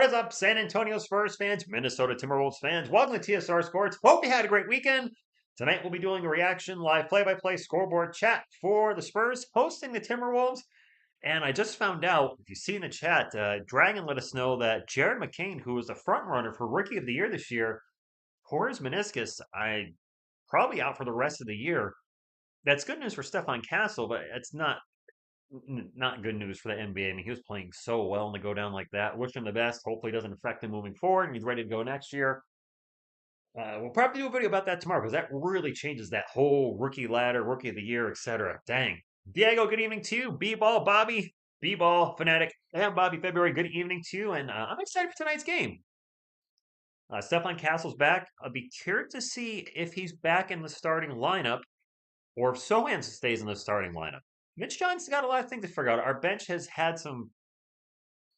What is up, San Antonio Spurs fans, Minnesota Timberwolves fans? Welcome to TSR Sports. Hope you had a great weekend. Tonight we'll be doing a reaction live play-by-play scoreboard chat for the Spurs hosting the Timberwolves. And I just found out, if you see in the chat, Dragon let us know that Jared McCain, who was the front runner for Rookie of the Year this year, tore his meniscus. Probably out for the rest of the year. That's good news for Stefan Castle, but it's not good news for the NBA. I mean, he was playing so well, and to go down like that, wish him the best. Hopefully, it doesn't affect him moving forward, and he's ready to go next year. We'll probably do a video about that tomorrow because that really changes that whole rookie ladder, rookie of the year, etc. Dang. Diego, good evening to you. B-Ball, Bobby, B-Ball, Fanatic, and Bobby February, good evening to you. And I'm excited for tonight's game. Stefan Castle's back. I'll be curious to see if he's back in the starting lineup or if Sohan stays in the starting lineup. Mitch Johnson's got a lot of things to figure out. Our bench has had some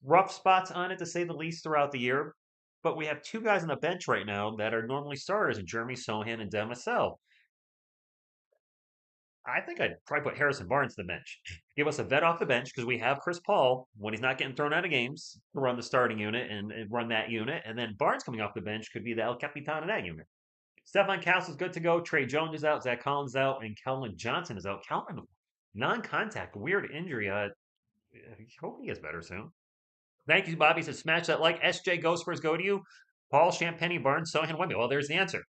rough spots on it, to say the least, throughout the year. But we have two guys on the bench right now that are normally starters, in Jeremy Sohan and Devin Vassell. I think I'd probably put Harrison Barnes to the bench. Give us a vet off the bench because we have Chris Paul, when he's not getting thrown out of games, to run the starting unit and run that unit. And then Barnes coming off the bench could be the El Capitan of that unit. Stefan Castle's good to go. Trey Jones is out. Zach Collins is out. And Kelvin Johnson is out. Kelvin, non-contact, weird injury. Hope he gets better soon. Thank you, Bobby. Says smash that like. SJ Go Spurs go to you. Paul Champagny, Barnes, Sohan, Wemby. Well, there's the answer.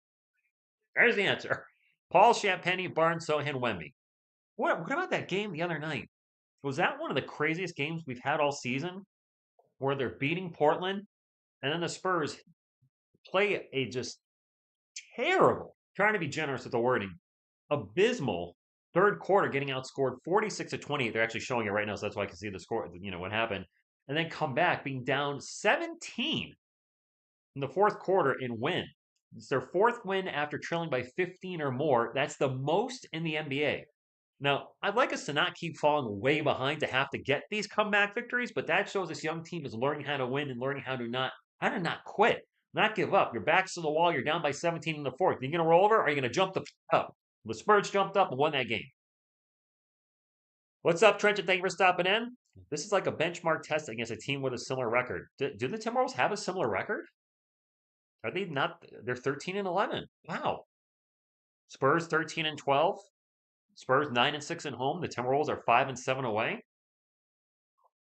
There's the answer. Paul Champagny, Barnes, Sohan, Wemby. What about that game the other night? Was that one of the craziest games we've had all season? Where they're beating Portland, and then the Spurs play a just terrible, trying to be generous with the wording, abysmal third quarter, getting outscored 46-20. They're actually showing it right now, so that's why I can see the score, what happened. And then come back being down 17 in the fourth quarter and win. It's their fourth win after trailing by 15 or more. That's the most in the NBA. Now, I'd like us to not keep falling way behind to have to get these comeback victories, but that shows this young team is learning how to win and learning how to not quit, not give up. Your back's to the wall. You're down by 17 in the fourth. Are you going to roll over or are you going to jump up? The Spurs jumped up and won that game. What's up, Trent? Thank you for stopping in. This is like a benchmark test against a team with a similar record. Do the Timberwolves have a similar record? Are they not? They're 13-11. Wow. Spurs 13-12. Spurs 9-6 at home. The Timberwolves are 5-7 away.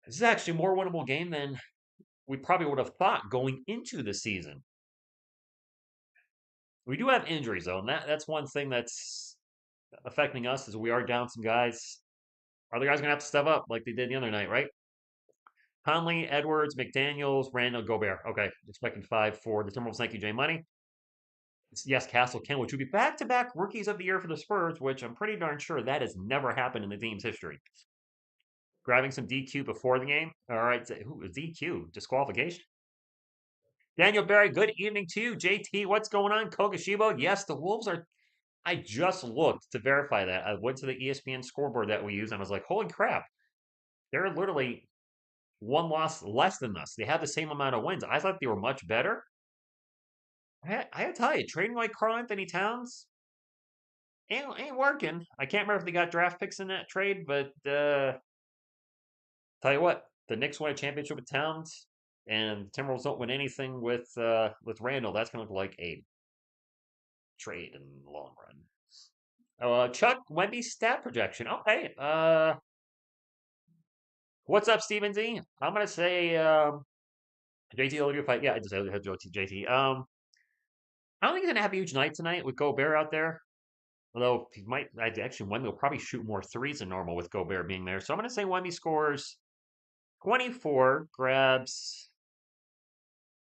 This is actually a more winnable game than we probably would have thought going into the season. We do have injuries though, and that's one thing that's affecting us, is we are down some guys. Other guys are gonna have to step up like they did the other night, right? Conley, Edwards, McDaniels, Randall, Gobert. Okay, expecting 5 for the Timberwolves. Thank you, Jay Money. Yes, Castle Ken, which would be back-to-back rookies of the year for the Spurs, which I'm pretty darn sure that has never happened in the team's history. Grabbing some DQ before the game. All right, DQ? Disqualification? Daniel Barry, good evening to you. JT, what's going on? Kogashibo, yes, the Wolves are... I just looked to verify that. I went to the ESPN scoreboard that we use, and I was like, holy crap. They're literally one loss less than us. They have the same amount of wins. I thought they were much better. I gotta tell you, trading like Karl-Anthony Towns ain't working. I can't remember if they got draft picks in that trade, but tell you what, the Knicks won a championship with Towns, and Timberwolves don't win anything with Randall. That's gonna look like a trade in the long run. Chuck, Wemby stat projection. Okay. What's up, Steven Z? I'm gonna say JT will do fight. Yeah, I just had JT. I don't think he's gonna have a huge night tonight with Gobert out there. Although he might, actually, Wemby will probably shoot more threes than normal with Gobert being there. So I'm gonna say Wemby scores 24, grabs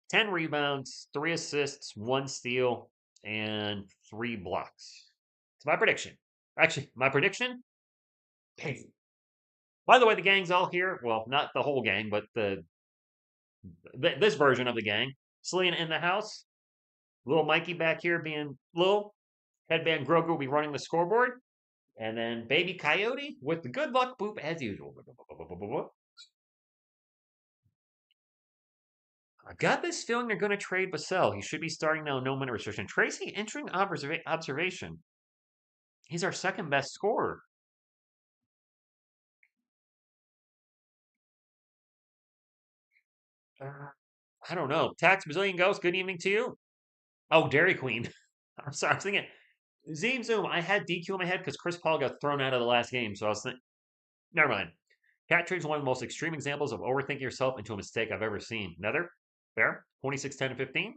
10 rebounds, 3 assists, 1 steal, and 3 blocks. It's my prediction. Actually, my prediction. By the way, the gang's all here. Well, not the whole gang, but this version of the gang. Selena in the house. Little Mikey back here being little. Headband Grogu will be running the scoreboard. And then Baby Coyote with the good luck boop as usual. I got this feeling they're going to trade Vassell. He should be starting now, no minute restriction. Tracy, interesting observation. He's our second best scorer. I don't know. Tax Brazilian Ghost, good evening to you. Oh, Dairy Queen. I'm sorry, I was thinking Zoom Zoom. I had DQ in my head because Chris Paul got thrown out of the last game, so I was thinking, never mind. Cat trade is one of the most extreme examples of overthinking yourself into a mistake I've ever seen. Another? Fair? 26, 10, and 15?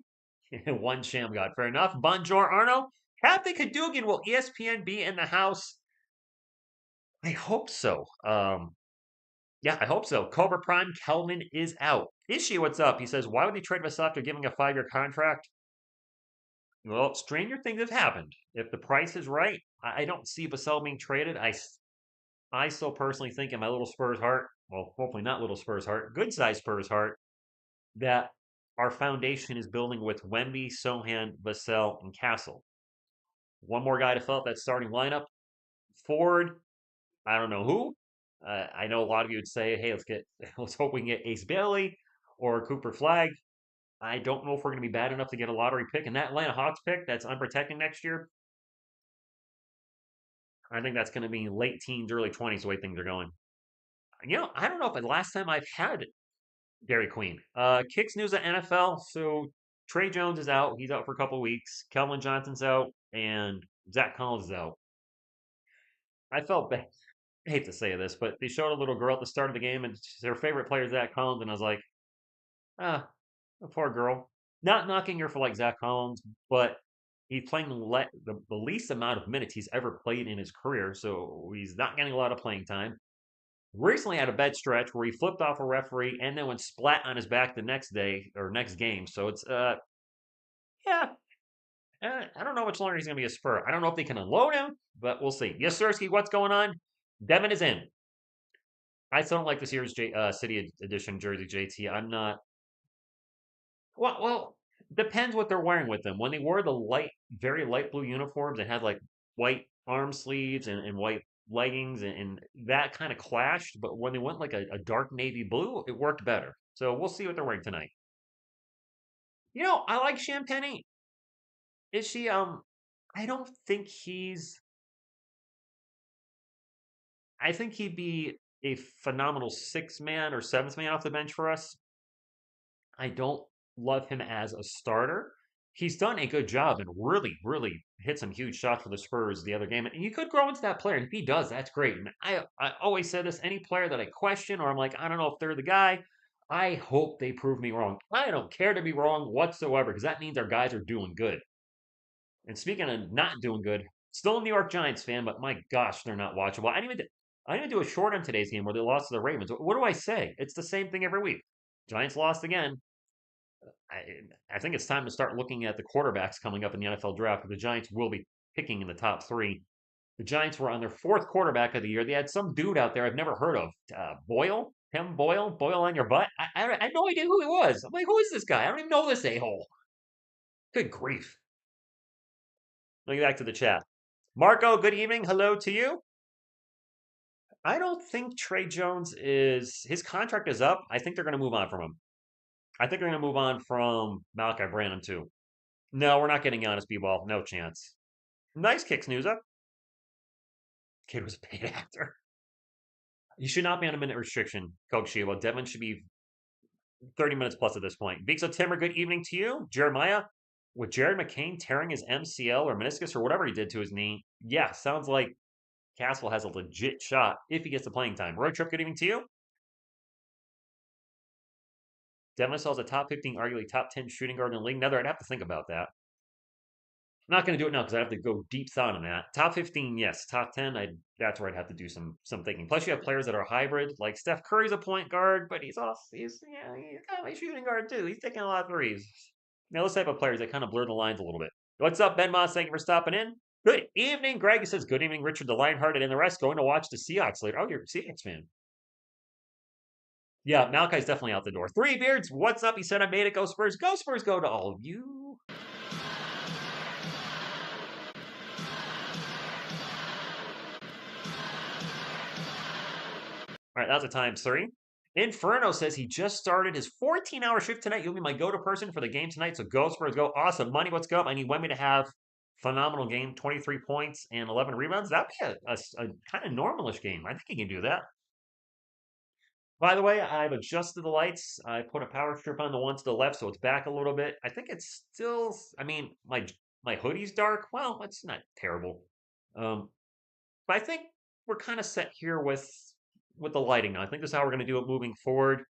One sham god. Fair enough. Bonjour, Arno. Kathy Cadogan, will ESPN be in the house? I hope so. Yeah, I hope so. Cobra Prime, Kelvin is out. Ishi, what's up? He says, why would they trade Vassell after giving a 5-year contract? Well, stranger things have happened. If the price is right, I don't see Vassell being traded. I still personally think in my little Spurs heart, well, hopefully not little Spurs heart, good size Spurs heart, that our foundation is building with Wemby, Sohan, Vassell, and Castle. One more guy to fill up that starting lineup. Ford, I don't know who. I know a lot of you would say, hey, let's hope we can get Ace Bailey or Cooper Flag. I don't know if we're going to be bad enough to get a lottery pick. And that Atlanta Hawks pick that's unprotected next year, I think that's going to be late teens, early 20s, the way things are going. I don't know if the last time I've had Dairy Queen. Kicks news at NFL. So Trey Jones is out. He's out for a couple of weeks. Kelvin Johnson's out. And Zach Collins is out. I felt bad. I hate to say this, but they showed a little girl at the start of the game, and their favorite player is Zach Collins. And I was like, ah, a poor girl. Not knocking her for like Zach Collins, but he's playing the least amount of minutes he's ever played in his career. So he's not getting a lot of playing time. Recently had a bad stretch where he flipped off a referee and then went splat on his back the next day or next game. So it's yeah, I don't know how much longer he's gonna be a Spur. I don't know if they can unload him, but we'll see. Yes, Sirski, what's going on? Devin is in. I still don't like this year's City Edition jersey, JT. I'm not. Well, depends what they're wearing with them. When they wore the very light blue uniforms and had like white arm sleeves and white leggings and that kind of clashed. But when they went like a dark navy blue, it worked better. So we'll see what they're wearing tonight. I like Champagne. Is she? I don't think he's. I think he'd be a phenomenal sixth man or seventh man off the bench for us. I don't love him as a starter. He's done a good job and really, really hit some huge shots for the Spurs the other game. And you could grow into that player. And if he does, that's great. And I always said this, any player that I question or I'm like, I don't know if they're the guy, I hope they prove me wrong. I don't care to be wrong whatsoever because that means our guys are doing good. And speaking of not doing good, still a New York Giants fan, but my gosh, they're not watchable. I didn't even do a short on today's game where they lost to the Ravens. What do I say? It's the same thing every week. Giants lost again. I think it's time to start looking at the quarterbacks coming up in the NFL draft. The Giants will be picking in the top three. The Giants were on their fourth quarterback of the year. They had some dude out there I've never heard of. Boyle? Tim Boyle? Boyle on your butt? I had no idea who he was. I'm like, who is this guy? I don't even know this a-hole. Good grief. Let me get back to the chat. Marco, good evening. Hello to you. I don't think Trey Jones his contract is up. I think they're going to move on from him. I think they're going to move on from Malachi Branham too. No, we're not getting Giannis B-ball. No chance. Nice kicks, Newsa. Kid was a paid actor. You should not be on a minute restriction, Coke Shiva. Devin should be 30 minutes plus at this point. Bigso Timmer, good evening to you. Jeremiah, with Jared McCain tearing his MCL or meniscus or whatever he did to his knee, yeah, sounds like Castle has a legit shot if he gets the playing time. Road trip, good evening to you. Devin Vassell's a top 15, arguably top 10 shooting guard in the league. Now, I'd have to think about that. I'm not going to do it now because I have to go deep thought on that. Top 15, yes. Top 10, that's where I'd have to do some thinking. Plus, you have players that are hybrid, like Steph Curry's a point guard, but he's kind of a shooting guard too. He's taking a lot of threes. Now, let's type of players that kind of blur the lines a little bit. What's up, Ben Moss? Thank you for stopping in. Good evening, Greg. He says, good evening, Richard the Lionhearted and the rest. Going to watch the Seahawks later. Oh, you're a Seahawks fan. Yeah, Malachi's definitely out the door. Three Beards, what's up? He said, I made it. Go Spurs. Go Spurs, go to all of you. All right, that's a times three. Inferno says he just started his 14-hour shift tonight. You'll be my go-to person for the game tonight. So go Spurs, go. Awesome. Money, what's up? I need Wemby to have phenomenal game, 23 points and 11 rebounds. That'd be a kind of normalish game. I think he can do that. By the way, I've adjusted the lights. I put a power strip on the one to the left, so it's back a little bit. I think it's still. I mean, my hoodie's dark. Well, it's not terrible. Um, but I think we're kind of set here with the lighting now. I think this is how we're going to do it moving forward.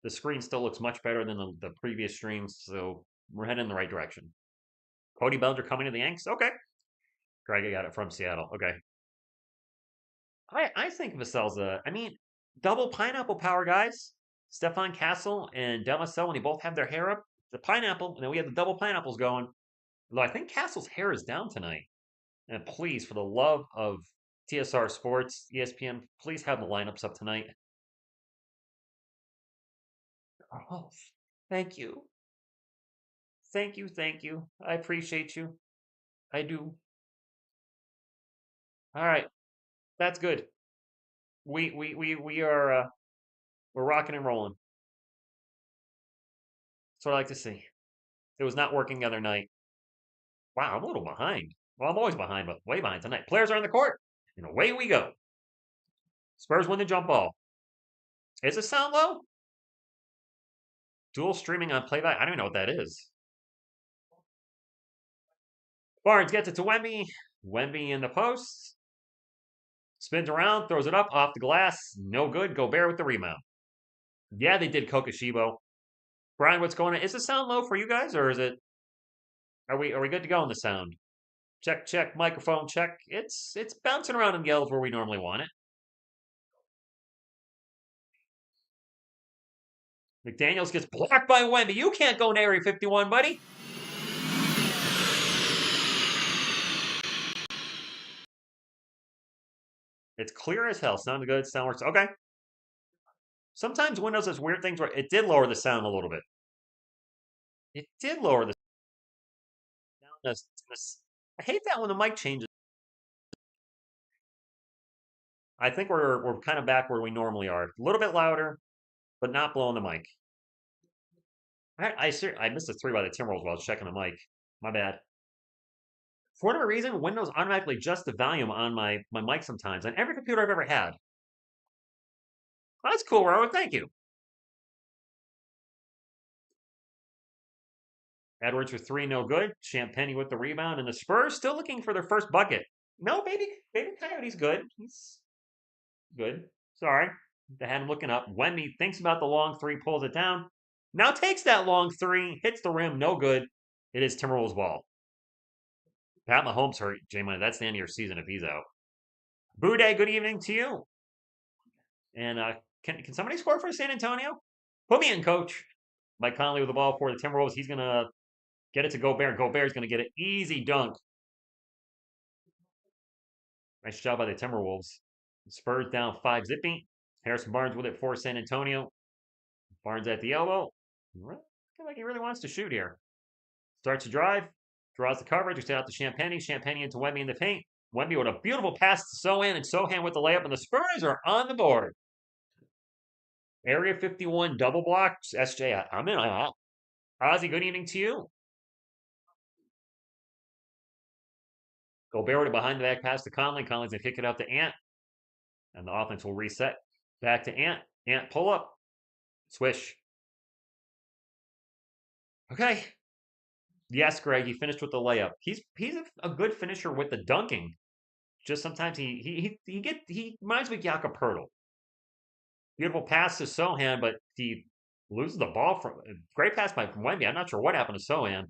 The screen still looks much better than the previous streams, so we're heading in the right direction. Cody Bellinger coming to the Yanks. Okay, Greg got it from Seattle. Okay, I think Vassell's a. I mean, double pineapple power guys. Stefan Castle and Demasel, when they both have their hair up, the pineapple, and then we have the double pineapples going. Although I think Castle's hair is down tonight. And please, for the love of TSR Sports, ESPN, please have the lineups up tonight. Oh, thank you. Thank you. Thank you. I appreciate you. I do. All right. That's good. We are we're rocking and rolling. That's what I like to see. It was not working the other night. Wow, I'm a little behind. Well, I'm always behind, but way behind tonight. Players are on the court, and away we go. Spurs win the jump ball. Is it sound low? Dual streaming on playback? I don't even know what that is. Barnes gets it to Wemby. Wemby in the post. Spins around, throws it up off the glass. No good. Gobert with the rebound. Yeah, they did Kokoshibo. Brian, what's going on? Is the sound low for you guys, or is it? Are we good to go on the sound? Check, check, microphone check. It's bouncing around in yells where we normally want it. McDaniels gets blocked by Wemby. You can't go in Area 51, buddy. It's clear as hell. Sound good. Sound works. Okay. Sometimes Windows has weird things where it did lower the sound a little bit. It did lower the sound. I hate that when the mic changes. I think we're kind of back where we normally are. A little bit louder, but not blowing the mic. I missed a three by the Timberwolves while I was checking the mic. My bad. For whatever reason, Windows automatically adjusts the volume on my mic sometimes on every computer I've ever had. Well, that's cool, Robert. Thank you. Edwards with three, no good. Champagny with the rebound, and the Spurs still looking for their first bucket. No, baby Coyote's good. He's good. Sorry. I had him looking up. Wemby thinks about the long three, pulls it down. Now takes that long three, hits the rim, no good. It is Timberwolves ball. Pat Mahomes hurt, J-Money. That's the end of your season if he's out. Boudet, good evening to you. And can somebody score for San Antonio? Put me in, coach. Mike Conley with the ball for the Timberwolves. He's going to get it to Gobert. Gobert's going to get an easy dunk. Nice job by the Timberwolves. Spurs down 5-0. Harrison Barnes with it for San Antonio. Barnes at the elbow. I feel like he really wants to shoot here. Starts to drive. Draws the coverage. We stay out to Champagny. Champagny into Wemby in the paint. Wemby with a beautiful pass to Sohan, and Sohan with the layup, and the Spurs are on the board. Area 51 double block. SJ, I'm in. Ozzy, good evening to you. Gobert with a behind the back pass to Conley. Conley's going to kick it out to Ant. And the offense will reset. Back to Ant. Ant pull up. Swish. Okay. Yes, Greg, he finished with the layup. He's a good finisher with the dunking. Just sometimes he reminds me of Jakob Poeltl. Beautiful pass to Sohan, but he loses the ball from great pass by Wemby. I'm not sure what happened to Sohan.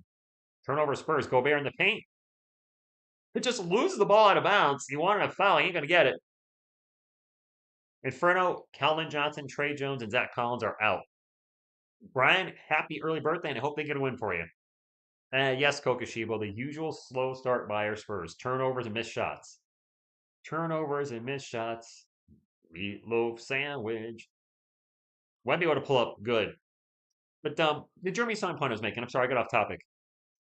Turnover Spurs. Gobert in the paint. It just loses the ball out of bounds. He wanted a foul. He ain't gonna get it. Inferno, Calvin Johnson, Trey Jones, and Zach Collins are out. Brian, happy early birthday, and I hope they get a win for you. Yes, Kokoshibo, the usual slow start by our Spurs. Turnovers and missed shots. Turnovers and missed shots. Meatloaf sandwich. Wemby would have pull up good. But the Jeremy Stein point I was making, I'm sorry, I got off topic.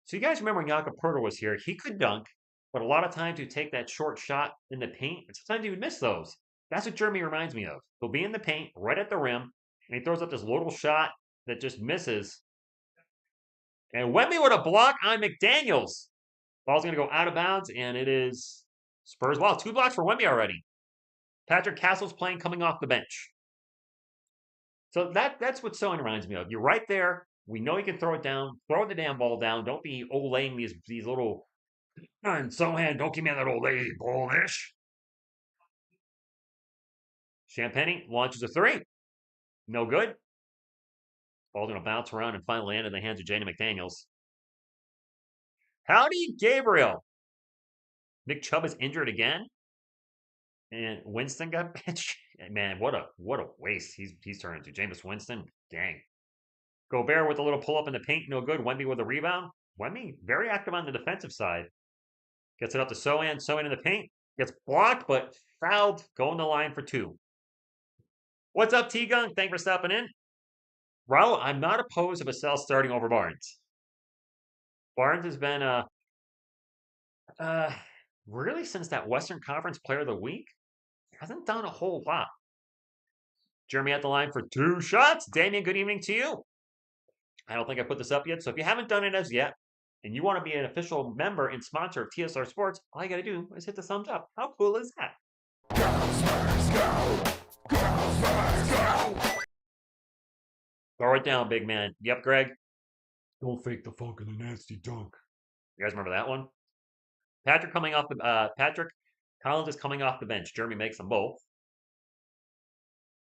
So you guys remember when Jakob Poeltl was here, he could dunk, but a lot of times he'd take that short shot in the paint, and sometimes he would miss those. That's what Jeremy reminds me of. He'll be in the paint, right at the rim, and he throws up this little shot that just misses. And Wemby with a block on McDaniels. Ball's going to go out of bounds, and it is Spurs ball. 2 blocks for Wemby already. Patrick Castle's playing coming off the bench. So that's what Sony reminds me of. You're right there. We know you can throw it down. Throw the damn ball down. Don't be olaying these little. And Sohan, don't give me that old lady bullish. Champagne launches a three. No good. Ball's going to bounce around and finally land in the hands of Jaden McDaniels. Howdy, Gabriel. Nick Chubb is injured again, and Winston got benched. Man, what a waste he's turned into. Jameis Winston, dang. Gobert with a little pull up in the paint, no good. Wemby with a rebound. Wemby very active on the defensive side. Gets it up to Sohan. Sohan in the paint. Gets blocked, but fouled. Going the line for two. What's up, T-Gun? Thanks for stopping in. Raul, I'm not opposed to Vassell starting over Barnes. Barnes has been uh, really since that Western Conference Player of the Week, hasn't done a whole lot. Jeremy at the line for two shots. Damien, good evening to you. I don't think I put this up yet, so if you haven't done it as yet, and you want to be an official member and sponsor of TSR Sports, all you got to do is hit the thumbs up. How cool is that? Go, Spurs, go! Go, Spurs, go! Throw it down, big man. Yep, Greg. Don't fake the funk in the nasty dunk. You guys remember that one? Patrick Collins is coming off the bench. Jeremy makes them both.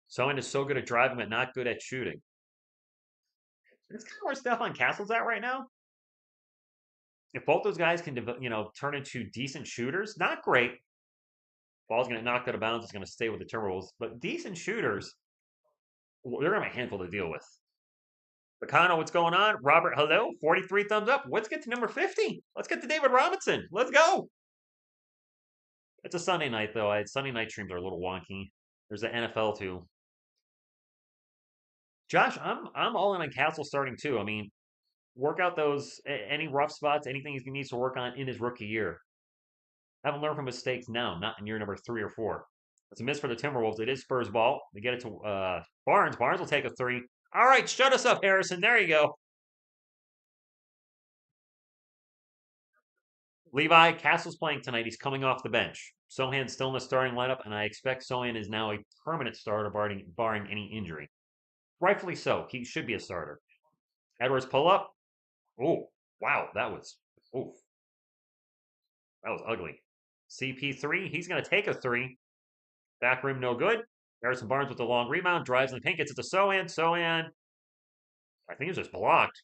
Someone is so good at driving, but not good at shooting. It's kind of where Stephon Castle's at right now. If both those guys can, turn into decent shooters, not great. Ball's going to knock out of bounds. It's going to stay with the Timberwolves, but decent shooters, they're going to have a handful to deal with. Bacano, what's going on? Robert, hello. 43 thumbs up. Let's get to number 50. Let's get to David Robinson. Let's go. It's a Sunday night, though. Sunday night streams are a little wonky. There's the NFL, too. Josh, I'm all in on Castle starting, too. I mean, work out those any rough spots, anything he needs to work on in his rookie year. Haven't learned from mistakes now, not in year number 3 or 4. It's a miss for the Timberwolves. It is Spurs ball. They get it to Barnes. Barnes will take a three. All right, shut us up, Harrison. There you go. Levi, Castle's playing tonight. He's coming off the bench. Sohan's still in the starting lineup, and I expect Sohan is now a permanent starter, barring any injury. Rightfully so. He should be a starter. Edwards pull up. Oh, wow. That was ugly. CP3, he's going to take a three. Back rim, no good. Harrison Barnes with the long rebound, drives in the paint, gets it to Sohan. Sohan, I think it's just blocked.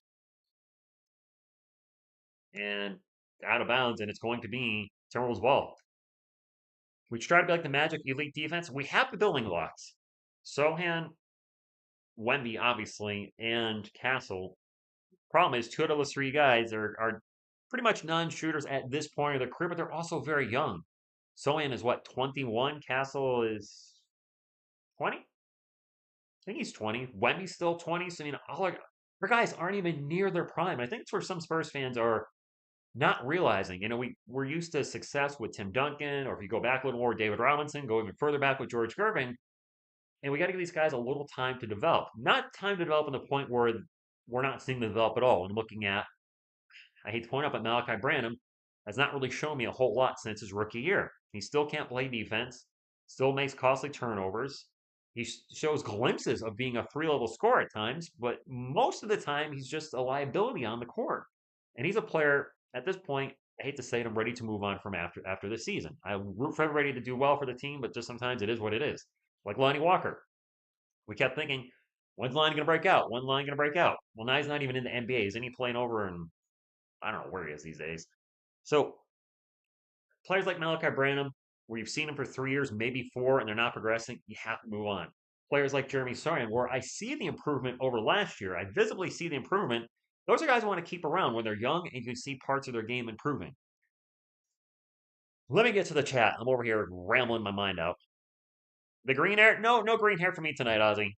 And out of bounds, and it's going to be Timberwolves ball. We try to be like the Magic elite defense. We have the building blocks. Sohan, Wemby, obviously, and Castle. Problem is, two out of those three guys are pretty much non-shooters at this point of their career, but they're also very young. Sohan is what, 21? Castle is 20? I think he's 20. Wemby's still 20. So, I mean, all our guys aren't even near their prime. I think it's where some Spurs fans are not realizing. We're used to success with Tim Duncan, or if you go back a little more, David Robinson, go even further back with George Gervin. And we got to give these guys a little time to develop. Not time to develop in the point where we're not seeing them develop at all. And looking at, I hate to point out, but Malachi Branham has not really shown me a whole lot since his rookie year. He still can't play defense, still makes costly turnovers. He shows glimpses of being a three-level scorer at times, but most of the time he's just a liability on the court. And he's a player at this point, I hate to say it, I'm ready to move on from after this season. I root for everybody to do well for the team, but just sometimes it is what it is. Like Lonnie Walker. We kept thinking, when's Lonnie going to break out? When's Lonnie going to break out? Well, now he's not even in the NBA. Isn't he playing over in, I don't know where he is these days. So players like Malachi Branham, where you've seen him for 3 years, maybe 4, and they're not progressing, you have to move on. Players like Jeremy Sohan, where I see the improvement over last year, I visibly see the improvement. Those are guys I want to keep around when they're young and you can see parts of their game improving. Let me get to the chat. I'm over here rambling my mind out. The green hair? No green hair for me tonight, Ozzy.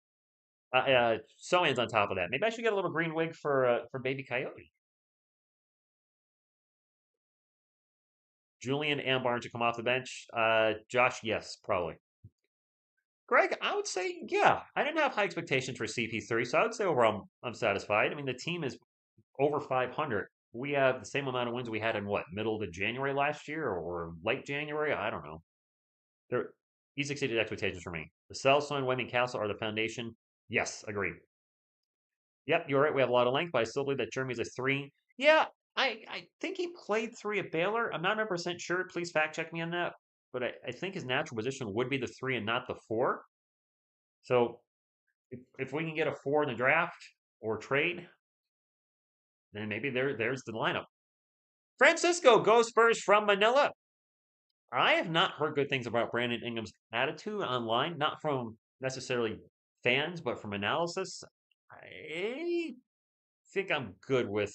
Sohan's on top of that. Maybe I should get a little green wig for Baby Coyote. Julian and Barnes to come off the bench. Josh, yes, probably. Greg, I would say, yeah. I didn't have high expectations for CP3, so I would say overall I'm satisfied. I mean, the team is over 500. We have the same amount of wins we had in what, middle to January last year or late January? I don't know. He's exceeded expectations for me. The Cell, Son, Wemby, and Castle are the foundation. Yes, agreed. Yep, you're right. We have a lot of length, but I still believe that Jeremy's a three. Yeah, I think he played three at Baylor. I'm not 100% sure. Please fact check me on that. But I think his natural position would be the three and not the four. So if we can get a four in the draft or trade, then maybe there's the lineup. Francisco goes Spurs from Manila. I have not heard good things about Brandon Ingram's attitude online, not from necessarily fans, but from analysis. I think I'm good with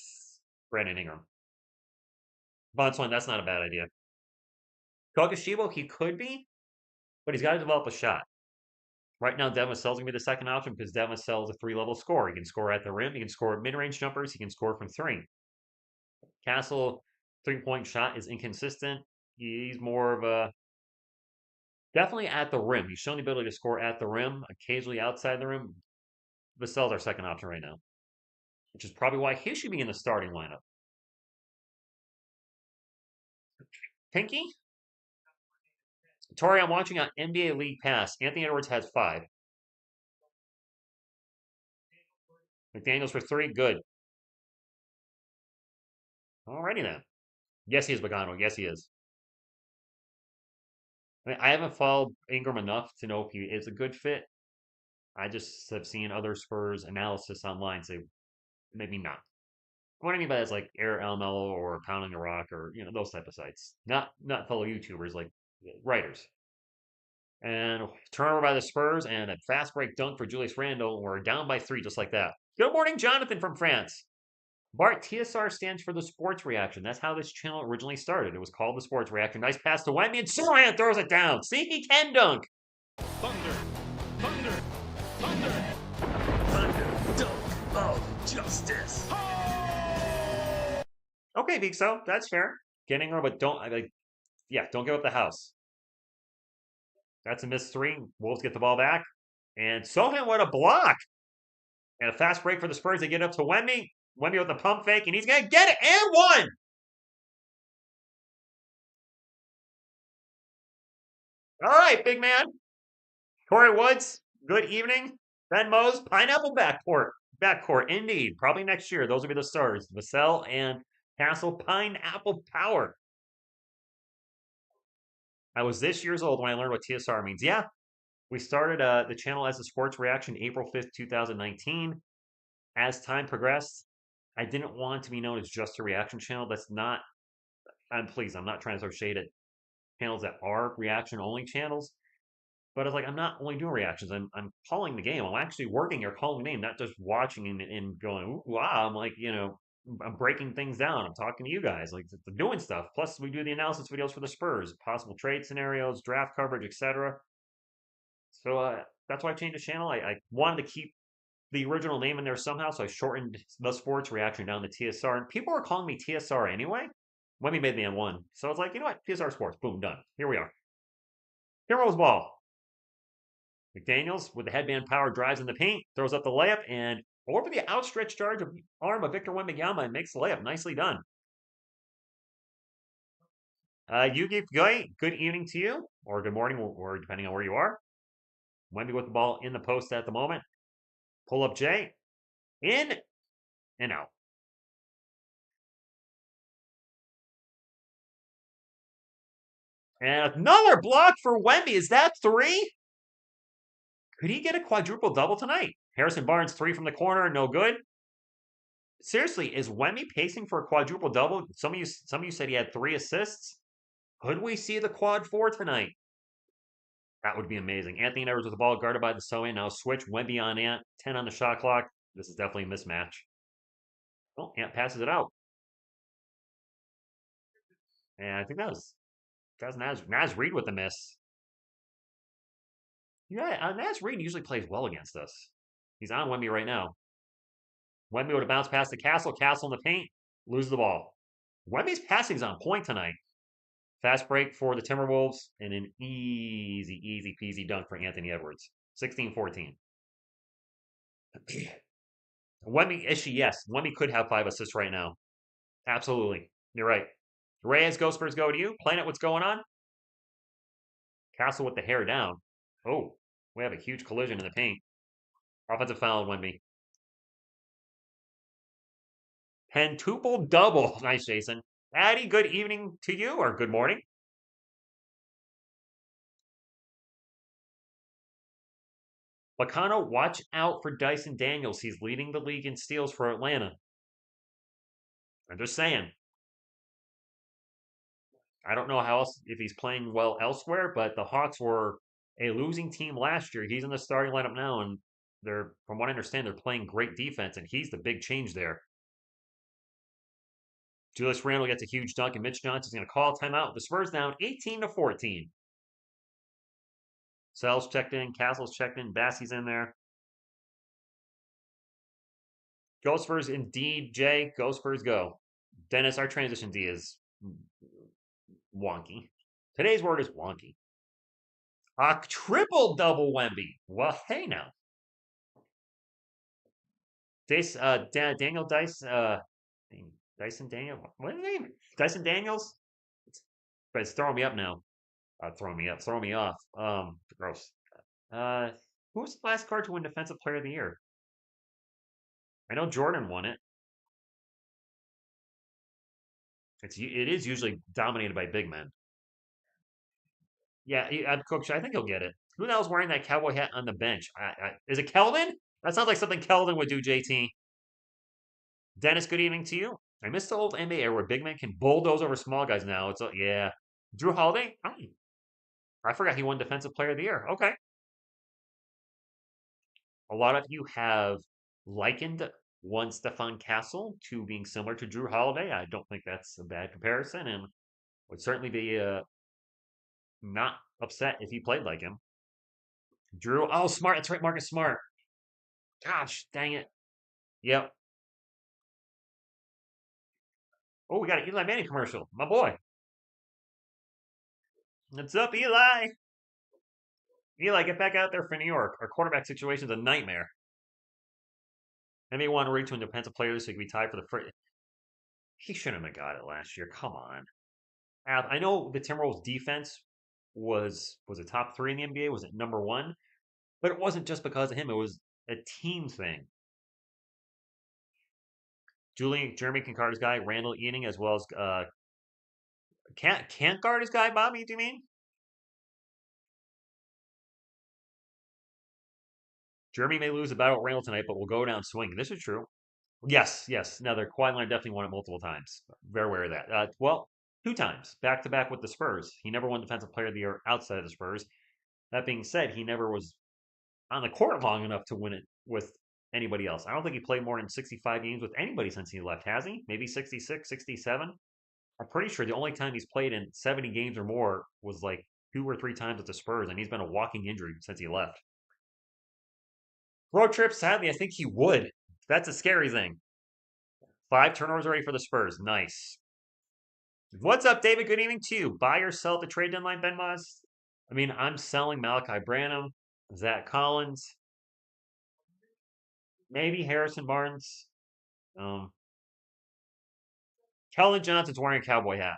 Brandon Ingram. Bondswine, that's not a bad idea. Kogashibo, he could be, but he's got to develop a shot. Right now, Devin Vassell's going to be the second option because Devin Vassell's a three-level scorer. He can score at the rim, he can score mid-range jumpers, he can score from three. Castle, three-point shot is inconsistent. He's more of a definitely at the rim. He's shown the ability to score at the rim, occasionally outside the rim. Vassell's our second option right now, which is probably why he should be in the starting lineup. Pinky? Tori, I'm watching on NBA League Pass. Anthony Edwards has 5. McDaniels for 3. Good. Alrighty then. Yes, he is Bogano. Yes, he is. I haven't followed Ingram enough to know if he is a good fit. I just have seen other Spurs analysis online say maybe not. What I mean by that is like Air LML or Pounding the Rock or those type of sites. Not fellow YouTubers like writers. And turnover by the Spurs and a fast break dunk for Julius Randle. We're down by 3 just like that. Good morning, Jonathan from France. Bart, TSR stands for the sports reaction. That's how this channel originally started. It was called the sports reaction. Nice pass to Wemby, and Sirhan throws it down. See, he can dunk. Thunder, thunder, thunder, thunder, dunk of justice. Okay, Vixo, that's fair. Getting her, but don't give up the house. That's a missed 3. Wolves get the ball back, and Sohan, what a block! And a fast break for the Spurs. They get up to Wemby. Wemby with the pump fake, and he's gonna get it and 1. All right, big man. Corey Woods, good evening. Ben Mose, Pineapple backcourt, indeed. Probably next year. Those will be the stars. Vassell and Castle, Pineapple Power. I was this years old when I learned what TSR means. Yeah, we started the channel as a sports reaction April 5th, 2019. As time progressed, I didn't want to be known as just a reaction channel. That's not, I'm not trying to throw shade at channels that are reaction only channels. But it's like, I'm not only doing reactions. I'm calling the game. I'm actually working or calling the game, not just watching and going, wow. I'm like, I'm breaking things down. I'm talking to you guys, like doing stuff. Plus, we do the analysis videos for the Spurs, possible trade scenarios, draft coverage, etc. So that's why I changed the channel. I wanted to keep the original name in there somehow, so I shortened the sports reaction down to TSR. And people were calling me TSR anyway when we made the N1. So I was like, you know what? TSR Sports. Boom, done. Here we are. Heroes ball. McDaniels with the headband power drives in the paint, throws up the layup, and over the outstretched arm of Victor Wembanyama makes the layup. Nicely done. Yugi Goy, good evening to you, or good morning, or depending on where you are. Wemby with the ball in the post at the moment. Pull up Jay. In and out. And another block for Wemby. Is that 3? Could he get a quadruple double tonight? Harrison Barnes, 3 from the corner, no good. Seriously, is Wemby pacing for a quadruple double? Some of you said he had 3 assists. Could we see the quad 4 tonight? That would be amazing. Anthony Edwards with the ball guarded by the Soe. Now switch. Wemby on Ant. 10 on the shot clock. This is definitely a mismatch. Oh, Ant passes it out. And I think that was Naz Reid with the miss. Yeah, Naz Reid usually plays well against us. He's on Wemby right now. Wemby would have bounced past the Castle. Castle in the paint. Lose the ball. Wemby's passing's on point tonight. Fast break for the Timberwolves and an easy peasy dunk for Anthony Edwards. 16-14. Wemby, yes. Wemby could have 5 assists right now. Absolutely. You're right. Reyes, Ghost Spurs go to you. Planet, what's going on? Castle with the hair down. Oh, we have a huge collision in the paint. Offensive foul, Wemby. Pentuple double. Nice, Jason. Addy, good evening to you, or good morning. Bacano, watch out for Dyson Daniels. He's leading the league in steals for Atlanta. I'm just saying. I don't know how else if he's playing well elsewhere, but the Hawks were a losing team last year. He's in the starting lineup now, and they're, from what I understand, they're playing great defense, and he's the big change there. Julius Randle gets a huge dunk, and Mitch Johnson's going to call timeout. The Spurs down 18-14. Sells checked in, Castle's checked in, Bassey's in there. Go Spurs indeed, Jay. Go Spurs go. Dennis, our transition D is wonky. Today's word is wonky. A triple double Wemby. Well, hey now. Daniel Dice, Dyson Daniel. What is his name? Dyson Daniels. But it's throwing me up now. Throwing me up, throwing me off. Gross. Who was the last card to win Defensive Player of the Year? I know Jordan won it. It is usually dominated by big men. Yeah, Coach, I think he'll get it. Who the hell's wearing that cowboy hat on the bench? Is it Keldon? That sounds like something Keldon would do, JT. Dennis, good evening to you. I miss the old NBA era where big men can bulldoze over small guys now. Yeah. Drew Holiday? Oh, I forgot he won Defensive Player of the Year. Okay. A lot of you have likened one Stefan Castle to being similar to Drew Holiday. I don't think that's a bad comparison, and would certainly be not upset if he played like him. Drew, oh, Smart. That's right, Marcus Smart. Gosh, dang it. Yep. Oh, we got an Eli Manning commercial. My boy. What's up, Eli? Eli, get back out there for New York. Our quarterback situation's a nightmare. NBA want to reach to a defensive player so he could be tied for the first. He shouldn't have got it last year. Come on. I know the Timberwolves defense was a top three in the NBA, was it number one? But it wasn't just because of him. It was a team thing. Jeremy can guard his guy. Randall Eating as well as can't guard his guy. Bobby, do you mean? Jeremy may lose the battle at Randall tonight, but will go down swinging. This is true. Yes, yes. Now, their quiet line definitely won it multiple times. Very aware of that. Well, two times back to back with the Spurs. He never won Defensive Player of the Year outside of the Spurs. That being said, he never was on the court long enough to win it with anybody else. I don't think he played more than 65 games with anybody since he left, has he? Maybe 66, 67? I'm pretty sure the only time he's played in 70 games or more was like 2 or 3 times with the Spurs, and he's been a walking injury since he left. Road trip, sadly, I think he would. That's a scary thing. 5 turnovers already for the Spurs. Nice. What's up, David? Good evening to you. Buy or sell at the trade deadline, Ben Moss? I mean, I'm selling Malachi Branham, Zach Collins, maybe Harrison Barnes. Keldon Johnson's wearing a cowboy hat.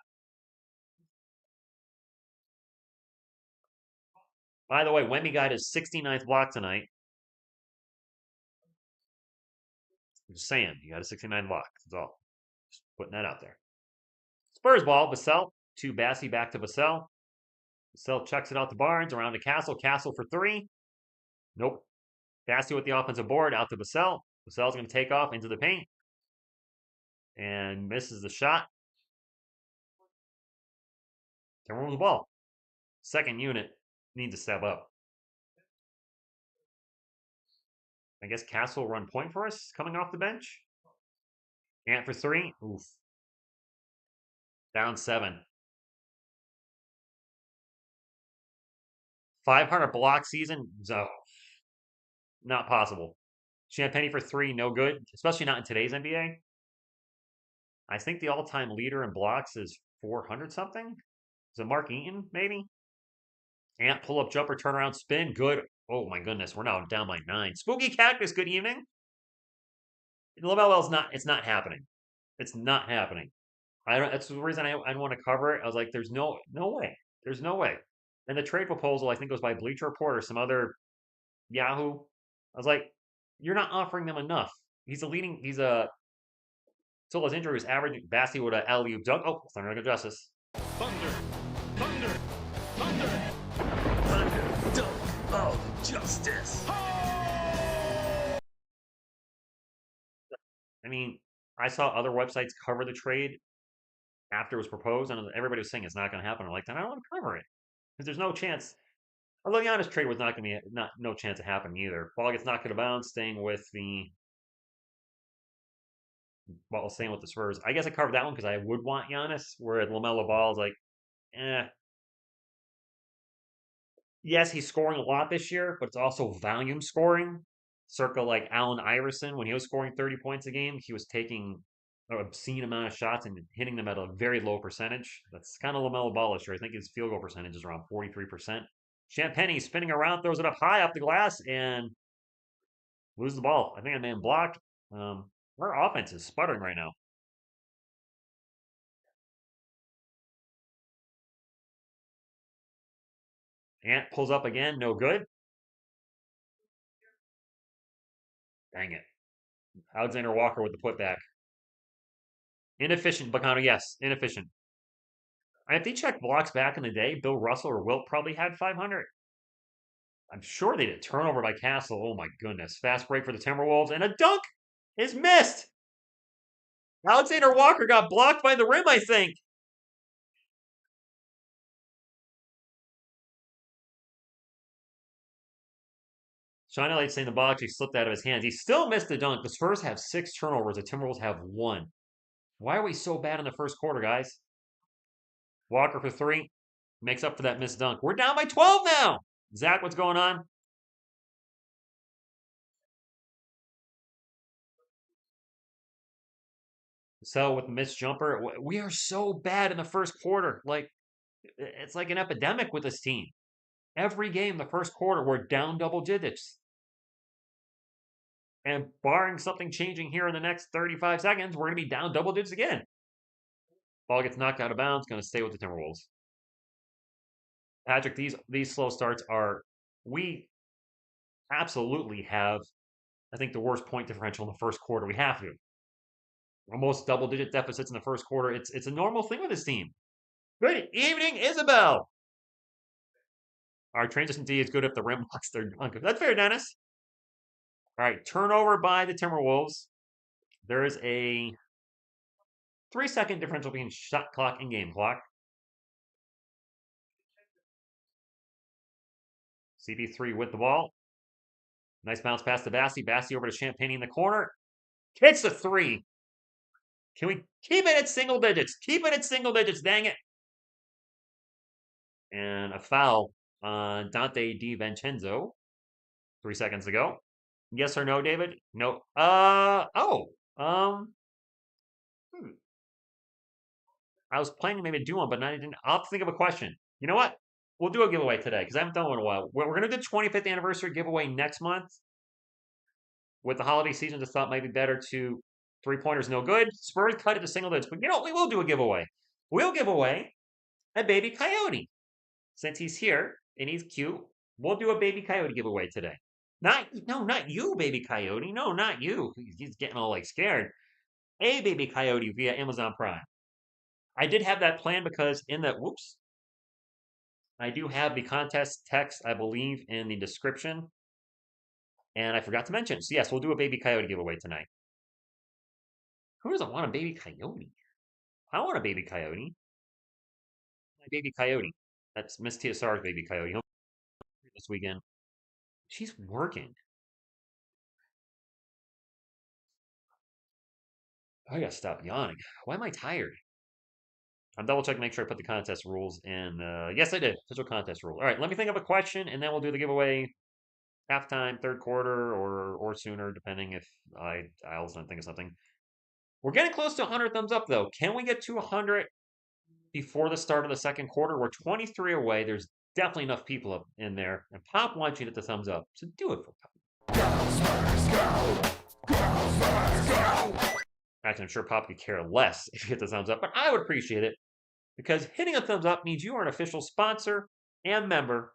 By the way, Wemby got his 69th block tonight. I'm just saying, he got a 69 block. That's all. Just putting that out there. Spurs ball, Vassell to Bassey, back to Vassell. Vassell checks it out to Barnes, around to Castle. Castle for 3. Nope. Bassey with the offensive board, out to Vassell. Vassell's going to take off into the paint. And misses the shot. Timberwolves the ball. Second unit needs to step up. I guess Castle run point for us coming off the bench. Ant for 3. Oof. Down 7. 500 block season. So not possible. Champagny for 3, no good, especially not in today's NBA. I think the all-time leader in blocks is 400 something. Is it Mark Eaton, maybe? Ant pull-up jumper, turnaround spin, good. Oh my goodness, we're now down by 9. Spooky Cactus, good evening. LaMelo's it's not happening. It's not happening. That's the reason I don't want to cover it. I was like, there's no way. There's no way. And the trade proposal, I think, was by Bleacher Report or some other Yahoo. I was like, You're not offering them enough. He's a leading. He's a until his injury was averaging. Bassey would have alley-oop dunk. Oh, it's not going to justice. Thunder, thunder, thunder. Thunder dunk of justice. I mean, I saw other websites cover the trade after it was proposed, and everybody was saying it's not going to happen. I'm like, then I don't want to cover it because there's no chance. Although Giannis trade was not going to be no chance of happening either. Ball gets knocked out of bounds, staying with the staying with the Spurs. I guess I covered that one because I would want Giannis. Where LaMelo Ball is like, eh. Yes, he's scoring a lot this year, but it's also volume scoring. Circa like Allen Iverson, when he was scoring 30 points a game, he was taking an obscene amount of shots and hitting them at a very low percentage. That's kind of LaMelo Ballish. I think his field goal percentage is around 43%. Champagny spinning around, throws it up high off the glass, and loses the ball. I think a man blocked. Our offense is sputtering right now. Ant pulls up again, no good. Dang it. Alexander Walker with the putback. Inefficient, Bacano, yes, inefficient. If they checked blocks back in the day, Bill Russell or Wilt probably had 500. I'm sure they did. Turnover by Castle. Oh my goodness. Fast break for the Timberwolves, and a dunk is missed. Alexander Walker got blocked by the rim, I think. Shine Light saying the ball actually slipped out of his hands. He still missed the dunk. The Spurs have 6 turnovers. The Timberwolves have 1. Why are we so bad in the first quarter, guys? Walker for 3. Makes up for that missed dunk. We're down by 12 now. Zach, what's going on? So with the missed jumper, we are so bad in the first quarter. Like it's like an epidemic with this team. Every game, the first quarter, we're down double digits. And barring something changing here in the next 35 seconds, we're going to be down double digits again. Ball gets knocked out of bounds, going to stay with the Timberwolves. Patrick, these slow starts are we absolutely have, I think, the worst point differential in the first quarter. We have to. Almost double digit deficits in the first quarter. It's a normal thing with this team. Good evening, Isabel. Our transition D is good if the rim blocks their dunk. That's fair, Dennis. All right, turnover by the Timberwolves. There is a 3-second differential between shot clock and game clock. CP3 with the ball. Nice bounce pass to Bassey. Bassey over to Champagne in the corner. Hits the 3. Can we keep it at single digits? Keep it at single digits, dang it. And a foul on Dante DiVincenzo 3 seconds ago. Yes or no, David? No. I was planning maybe to do one, but I didn't. I'll have to think of a question. You know what? We'll do a giveaway today because I haven't done one in a while. We're going to do the 25th anniversary giveaway next month. With the holiday season, just thought might be better to 3-pointers no good. Spurs cut it to single digits. But you know, we will do a giveaway. We'll give away a baby coyote. Since he's here and he's cute, we'll do a baby coyote giveaway today. Not you, baby coyote. No, not you. He's getting all like scared. A baby coyote via Amazon Prime. I did have that plan because in the I do have the contest text, I believe, in the description. And I forgot to mention. So yes, we'll do a baby coyote giveaway tonight. Who doesn't want a baby coyote? I want a baby coyote. My baby coyote. That's Miss TSR's baby coyote. This weekend. She's working. I gotta stop yawning. Why am I tired? I'm double checking, make sure I put the contest rules in. Yes, I did. Official contest rules. All right, let me think of a question, and then we'll do the giveaway halftime, third quarter, or sooner, depending if I also think of something. We're getting close to 100 thumbs up, though. Can we get to 100 before the start of the second quarter? We're 23 away. There's definitely enough people up in there, and Pop wants you to hit the thumbs up, so do it for Pop. Actually, I'm sure Pop could care less if you hit the thumbs up, but I would appreciate it because hitting a thumbs up means you are an official sponsor and member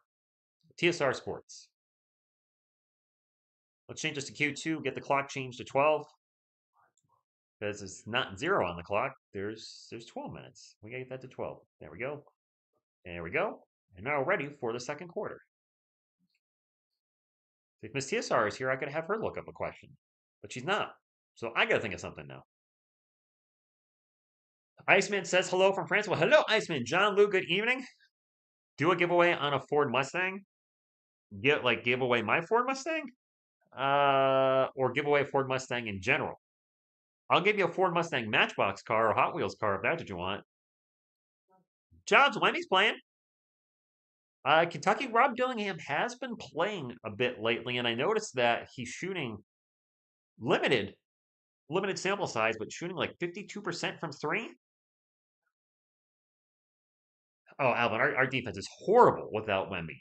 of TSR Sports. Let's change this to Q2, get the clock changed to 12. Because it's not 0 on the clock. There's 12 minutes. We gotta get that to 12. There we go. There we go. And now we're ready for the second quarter. If Miss TSR is here, I could have her look up a question. But she's not. So I gotta think of something now. Iceman says hello from France. Well, hello, Iceman. John Lou, good evening. Do a giveaway on a Ford Mustang. Give away my Ford Mustang? Or give away a Ford Mustang in general. I'll give you a Ford Mustang Matchbox car or Hot Wheels car if that's what you want. Jobs, Wendy's playing. Kentucky, Rob Dillingham has been playing a bit lately, and I noticed that he's shooting limited, limited sample size, but shooting like 52% from three. Oh, Alvin, our defense is horrible without Wemby.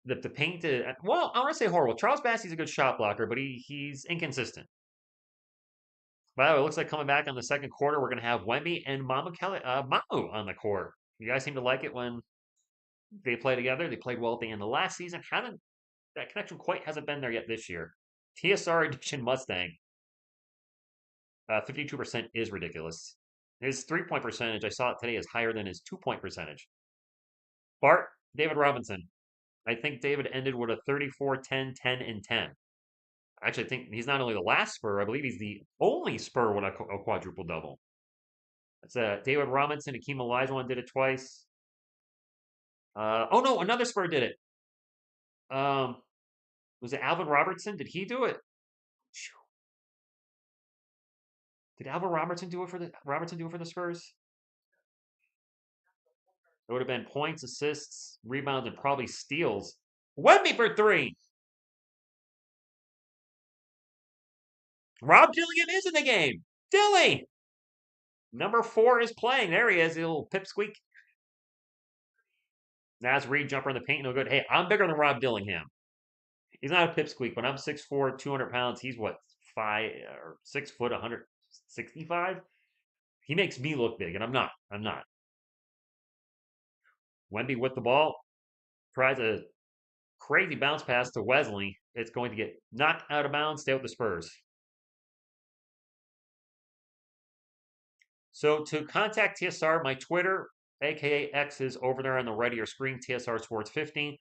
The paint is, well, I want to say horrible. Charles Bassey's a good shot blocker, but he's inconsistent. By the way, it looks like coming back on the second quarter, we're going to have Wemby and Mamu on the court. You guys seem to like it when they play together. They played well at the end of last season. Haven't that connection quite hasn't been there yet this year. TSR edition Mustang, 52% is ridiculous. His 3-point percentage, I saw it today, is higher than his 2-point percentage. Bart, David Robinson. I think David ended with a 34, 10, 10, and 10. Actually, I think he's not only the last Spur, I believe he's the only Spur with a quadruple double. That's David Robinson, Akeem Olajuwon did it twice. Oh no, another Spur did it. Was it Alvin Robertson? Did he do it? Did Alvin Robertson do it for the Spurs? It would have been points, assists, rebounds, and probably steals. Wemby for three. Rob Dillingham is in the game. Dilly. Number 4 is playing. There he is. Little pipsqueak. Naz Reed jumper in the paint. No good. Hey, I'm bigger than Rob Dillingham. He's not a pipsqueak, but I'm 6'4", 200 pounds. He's what, 6 foot, 165? He makes me look big, and I'm not. I'm not. Wemby with the ball. Tries a crazy bounce pass to Wesley. It's going to get knocked out of bounds. Stay with the Spurs. So to contact TSR, my Twitter, aka X, is over there on the right of your screen, TSR Sports 15,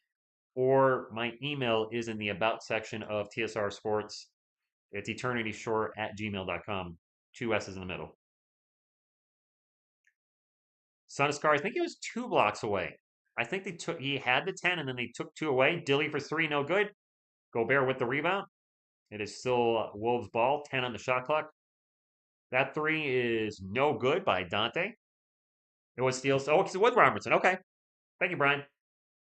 or my email is in the About section of TSR Sports. It's eternitysshort@gmail.com. 2 S's in the middle. Soniscar, I think he was 2 blocks away. I think he had the 10 and then they took 2 away. Dilly for 3, no good. Gobert with the rebound. It is still Wolves ball, 10 on the shot clock. That 3 is no good by Dante. It was steals. Oh, it's with Robertson. Okay. Thank you, Brian.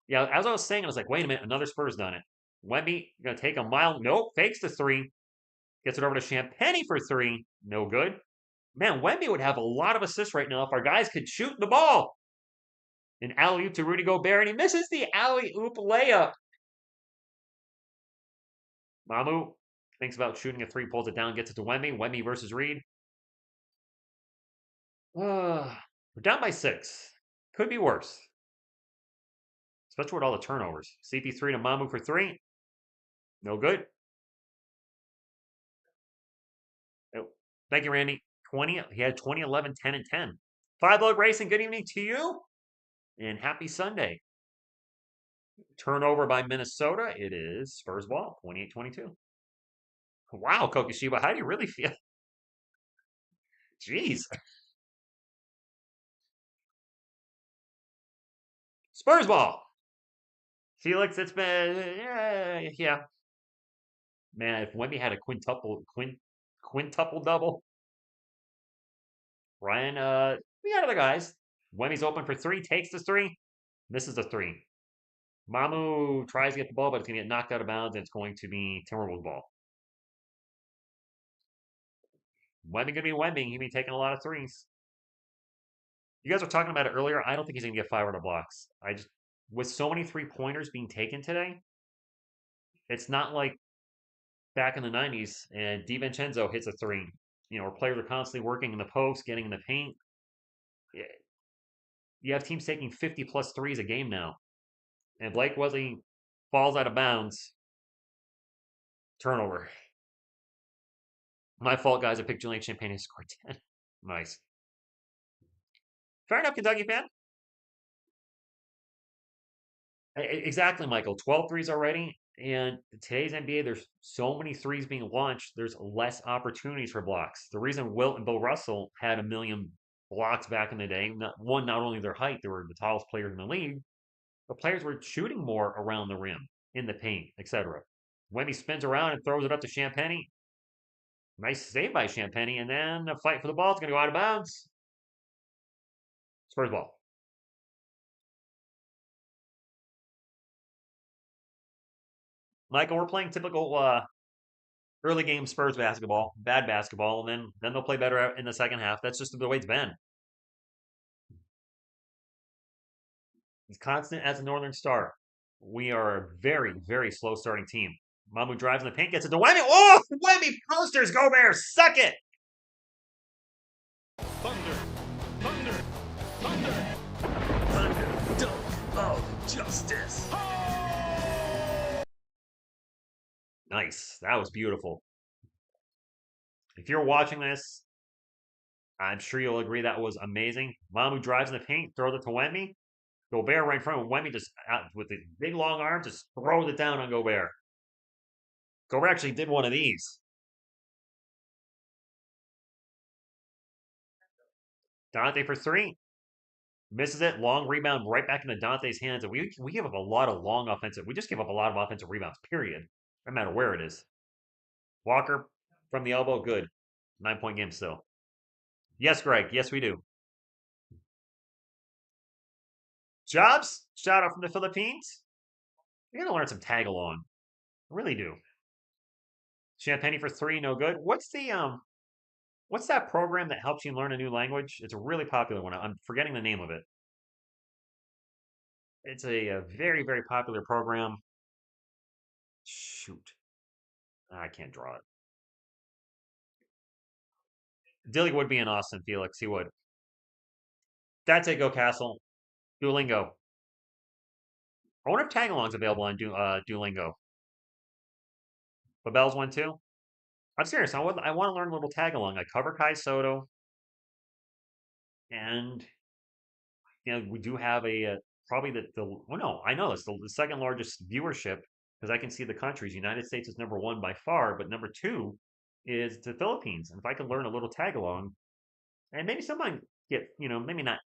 Yeah, as I was saying, I was like, wait a minute, another Spurs done it. Wemby going to take a mile. Nope, fakes the 3. Gets it over to Champagny for 3. No good. Man, Wemby would have a lot of assists right now if our guys could shoot the ball. An alley-oop to Rudy Gobert, and he misses the alley-oop layup. Mamu thinks about shooting a 3, pulls it down, gets it to Wemby. Wemby versus Reed. We're down by 6. Could be worse. Especially with all the turnovers. CP3 to Mamu for 3. No good. Oh, thank you, Randy. 20. He had 20, 11, 10, and 10. 5 Log Racing, good evening to you. And happy Sunday. Turnover by Minnesota. It is Spurs ball, 28-22. Wow, Kokoshiba, how do you really feel? Jeez. Spurs ball. Felix, it's been, yeah. Man, if Wemby had a quintuple double. Ryan, we got other guys. Wemmy's open for 3, takes the 3, misses the 3. Mamu tries to get the ball, but it's going to get knocked out of bounds, and it's going to be Timberwolves ball. Wemby going to be Wemby. He'll be taking a lot of 3s. You guys were talking about it earlier. I don't think he's going to get 500 blocks. With so many 3-pointers being taken today, it's not like back in the 90s and DiVincenzo hits a 3. You know, where players are constantly working in the post, getting in the paint. You have teams taking 50-plus 3s a game now. And Blake Wesley falls out of bounds. Turnover. My fault, guys. I picked Julian Champagne to score 10. Nice. Fair enough, Kentucky fan. Exactly, Michael. 12 threes already. And today's NBA, there's so many threes being launched, there's less opportunities for blocks. The reason Wilt and Bill Russell had a million blocks back in the day, not only their height, they were the tallest players in the league, but players were shooting more around the rim, in the paint, etc. When he spins around and throws it up to Champagny, nice save by Champagny, and then a fight for the ball. It's going to go out of bounds. Spurs ball. Michael, we're playing typical early game Spurs basketball, bad basketball, and then they'll play better in the second half. That's just the way it's been. He's constant as a Northern Star. We are a very, very slow starting team. Mamu drives in the paint, gets it to Wemmy. Oh, Wemmy posters, go Bears, suck it. Thunder. Thunder. Thunder. Thunder. Dunk of justice. Nice. That was beautiful. If you're watching this, I'm sure you'll agree that was amazing. Mamu drives in the paint, throws it to Wemby. Gobert right in front of Wemby, just with the big long arms, just throws it down on Gobert. Gobert actually did one of these. Dante for three. Misses it. Long rebound right back into Dante's hands. And we give up a lot of long offensive. We just give up a lot of offensive rebounds, period. No matter where it is. Walker from the elbow, good. 9-point game still. Yes, Greg. Yes, we do. Jobs, shout out from the Philippines. We gotta learn some tag along. I really do. Champagne for three, no good. What's that program that helps you learn a new language? It's a really popular one. I'm forgetting the name of it. It's a very, very popular program. Shoot. I can't draw it. Dilly would be in Austin, Felix. He would. That's it, Go Castle. Duolingo. I wonder if Tagalong's available on Duolingo. Babel's one too. I'm serious. I want to learn a little Tagalong. I cover Kai Soto, and we do have probably well, no, I know it's the second largest viewership because I can see the countries. United States is number one by far, but number two is the Philippines. And if I could learn a little Tagalog, and maybe someone get maybe not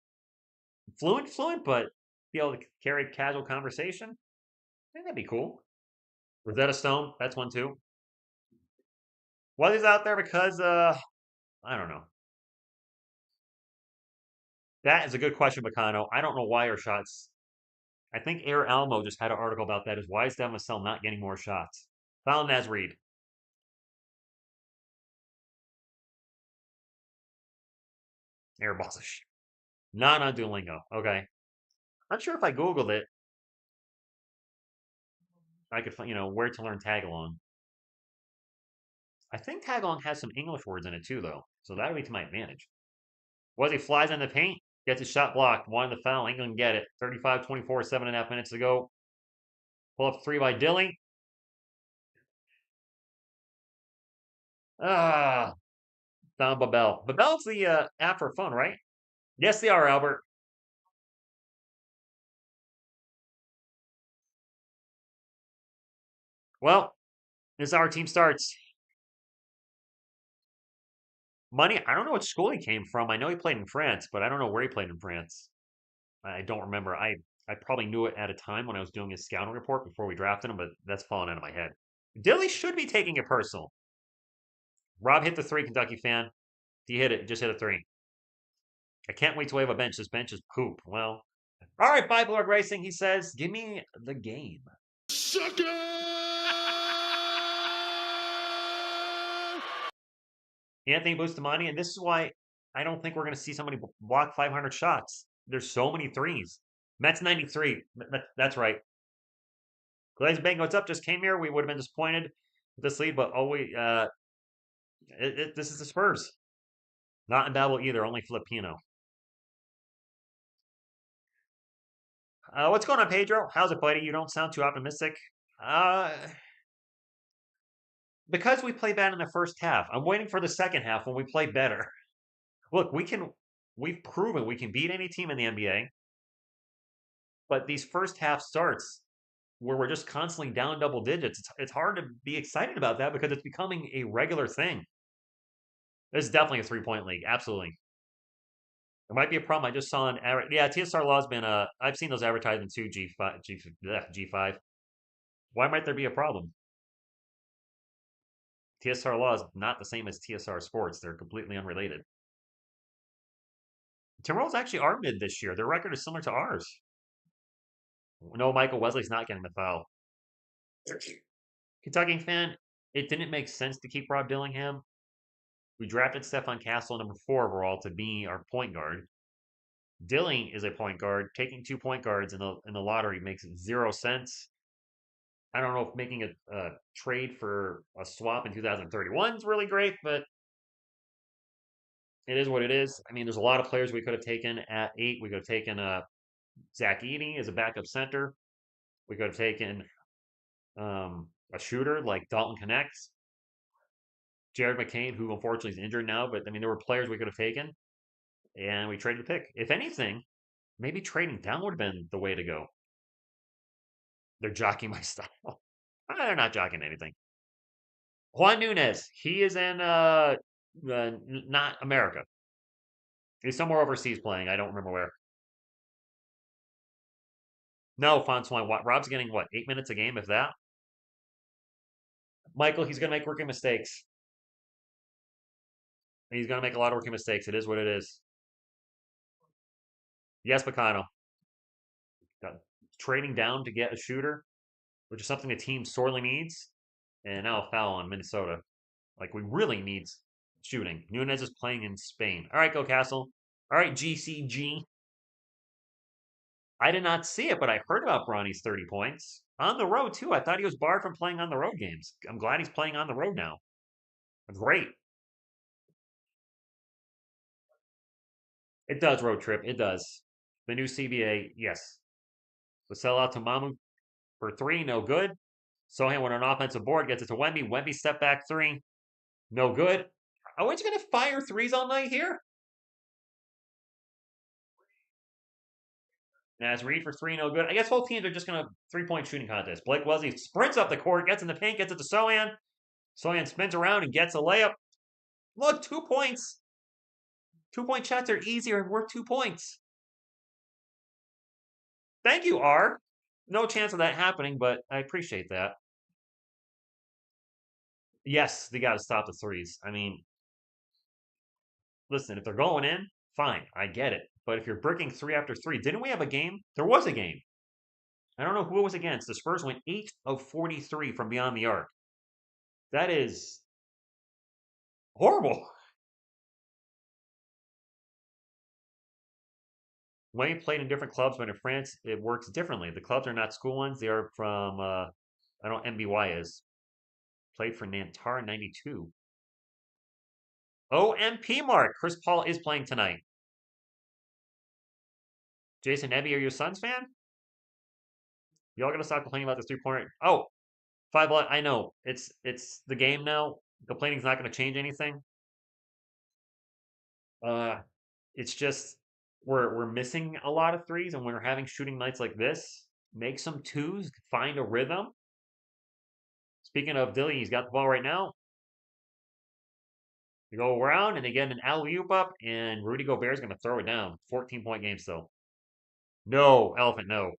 fluent, but be able to carry casual conversation, I think that'd be cool. Rosetta Stone, that's one too. Well, he's out there because I don't know. That is a good question, Bacano. I don't know why our shots. I think Air Almo just had an article about that. Is why is Devin Vassell not getting more shots? Found as Reed. Airballs. Not on Duolingo. Okay. Not sure if I Googled it. I could find, where to learn Tagalong. I think Tagalong has some English words in it too, though. So that would be to my advantage. Was he flies in the paint? Gets his shot blocked. One the foul. England get it. 35-24, 7.5 minutes to go. Pull up three by Dilly. Ah, Don Babel. Babel's the app for phone, right? Yes, they are, Albert. Well, this is how our team starts. Money, I don't know which school he came from. I know he played in France, but I don't know where he played in France. I don't remember. I probably knew it at a time when I was doing his scouting report before we drafted him, but that's fallen out of my head. Dilly should be taking it personal. Rob hit the three, Kentucky fan. He hit it. Just hit a three. I can't wait to wave a bench. This bench is poop. Well, all right, Bible Lord Racing, he says, give me the game. Sucker! Anthony Bustamante, and this is why I don't think we're going to see somebody block 500 shots. There's so many threes. Mets 93. That's right. Glaze Bang, what's up? Just came here. We would have been disappointed with this lead, but this is the Spurs. Not in Babel either, only Filipino. What's going on, Pedro? How's it, buddy? You don't sound too optimistic. Uh, because we play bad in the first half. I'm waiting for the second half when we play better. Look, we've proven we can beat any team in the NBA, but these first half starts where we're just constantly down double digits, it's hard to be excited about that because it's becoming a regular thing. It's definitely a 3-point league. Absolutely. There might be a problem. I just saw yeah, TSR Law's been I've seen those advertisements too, G5. Why might there be a problem? TSR Law is not the same as TSR Sports. They're completely unrelated. Timberwolves actually are mid this year. Their record is similar to ours. No, Michael Wesley's not getting the foul. Kentucky fan, it didn't make sense to keep Rob Dillingham. We drafted Stefan Castle number 4 overall to be our point guard. Dilling is a point guard. Taking 2 point guards in the lottery makes 0 sense. I don't know if making a trade for a swap in 2031 is really great, but it is what it is. I mean, there's a lot of players we could have taken at 8. We could have taken Zach Edey as a backup center. We could have taken a shooter like Dalton Connects, Jared McCain, who unfortunately is injured now. But I mean, there were players we could have taken, and we traded the pick. If anything, maybe trading down would have been the way to go. They're jockeying my style. They're not jockeying anything. Juan Nunez, he is in not America. He's somewhere overseas playing. I don't remember where. No, Fonsoin. Rob's getting what, 8 minutes a game, if that? Michael, he's going to make rookie mistakes. He's going to make a lot of rookie mistakes. It is what it is. Yes, Bacano. Trading down to get a shooter, which is something the team sorely needs. And now a foul on Minnesota. Like, we really need shooting. Nunez is playing in Spain. All right, go Castle. All right, GCG. I did not see it, but I heard about Bronny's 30 points. On the road, too. I thought he was barred from playing on the road games. I'm glad he's playing on the road now. Great. It does, road trip. It does. The new CBA, yes. The sell out to Mamu for 3, no good. Sohan with an offensive board, gets it to Wemby. Wemby step back 3, no good. Are we just going to fire threes all night here? As Reed for 3, no good. I guess both teams are just going to 3-point shooting contest. Blake Wesley sprints up the court, gets in the paint, gets it to Sohan. Sohan spins around and gets a layup. Look, 2 points. 2-point shots are easier and worth 2 points. Thank you, R. No chance of that happening, but I appreciate that. Yes, they got to stop the threes. I mean, listen, if they're going in, fine, I get it. But if you're bricking 3 after 3, didn't we have a game? There was a game. I don't know who it was against. The Spurs went 8 of 43 from beyond the arc. That is horrible. When he played in different clubs, but in France, it works differently. The clubs are not school ones. They are from, I don't know, MBY is. Played for Nantar 92. OMP Mark. Chris Paul is playing tonight. Jason Nebby, are you a Suns fan? Y'all gotta stop complaining about this 3-pointer. Oh, 5 blood. I know. It's the game now. Complaining's not gonna change anything. It's just we're missing a lot of threes, and when we're having shooting nights like this, make some twos, find a rhythm. Speaking of Dilly, he's got the ball right now. They go around and they get an alley-oop up, and Rudy Gobert's going to throw it down. 14-point game still. No, Elephant, no.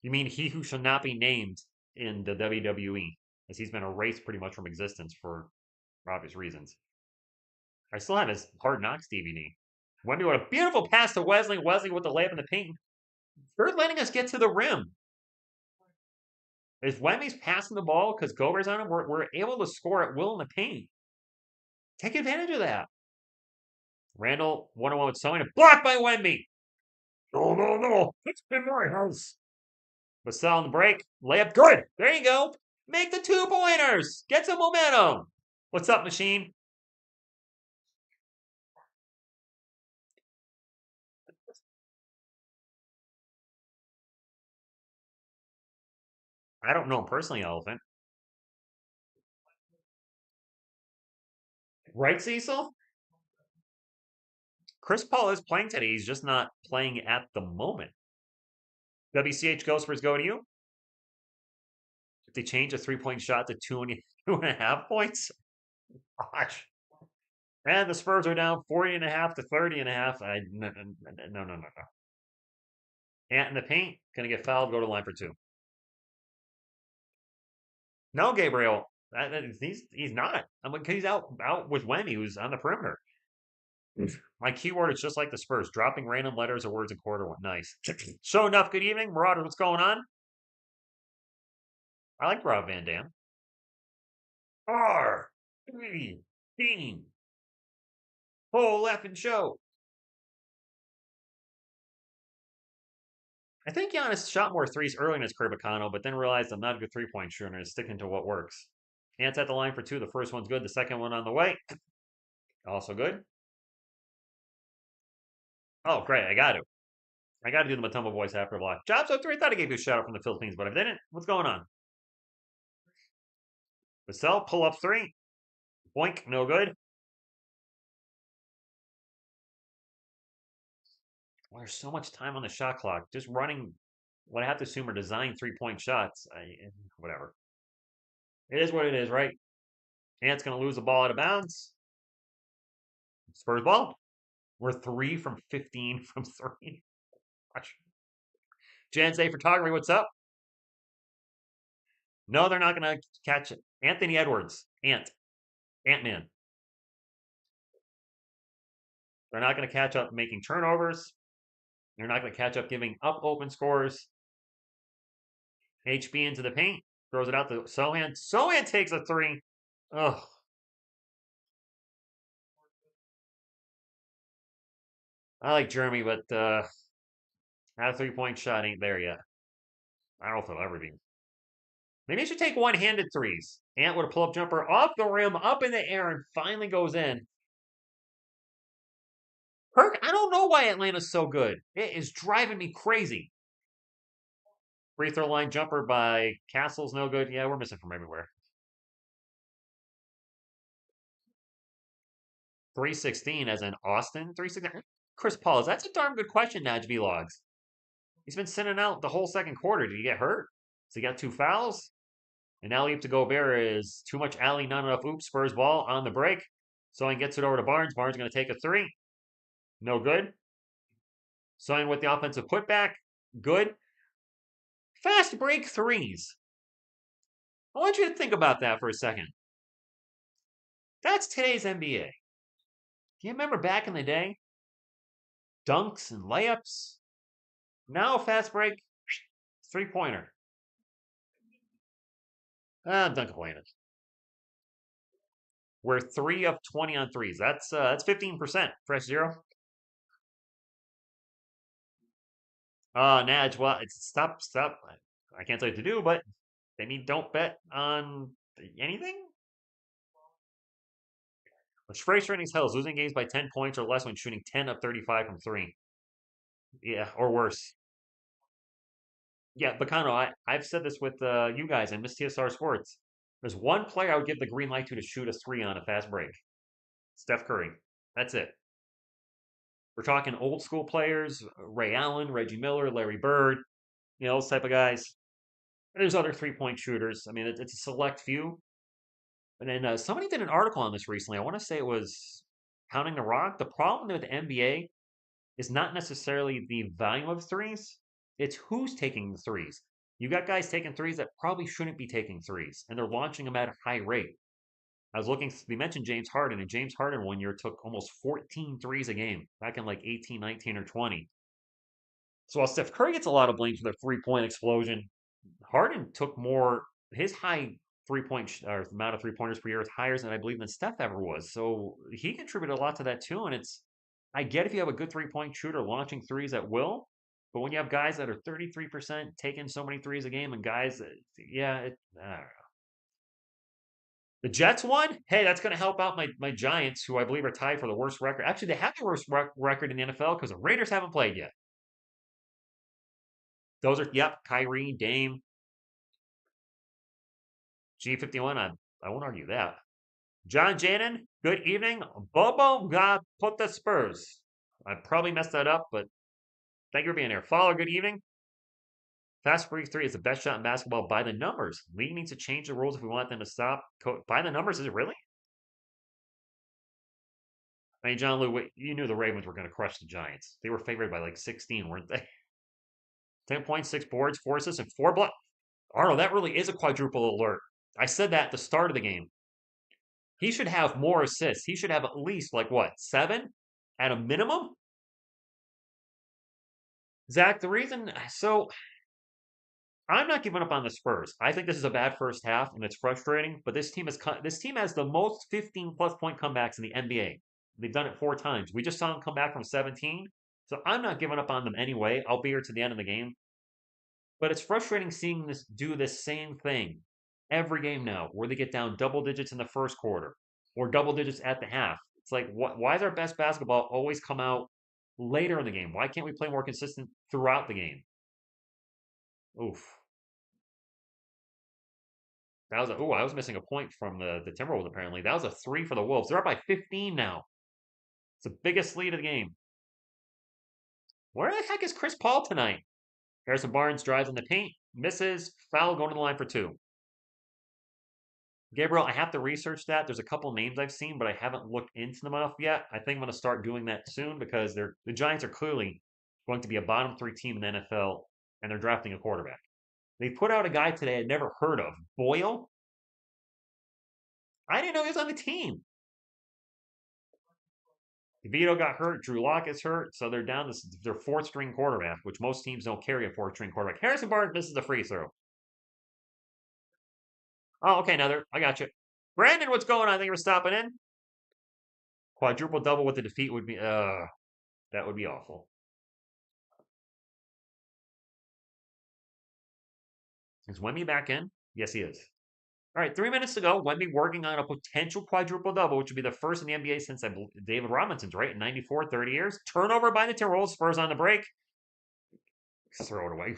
You mean he who shall not be named in the WWE, as he's been erased pretty much from existence for obvious reasons. I still have his Hard Knocks DVD. Wemby with a beautiful pass to Wesley. Wesley with the layup in the paint. They're letting us get to the rim. If Wemby's passing the ball because Gobert's on him, we're able to score at will in the paint. Take advantage of that. Randall, 1-on-1 with Sohan, blocked by Wemby. No. It's been my house. Vassell on the break. Layup, good. There you go. Make the 2-pointers. Get some momentum. What's up, Machine? I don't know him personally, Elephant. Right, Cecil? Chris Paul is playing today. He's just not playing at the moment. WCH Ghostbirds go to you. If they change a 3-point shot to 2.5 points, gosh. And the Spurs are down 40.5 to 30.5. No. Ant in the paint, gonna get fouled, go to the line for two. No, Gabriel. He's not. I mean, he's out with Wemmy, who's on the perimeter. My keyword is just like the Spurs, dropping random letters or words in quarter one. Nice. So enough. Good evening, Marauders. What's going on? I like Rob Van Dam. R. Dean. Whole effing show. I think Giannis shot more threes early in his career, Bacano, but then realized I'm not a good 3-point shooter and is sticking to what works. Ant's at the line for two. The first one's good. The second one on the way. Also good. Oh, great. I got to do the Matumbo voice after a block. Jobs 03. I thought I gave you a shout out from the Philippines, but I didn't. What's going on? Vassell, pull up three. Boink, no good. Well, there's so much time on the shot clock. Just running what I have to assume are designed 3-point shots. Whatever. It is what it is, right? Ant's going to lose the ball out of bounds. Spurs ball. We're 3 from 15 from 3. Watch. Jan's Day Photography, what's up? No, they're not going to catch it. Anthony Edwards. Ant-Man. They're not going to catch up making turnovers. They're not going to catch up giving up open scores. HB into the paint. Throws it out to Sohan. Sohan takes a three. Oh. I like Jeremy, but that 3-point shot ain't there yet. I don't know if it'll ever be. Maybe he should take one-handed threes. Ant with a pull-up jumper off the rim, up in the air, and finally goes in. Kirk, I don't know why Atlanta's so good. It is driving me crazy. Free throw line jumper by Castle's no good. Yeah, we're missing from everywhere. 316 as in Austin. 316. Chris Paul, that's a darn good question, Najee Logs. He's been sitting out the whole second quarter. Did he get hurt? So he got 2 fouls. And alley-oop to Gobert is too much alley, not enough oops. Spurs ball on the break. Soin gets it over to Barnes. Barnes going to take a 3. No good. Soin with the offensive putback. Good. Fast break threes. I want you to think about that for a second. That's today's NBA. Do you remember back in the day? Dunks and layups. Now fast break, 3-pointer. Dunk complaining. We're 3 of 20 on threes. That's 15%. Fresh zero. Naj, well, stop. I can't tell you what to do, but they mean don't bet on anything. But Fraser innings hell is losing games by 10 points or less when shooting 10 of 35 from 3. Yeah, or worse. Yeah, Bacano, I've said this with you guys and Miss TSR Sports. There's one player I would give the green light to shoot a 3 on a fast break. Steph Curry. That's it. We're talking old school players, Ray Allen, Reggie Miller, Larry Bird, those type of guys. And there's other 3-point shooters. I mean, it's a select few. And then somebody did an article on this recently. I want to say it was Pounding the Rock. The problem with the NBA is not necessarily the volume of threes. It's who's taking the threes. You got guys taking threes that probably shouldn't be taking threes, and they're launching them at a high rate. I was looking, we mentioned James Harden, and James Harden one year took almost 14 threes a game, back in like 18, 19, or 20. So while Steph Curry gets a lot of blame for the 3-point explosion, Harden took more, his high 3-point or amount of 3-pointers per year is higher than I believe than Steph ever was. So he contributed a lot to that too. And I get if you have a good 3-point shooter launching threes at will, but when you have guys that are 33% taking so many threes a game and guys that, I don't know. The Jets won? Hey, that's going to help out my Giants, who I believe are tied for the worst record. Actually, they have the worst record in the NFL because the Raiders haven't played yet. Those are, Kyrie, Dame, G51. I won't argue that. John Janin, Good evening. Bobo got put the Spurs. I probably messed that up, but thank you for being here. Follow, good evening. Fast Break 3 is the best shot in basketball by the numbers. League needs to change the rules if we want them to stop. By the numbers, is it really? I mean, John Lou, you knew the Ravens were going to crush the Giants. They were favored by like 16, weren't they? 10.6 boards, 4 assists, and 4 blocks. Arnold, that really is a quadruple alert. I said that at the start of the game. He should have more assists. He should have at least, like, what, 7 at a minimum? Zach, the reason, so I'm not giving up on the Spurs. I think this is a bad first half, and it's frustrating. But this team has the most 15-plus point comebacks in the NBA. They've done it 4 times. We just saw them come back from 17. So I'm not giving up on them anyway. I'll be here to the end of the game. But it's frustrating seeing this do the same thing every game now, where they get down double digits in the first quarter or double digits at the half. It's like, why does our best basketball always come out later in the game? Why can't we play more consistent throughout the game? Oof. That was I was missing a point from the Timberwolves apparently. That was a 3 for the Wolves. They're up by 15 now. It's the biggest lead of the game. Where the heck is Chris Paul tonight? Harrison Barnes drives in the paint, misses, foul going to the line for 2. Gabriel, I have to research that. There's a couple names I've seen, but I haven't looked into them enough yet. I think I'm going to start doing that soon because the Giants are clearly going to be a bottom 3 team in the NFL, and they're drafting a quarterback. They put out a guy today I'd never heard of, Boyle. I didn't know he was on the team. Vito got hurt. Drew Lock is hurt, so they're down to their 4th string quarterback, which most teams don't carry a 4th string quarterback. Harrison Barnes misses the free throw. Oh, okay, I got you. Brandon, what's going on? Thank you for stopping in. Quadruple double with the defeat would be, that would be awful. Is Wemby back in? Yes, he is. All right, 3 minutes to go. Wemby working on a potential quadruple double, which would be the first in the NBA since David Robinson's, right? In 94, 30 years. Turnover by the Timberwolves. Spurs on the break. Throw it away.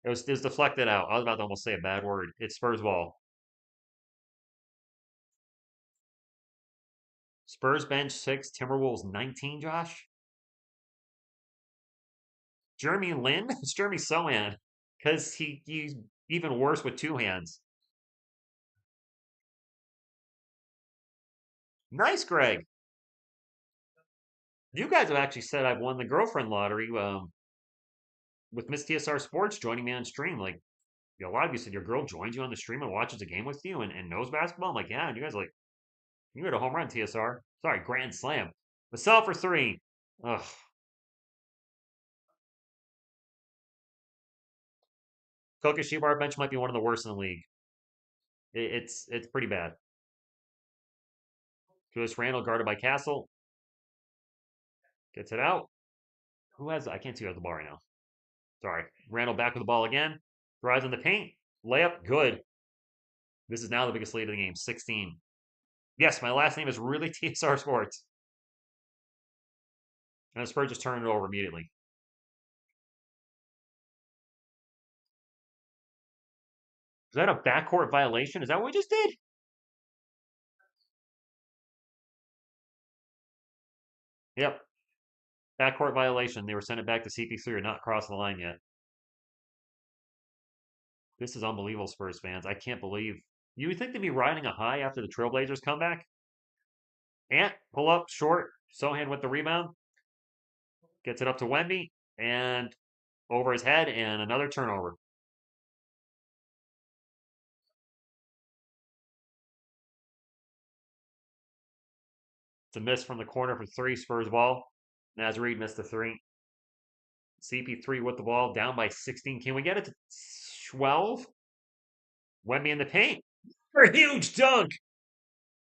It was deflected out. I was about to almost say a bad word. It's Spurs ball. Spurs bench 6, Timberwolves 19, Josh. Jeremy Lin? It's Jeremy Sohan. Because he's even worse with 2 hands. Nice, Greg. You guys have actually said I've won the girlfriend lottery with Miss TSR Sports joining me on stream. Like, a lot of you said your girl joins you on the stream and watches a game with you and knows basketball. I'm like, yeah, and you guys are like, you had a home run, TSR. Sorry, grand slam. Vassell for 3. Ugh. Kokoshibar bench might be one of the worst in the league. It's pretty bad. Julius Randle guarded by Castle. Gets it out. Who has I can't see who has the ball right now. Sorry. Randle back with the ball again. Drives in the paint. Layup. Good. This is now the biggest lead of the game. 16. Yes, my last name is really TSR Sports. And the Spurs just turn it over immediately. Is that a backcourt violation? Is that what we just did? Yep. Backcourt violation. They were sent it back to CP3 or not crossed the line yet. This is unbelievable, Spurs fans. I can't believe. You would think they'd be riding a high after the Trailblazers comeback. Ant, pull up, short. Sohan with the rebound. Gets it up to Wemby. And over his head, and another turnover. It's a miss from the corner for 3, Spurs ball. Naz Reid missed the 3. CP3 with the ball, down by 16. Can we get it to 12? Wemby in the paint. For a huge dunk.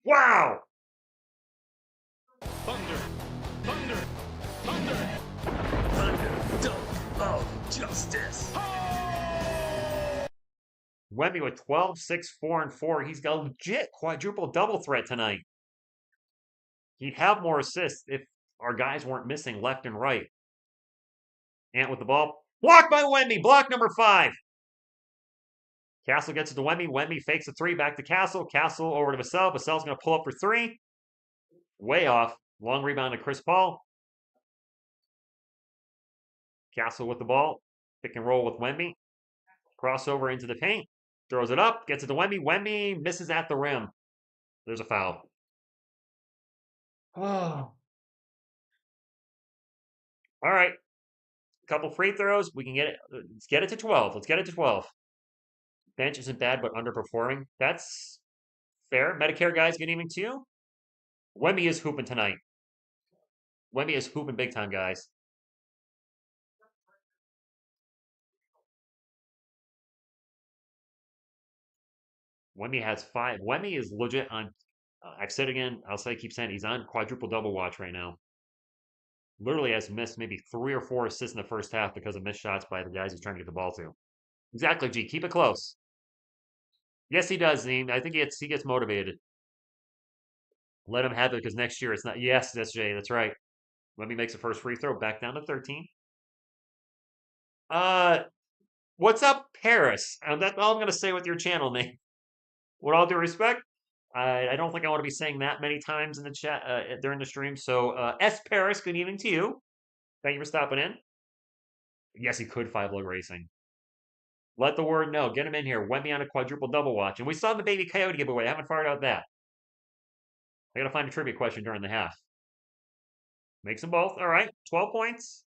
Wow. Thunder. Thunder. Thunder. Thunder dunk of justice. Wemby with 12, 6, 4, and 4. He's got a legit quadruple double threat tonight. He'd have more assists if our guys weren't missing left and right. Ant with the ball. Blocked by Wemby. Block number 5. Castle gets it to Wemby. Wemby fakes a three back to Castle. Castle over to Vassell. Vassell's going to pull up for three. Way off. Long rebound to Chris Paul. Castle with the ball. Pick and roll with Wemby. Crossover into the paint. Throws it up. Gets it to Wemby. Wemby misses at the rim. There's a foul. Oh. All right. Couple free throws. We can get it. Let's get it to 12. Let's get it to 12. Bench isn't bad, but underperforming. That's fair. Medicare guys, good evening to you. Wemby is hooping tonight. Wemby is hooping big time, guys. Wemby has 5. Wemby is legit on. I've said again. I'll say, keep saying, he's on quadruple double watch right now. Literally has missed maybe 3 or 4 assists in the first half because of missed shots by the guys he's trying to get the ball to. Exactly, G. Keep it close. Yes, he does, Zine. I think he gets motivated. Let him have it because next year it's not. Yes, that's Jay. That's right. Wemby makes the first free throw, back down to 13. What's up, Paris? That's all I'm going to say with your channel name. With all due respect, I don't think I want to be saying that many times in the chat during the stream. So, S. Paris, good evening to you. Thank you for stopping in. Yes, he could 5-lug racing. Let the word know. Get him in here. Wemby on a quadruple double watch. And we saw the baby Coyote giveaway. I haven't fired out that. I got to find a trivia question during the half. Makes them both. All right. 12 points.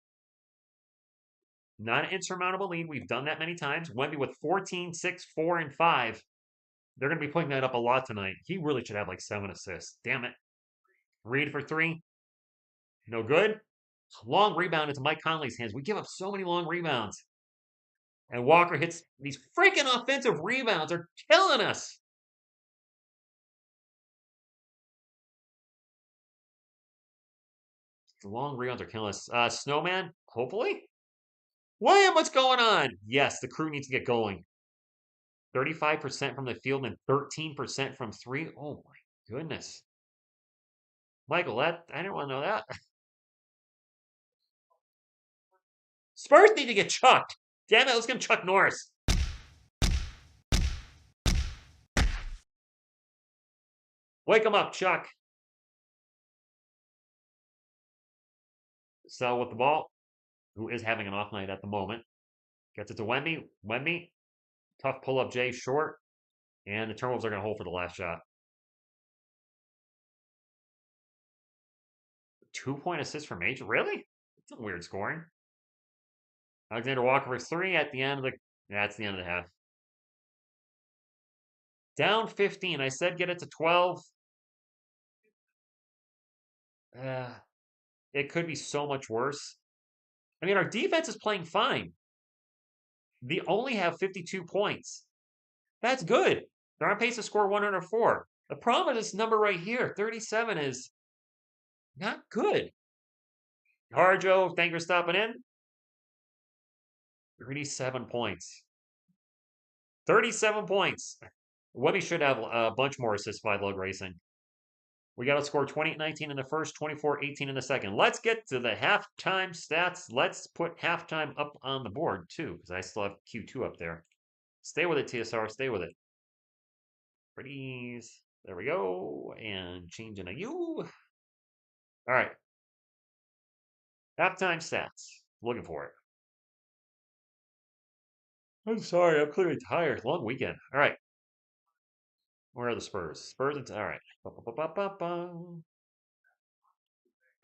Not an insurmountable lead. We've done that many times. Wemby with 14, 6, 4, and 5. They're going to be putting that up a lot tonight. He really should have like 7 assists. Damn it. Reed for 3. No good. Long rebound into Mike Conley's hands. We give up so many long rebounds. And Walker hits these freaking offensive rebounds. They're killing us. The long rebounds are killing us. Snowman, hopefully. William, what's going on? Yes, the crew needs to get going. 35% from the field and 13% from 3. Oh my goodness. Michael, I didn't want to know that. Spurs need to get chucked. Damn it, let's give him Chuck Norris. Wake him up, Chuck. Sell with the ball, who is having an off night at the moment. Gets it to Wemby. Wemby, tough pull-up Jay, short. And the Timberwolves are going to hold for the last shot. 2-point assist from Major? Really? That's a weird scoring. Alexander Walker for 3 at the end of the... That's the end of the half. Down 15. I said get it to 12. It could be so much worse. I mean, our defense is playing fine. They only have 52 points. That's good. They're on pace to score 104. The problem with this number right here, 37, is not good. Harjo, thank you for stopping in. 37 points. 37 points. Wemby should have a bunch more assists by lug racing. We got to score 28-19 in the first, 24-18 in the second. Let's get to the halftime stats. Let's put halftime up on the board, too, because I still have Q2 up there. Stay with it, TSR. Stay with it. Pretties. There we go. And changing a U. All right. Halftime stats. Looking for it. I'm sorry. I'm clearly tired. Long weekend. All right. Where are the Spurs? Spurs. All right. All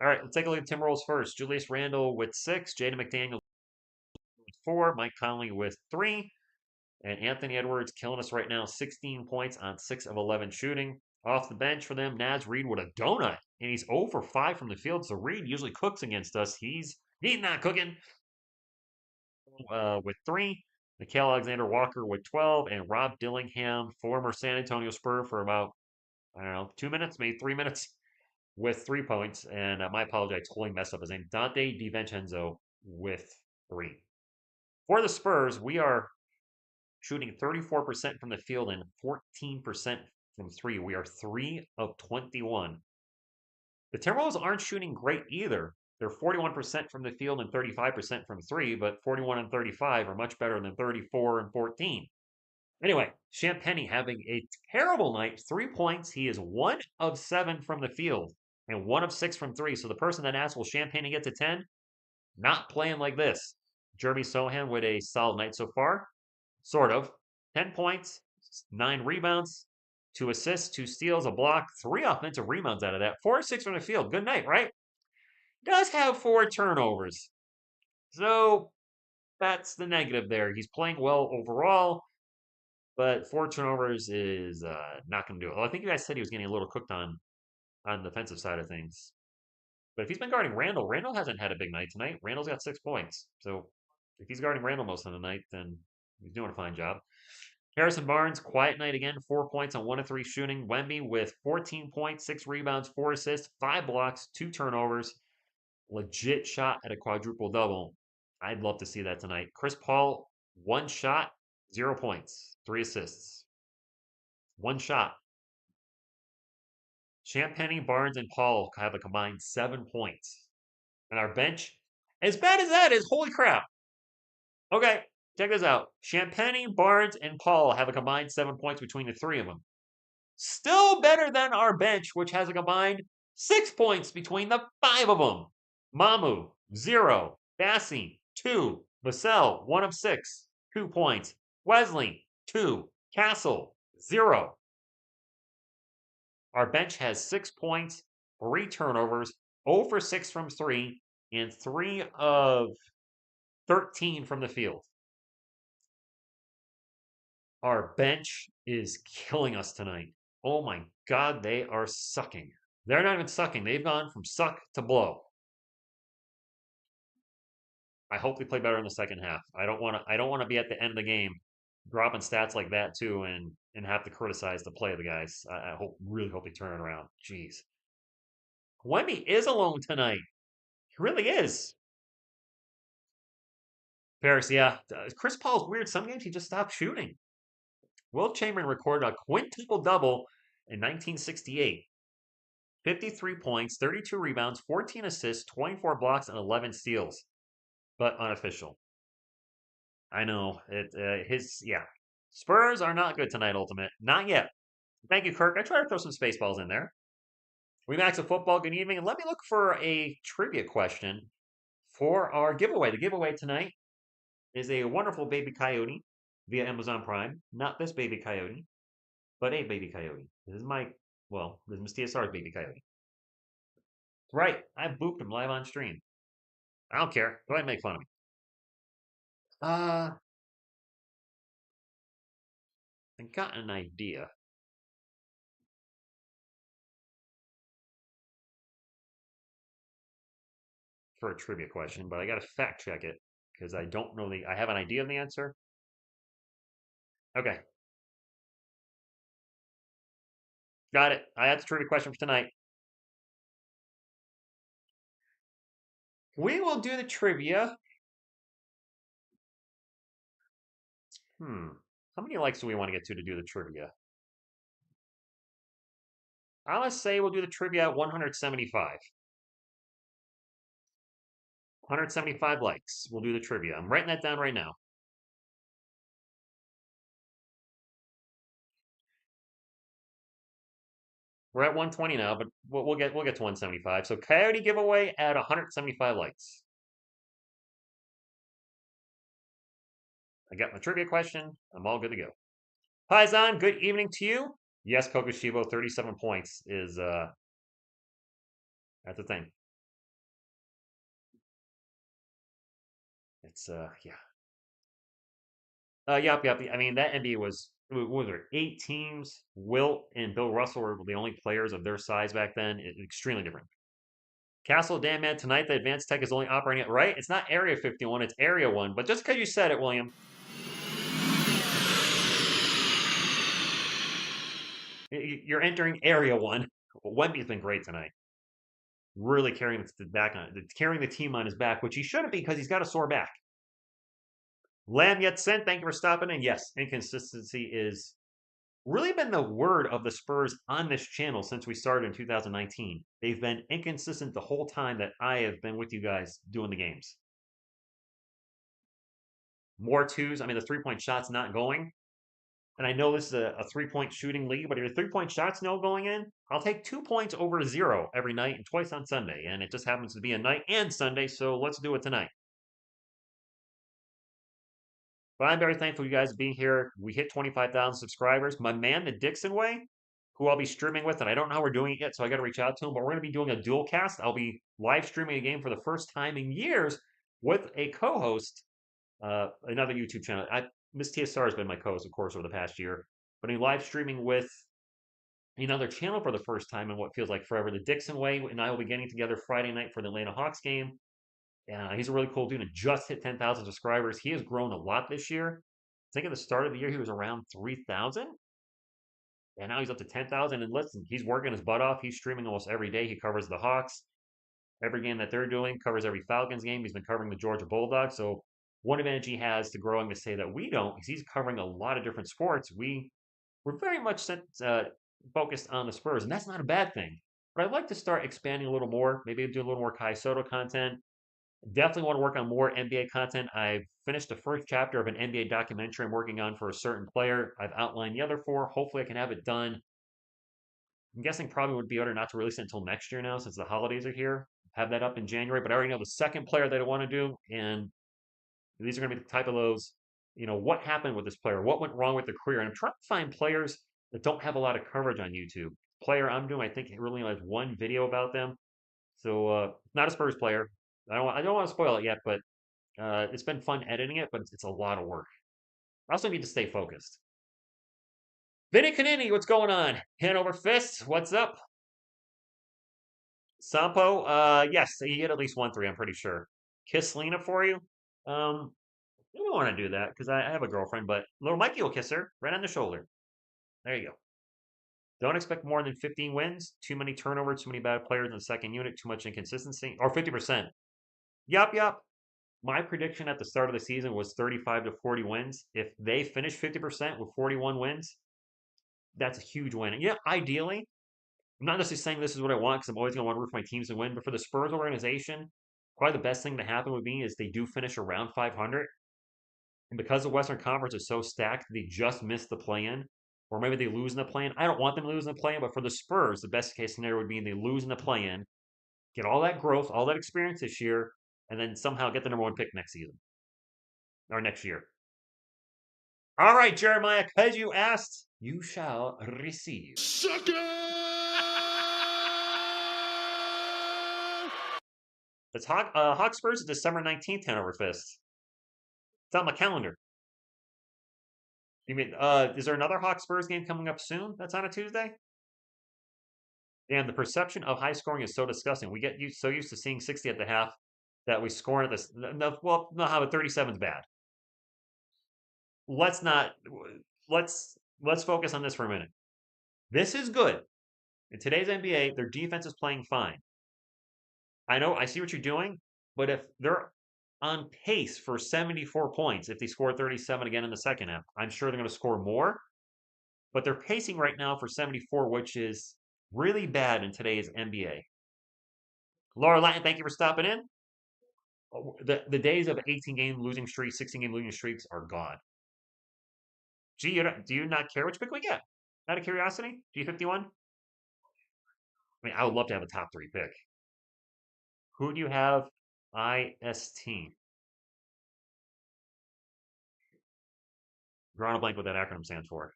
right. Let's take a look at Timberwolves first. Julius Randle with 6. Jaden McDaniel with 4. Mike Conley with 3. And Anthony Edwards killing us right now. 16 points on 6 of 11 shooting. Off the bench for them, Naz Reid with a donut. And he's 0 for 5 from the field. So Reid usually cooks against us. He's not cooking. With 3. Nickeil Alexander-Walker with 12. And Rob Dillingham, former San Antonio Spur, for about, 2 minutes, maybe 3 minutes, with 3 points. And my apologies, I totally messed up his name. Dante DiVincenzo with 3. For the Spurs, we are shooting 34% from the field and 14% from 3. We are 3 of 21. The Timberwolves aren't shooting great either. They're 41% from the field and 35% from 3, but 41 and 35 are much better than 34 and 14. Anyway, Champagny having a terrible night. 3 points. He is 1 of 7 from the field and 1 of 6 from three. So the person that asked, will Champagny get to 10? Not playing like this. Jeremy Sohan with a solid night so far. Sort of. 10 points, 9 rebounds, 2 assists, 2 steals, a block, 3 offensive rebounds out of that. 4 of 6 from the field. Good night, right? Does have 4 turnovers. So that's the negative there. He's playing well overall, but 4 turnovers is not going to do it. Well, I think you guys said he was getting a little cooked on the defensive side of things. But if he's been guarding Randall, Randall hasn't had a big night tonight. Randall's got 6 points. So if he's guarding Randall most of the night, then he's doing a fine job. Harrison Barnes, quiet night again, 4 points on 1 of 3 shooting. Wemby with 14 points, 6 rebounds, 4 assists, 5 blocks, 2 turnovers. Legit shot at a quadruple double. I'd love to see that tonight. Chris Paul, 1 shot, 0 points, 3 assists. 1 shot. Champagny, Barnes, and Paul have a combined 7 points. And our bench, as bad as that is, holy crap. Okay, check this out. Champagny, Barnes, and Paul have a combined 7 points between the 3 of them. Still better than our bench, which has a combined 6 points between the 5 of them. Mamu, 0. Bassi, 2. Vassell, 1 of 6, 2 points. Wesley, 2. Castle, 0. Our bench has 6 points, 3 turnovers, 0 for 6 from 3, and 3 of 13 from the field. Our bench is killing us tonight. Oh my God, they are sucking. They're not even sucking. They've gone from suck to blow. I hope they play better in the second half. I don't want to be at the end of the game dropping stats like that too and have to criticize the play of the guys. I really hope they turn it around. Jeez. Wemby is alone tonight. He really is. Paris, yeah. Chris Paul's weird. Some games he just stopped shooting. Wilt Chamberlain recorded a quintuple double in 1968. 53 points, 32 rebounds, 14 assists, 24 blocks, and 11 steals. But unofficial. I know. Yeah. Spurs are not good tonight, Ultimate. Not yet. Thank you, Kirk. I try to throw some space balls in there. We max of football. Good evening. And let me look for a trivia question for our giveaway. The giveaway tonight is a wonderful baby coyote via Amazon Prime. Not this baby coyote, but a baby coyote. This is TSR's baby coyote. Right. I booped him live on stream. I don't care. Go ahead and make fun of me. I got an idea. For a trivia question, but I got to fact check it because I don't know I have an idea of the answer. Okay. Got it. I have the trivia question for tonight. We will do the trivia. How many likes do we want to get to do the trivia? I want to say we'll do the trivia at 175. 175 likes. We'll do the trivia. I'm writing that down right now. We're at 120 now, but we'll get to 175. So Coyote giveaway at 175 likes. I got my trivia question. I'm all good to go. Paisan, good evening to you. Yes, Kokushibo, 37 points is that's the thing. It's yeah. Yep. I mean, that NBA was what was there? 8 teams. Wilt and Bill Russell were the only players of their size back then. Extremely different. Castle, damn man, tonight the advanced tech is only operating at right. It's not Area 51, it's Area 1. But just because you said it, William. You're entering Area 1. Wemby's been great tonight. Really carrying the team on his back, which he shouldn't be because he's got a sore back. Lamb yet sent, thank you for stopping in. Yes, inconsistency is really been the word of the Spurs on this channel since we started in 2019. They've been inconsistent the whole time that I have been with you guys doing the games. More twos. I mean, the 3-point shot's not going. And I know this is a 3-point shooting league, but if your 3-point shots no going in, I'll take 2 points over 0 every night and twice on Sunday. And it just happens to be a night and Sunday, so let's do it tonight. But I'm very thankful you guys being here. We hit 25,000 subscribers. My man, the Dixon Way, who I'll be streaming with, and I don't know how we're doing it yet, so I got to reach out to him. But we're going to be doing a dual cast. I'll be live streaming a game for the first time in years with a co-host, another YouTube channel. Miss TSR has been my co-host, of course, over the past year. But I'm live streaming with another channel for the first time in what feels like forever. The Dixon Way and I will be getting together Friday night for the Atlanta Hawks game. He's a really cool dude and just hit 10,000 subscribers. He has grown a lot this year. I think at the start of the year, he was around 3,000. And now he's up to 10,000. And listen, he's working his butt off. He's streaming almost every day. He covers the Hawks. Every game that they're doing, covers every Falcons game. He's been covering the Georgia Bulldogs. So one advantage he has to growing to say that we don't is he's covering a lot of different sports. We're very much focused on the Spurs, and that's not a bad thing. But I'd like to start expanding a little more, maybe do a little more Kai Soto content. Definitely want to work on more NBA content. I've finished the first chapter of an NBA documentary I'm working on for a certain player. I've outlined the other 4. Hopefully, I can have it done. I'm guessing probably would be better not to release it until next year now, since the holidays are here. Have that up in January, but I already know the second player that I want to do, and these are going to be the type of those, what happened with this player? What went wrong with their career? And I'm trying to find players that don't have a lot of coverage on YouTube. Player I'm doing, I think, really only has one video about them. So, not a Spurs player. I don't want to spoil it yet, but it's been fun editing it, but it's a lot of work. I also need to stay focused. Vinny Canini, what's going on? Hanover Fists, what's up? Sampo, yes, he hit at least 1-3, I'm pretty sure. Kiss Lena for you? I don't want to do that because I have a girlfriend, but little Mikey will kiss her right on the shoulder. There you go. Don't expect more than 15 wins. Too many turnovers, too many bad players in the second unit, too much inconsistency, or 50%. Yup. My prediction at the start of the season was 35 to 40 wins. If they finish 50% with 41 wins, that's a huge win. And yeah, ideally, I'm not necessarily saying this is what I want because I'm always going to want to root for my teams to win. But for the Spurs organization, probably the best thing to happen would be is they do finish around 500. And because the Western Conference is so stacked, they just miss the play-in. Or maybe they lose in the play-in. I don't want them to lose in the play-in, but for the Spurs, the best case scenario would be they lose in the play-in, get all that growth, all that experience this year, and then somehow get the number 1 pick next season. Or next year. All right, Jeremiah, because you asked, you shall receive. Sucker! It's Hawk Spurs is December 19th, Hanover Fist. It's on my calendar. You mean, is there another Hawk Spurs game coming up soon that's on a Tuesday? And the perception of high scoring is so disgusting. We get so used to seeing 60 at the half that we score at this. Well, no, how about 37 is bad. Let's focus on this for a minute. This is good. In today's NBA, their defense is playing fine. I know, I see what you're doing, but if they're on pace for 74 points, if they score 37 again in the second half, I'm sure they're going to score more. But they're pacing right now for 74, which is really bad in today's NBA. Laura Latin, thank you for stopping in. The days of 18-game losing streaks, 16-game losing streaks are gone. Gee, do you not care which pick we get? Out of curiosity, G51? I mean, I would love to have a top 3 pick. Who do you have? IST. Drawing a blank what that acronym stands for.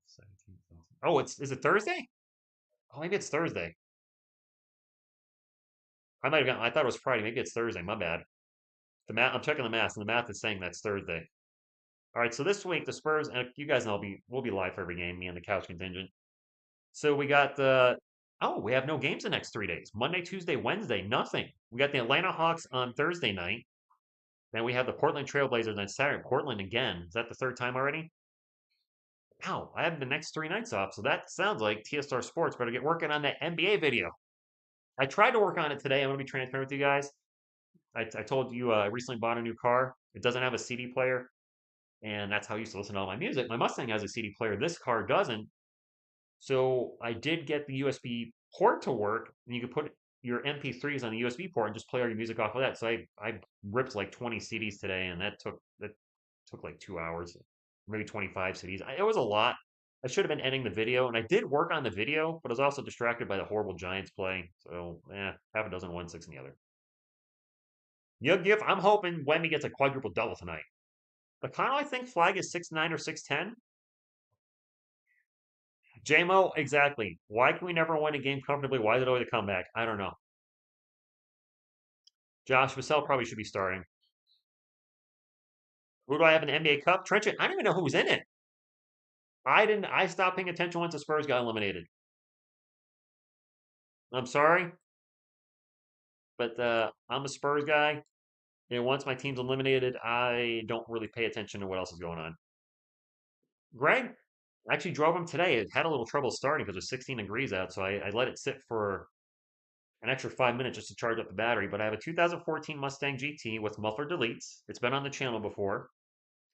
17,000. Oh, is it Thursday? Oh, maybe it's Thursday. I might have gotten. I thought it was Friday. Maybe it's Thursday. My bad. The math. I'm checking the math, and the math is saying that's Thursday. All right. So this week the Spurs, and you guys know we'll be live for every game. Me and the couch contingent. So we got we have no games the next 3 days. Monday, Tuesday, Wednesday, nothing. We got the Atlanta Hawks on Thursday night. Then we have the Portland Trailblazers on Saturday. Portland again. Is that the 3rd time already? Wow, I have the next 3 nights off, so that sounds like TSR Sports better get working on that NBA video. I tried to work on it today. I'm going to be transparent with you guys. I told you I recently bought a new car. It doesn't have a CD player, and that's how I used to listen to all my music. My Mustang has a CD player. This car doesn't. So I did get the USB port to work, and you could put your MP3s on the USB port and just play all your music off of that. So I ripped like 20 CDs today, and that took like 2 hours, maybe 25 CDs. It was a lot. I should have been ending the video, and I did work on the video, but I was also distracted by the horrible Giants play. So, half a dozen one, six in the other. Yug, I'm hoping Wemby gets a quadruple double tonight. But kind of, I think Flag is 6'9" or 6'10. JMO, exactly. Why can we never win a game comfortably? Why is it always a comeback? I don't know. Josh Vassell probably should be starting. Who do I have in the NBA Cup? Trenchant. I don't even know who was in it. I didn't. I stopped paying attention once the Spurs got eliminated. I'm sorry, but I'm a Spurs guy, and once my team's eliminated, I don't really pay attention to what else is going on. Greg actually drove him today. It had a little trouble starting because it was 16 degrees out, so I let it sit for an extra 5 minutes just to charge up the battery. But I have a 2014 Mustang GT with muffler deletes. It's been on the channel before,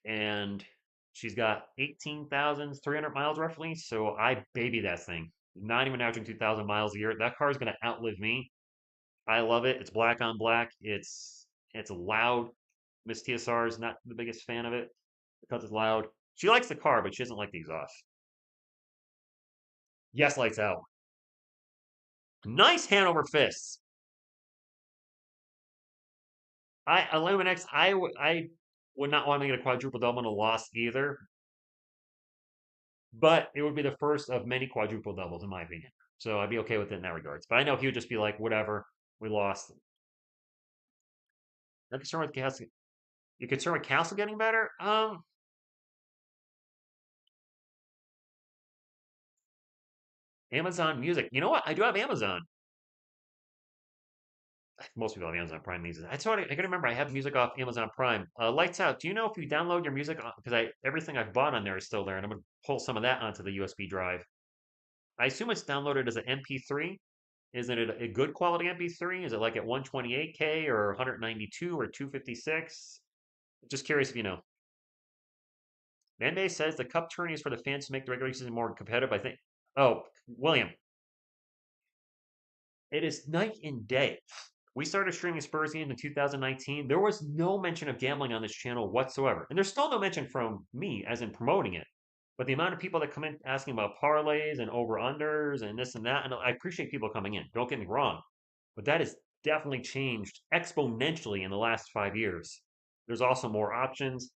and she's got 18,300 miles roughly. So I baby that thing. Not even averaging 2,000 miles a year. That car is going to outlive me. I love it. It's black on black. It's loud. Miss TSR is not the biggest fan of it because it's loud. She likes the car, but she doesn't like the exhaust. Yes, lights out. Nice hand over fists. Illuminex, I would not want to get a quadruple double in a loss either, but it would be the first of many quadruple doubles in my opinion. So I'd be okay with it in that regards. But I know he would just be like, whatever, we lost. I'm concerned with Castle. You concerned with Castle getting better? Amazon Music. You know what? I do have Amazon. Most people have Amazon Prime these days. That's what I gotta remember. I have music off Amazon Prime. Lights out. Do you know if you download your music because I everything I've bought on there is still there, and I'm gonna pull some of that onto the USB drive. I assume it's downloaded as an MP3. Isn't it a good quality MP3? Is it like at 128K or 192 or 256? Just curious if you know. Manbay says the cup tourney is for the fans to make the regular season more competitive. I think. Oh, William, it is night and day. We started streaming Spurs games in 2019. There was no mention of gambling on this channel whatsoever. And there's still no mention from me as in promoting it. But the amount of people that come in asking about parlays and over-unders and this and that, and I appreciate people coming in. Don't get me wrong. But that has definitely changed exponentially in the last 5 years. There's also more options.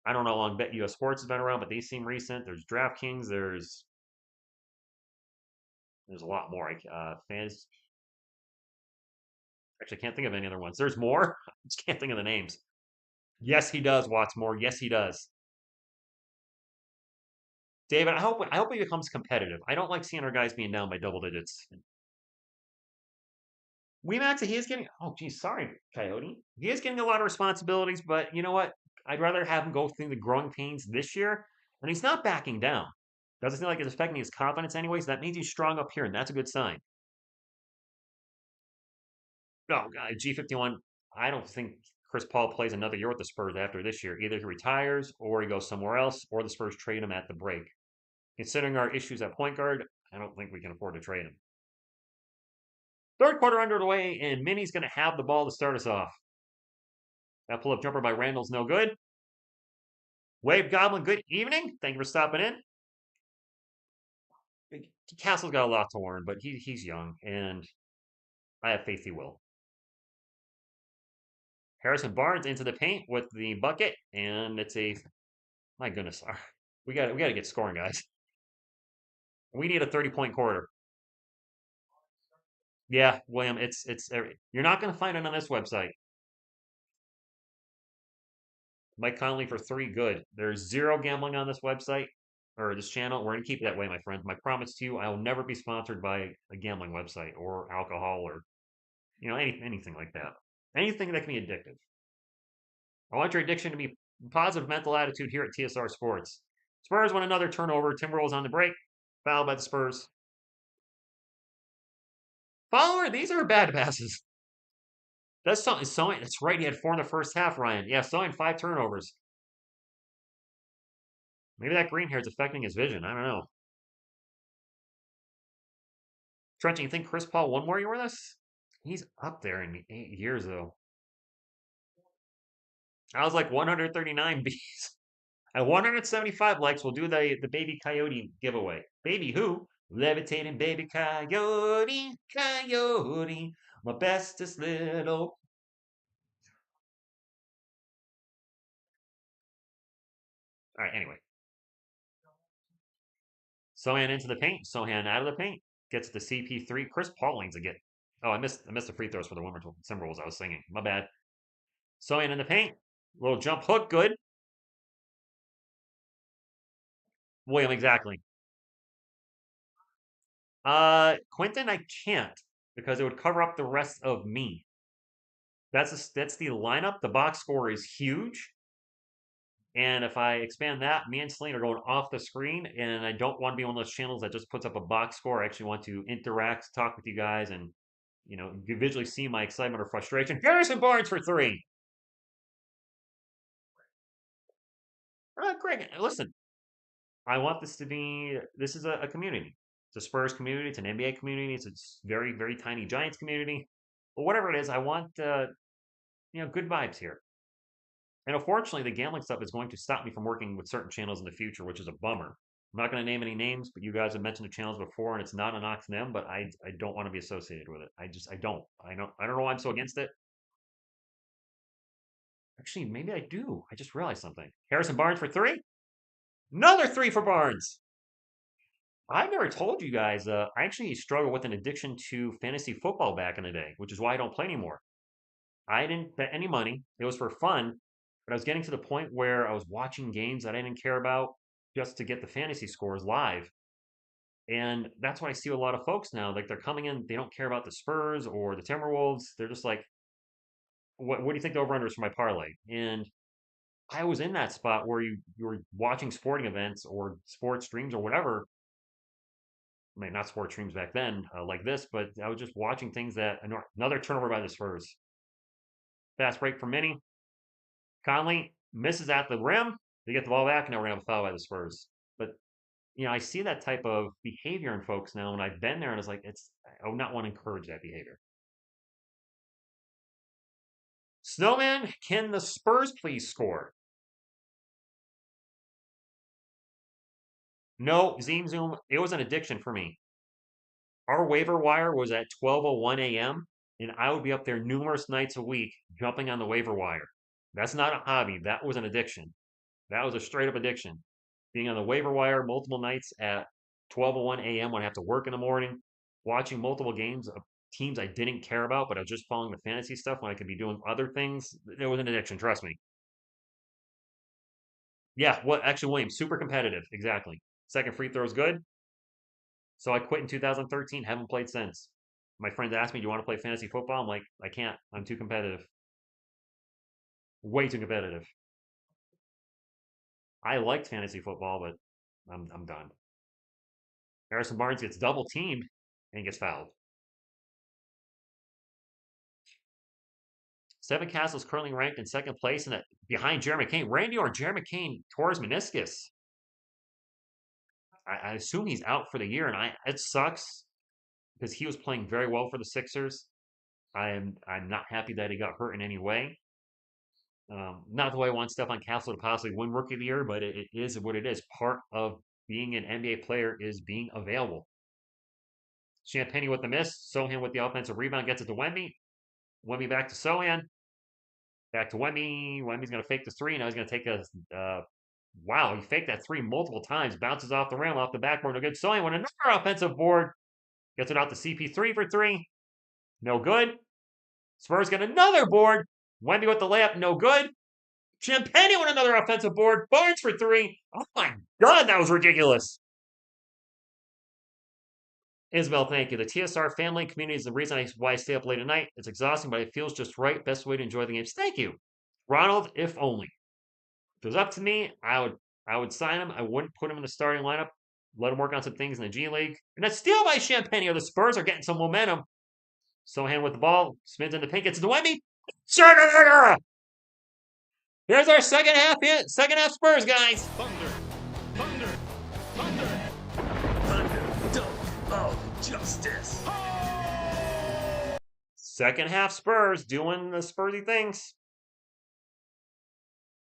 I don't know how long Bet U.S. Sports has been around, but they seem recent. There's DraftKings. There's a lot more. Fans actually can't think of any other ones. There's more. I just can't think of the names. Yes, he does, Wattsmore. Yes, he does. David, I hope he becomes competitive. I don't like seeing our guys being down by double digits. Max, he is getting. Oh, geez, sorry, Coyote. He is getting a lot of responsibilities, but you know what? I'd rather have him go through the growing pains this year, and he's not backing down. Doesn't seem like it's affecting his confidence anyways. That means he's strong up here, and that's a good sign. Oh, God, G51. I don't think Chris Paul plays another year with the Spurs after this year. Either he retires, or he goes somewhere else, or the Spurs trade him at the break. Considering our issues at point guard, I don't think we can afford to trade him. Third quarter underway, and Minnie's going to have the ball to start us off. That pull-up jumper by Randall's no good. Wave Goblin, good evening. Thank you for stopping in. Castle's got a lot to learn, but he's young, and I have faith he will. Harrison Barnes into the paint with the bucket, and it's a my goodness, we got to get scoring, guys. We need a 30-point quarter. Yeah, William, it's you're not going to find it on this website. Mike Conley for 3, good. There's zero gambling on this website or this channel. We're going to keep it that way, my friends. My promise to you, I will never be sponsored by a gambling website or alcohol or anything like that. Anything that can be addictive. I want your addiction to be positive mental attitude here at TSR Sports. Spurs win another turnover. Timberwolves on the break. Fouled by the Spurs. Follower, these are bad passes. That's something. That's right. He had 4 in the first half, Ryan. Yeah, Soin 5 turnovers. Maybe that green hair is affecting his vision. I don't know. Trenching, you think Chris Paul one more year with us? He's up there in 8 years, though. I was like 139 Bs. At 175 likes, we'll do the baby coyote giveaway. Baby who? Levitating baby coyote, coyote, my bestest little. All right, anyway. Sohan into the paint. Sohan out of the paint. Gets the CP3. Chris Paul lanes again. Oh, I missed the free throws for the Timberwolves. I was singing. My bad. Sohan in the paint. Little jump hook. Good. William, exactly. Quentin, I can't because it would cover up the rest of me. That's the lineup. The box score is huge. And if I expand that, me and Celine are going off the screen, and I don't want to be one of those channels that just puts up a box score. I actually want to interact, talk with you guys, and you visually see my excitement or frustration. Harrison Barnes for three. Greg, listen, I want this to be. This is a community. It's a Spurs community. It's an NBA community. It's a very very tiny Giants community. But whatever it is, I want good vibes here. And unfortunately, the gambling stuff is going to stop me from working with certain channels in the future, which is a bummer. I'm not going to name any names, but you guys have mentioned the channels before, and it's not a knock to them, but I don't want to be associated with it. I don't. I don't know why I'm so against it. Actually, maybe I do. I just realized something. Harrison Barnes for three. Another three for Barnes. I've never told you guys. I actually struggled with an addiction to fantasy football back in the day, which is why I don't play anymore. I didn't bet any money. It was for fun, but I was getting to the point where I was watching games that I didn't care about just to get the fantasy scores live. And that's what I see with a lot of folks now. Like they're coming in, they don't care about the Spurs or the Timberwolves. They're just like, what do you think the over-under is for my parlay? And I was in that spot where you were watching sporting events or sports streams or whatever. I mean, not sports streams back then like this, but I was just watching things that another turnover by the Spurs. Fast break for Minnie. Conley misses at the rim. They get the ball back, and now we're going to have a foul by the Spurs. But, I see that type of behavior in folks now, and I've been there, and it's like, I would not want to encourage that behavior. Snowman, can the Spurs please score? No, Zoom, it was an addiction for me. Our waiver wire was at 12:01 a.m., and I would be up there numerous nights a week jumping on the waiver wire. That's not a hobby. That was an addiction. That was a straight up addiction. Being on the waiver wire multiple nights at 12:01 a.m. when I have to work in the morning, watching multiple games of teams I didn't care about, but I was just following the fantasy stuff when I could be doing other things. It was an addiction, trust me. Yeah, actually, William, super competitive. Exactly. Second free throw is good. So I quit in 2013, haven't played since. My friends asked me, "Do you want to play fantasy football?" I'm like, I can't. I'm too competitive. Way too competitive. I liked fantasy football, but I'm done. Harrison Barnes gets double teamed and gets fouled. Seven Castle's currently ranked in second place and behind Jeremy Kane. Randy or Jeremy Kane tore his meniscus. I assume he's out for the year, and it sucks because he was playing very well for the Sixers. I'm not happy that he got hurt in any way. Not the way I want Stephon Castle to possibly win Rookie of the Year, but it is what it is. Part of being an NBA player is being available. Champagne with the miss. Sohan with the offensive rebound gets it to Wemby. Wemby back to Sohan. Back to Wemby. Wemby's going to fake the three. Now he's going to take wow, he faked that three multiple times. Bounces off the rim, off the backboard. No good. Sohan with another offensive board. Gets it out to CP3 for three. No good. Spurs get another board. Wemby with the layup. No good. Champagne with another offensive board. Barnes for three. Oh my God, that was ridiculous. Isabel, thank you. The TSR family community is the reason why I stay up late at night. It's exhausting, but it feels just right. Best way to enjoy the games. Thank you. Ronald, if only. If it was up to me, I would sign him. I wouldn't put him in the starting lineup. Let him work on some things in the G League. And that's steal by Champagne. The Spurs are getting some momentum. Sohan with the ball. Spins in the paint. Gets to Wemby. Here's our second half Spurs, guys. Thunder. Thunder. Thunder. Thunder. Dunk of justice. Second half Spurs doing the Spursy things.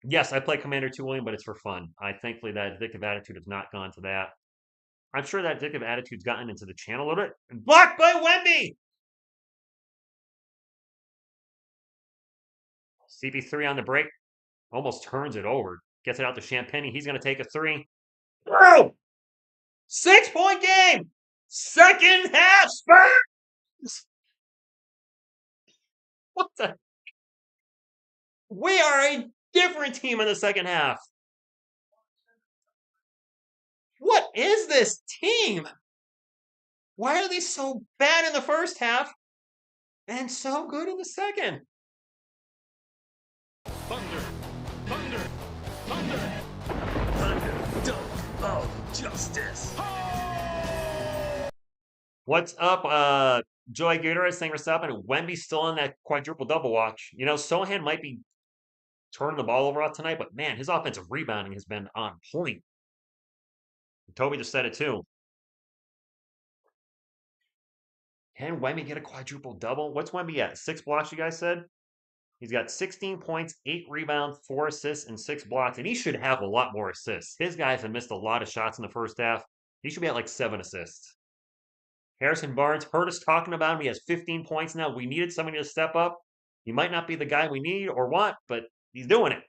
Yes, I play Commander 2 William, but it's for fun. Thankfully that addictive attitude has not gone to that. I'm sure that addictive attitude's gotten into the channel a little bit. Blocked by Wemby! CP3 on the break. Almost turns it over. Gets it out to Champagne. He's going to take a three. Bro! 6-point game! Second half Spurs! What the? We are a different team in the second half. What is this team? Why are they so bad in the first half and so good in the second? Thunder. Thunder. Thunder. Thunder. Dunk of justice. What's up, Joy Gutierrez? Thanks for stopping. Wemby's still on that quadruple double watch. You know, Sohan might be turning the ball over tonight, but man, his offensive rebounding has been on point. Toby just said it too. Can Wemby get a quadruple double? What's Wemby at? 6 blocks, you guys said? He's got 16 points, 8 rebounds, 4 assists, and 6 blocks, and he should have a lot more assists. His guys have missed a lot of shots in the first half. He should be at like 7 assists. Harrison Barnes, heard us talking about him. He has 15 points now. We needed somebody to step up. He might not be the guy we need or want, but he's doing it.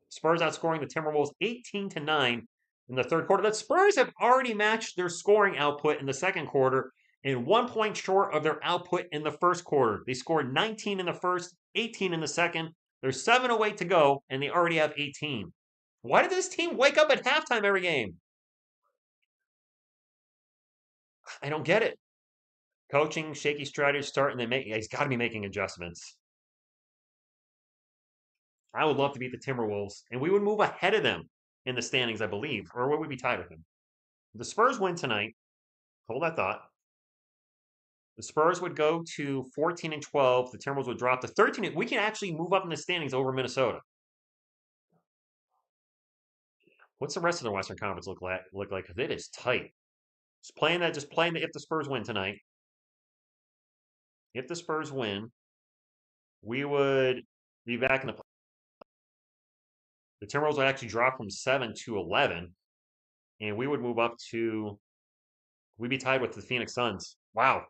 Spurs outscoring the Timberwolves 18-9 in the third quarter. The Spurs have already matched their scoring output in the second quarter and 1 point short of their output in the first quarter. They scored 19 in the first, 18 in the second. There's 7:08 to go, and they already have 18. Why did this team wake up at halftime every game? I don't get it. Coaching, shaky strategy start, and he's got to be making adjustments. I would love to beat the Timberwolves, and we would move ahead of them in the standings, I believe, or would we be tied with them? If the Spurs win tonight, hold that thought. The Spurs would go to 14-12. The Timberwolves would drop to 13. We can actually move up in the standings over Minnesota. What's the rest of the Western Conference look like? Because it is tight. Just playing that if the Spurs win tonight. If the Spurs win, we would be back in the Timberwolves would actually drop from 7 to 11, and we would move up to. We'd be tied with the Phoenix Suns. Wow.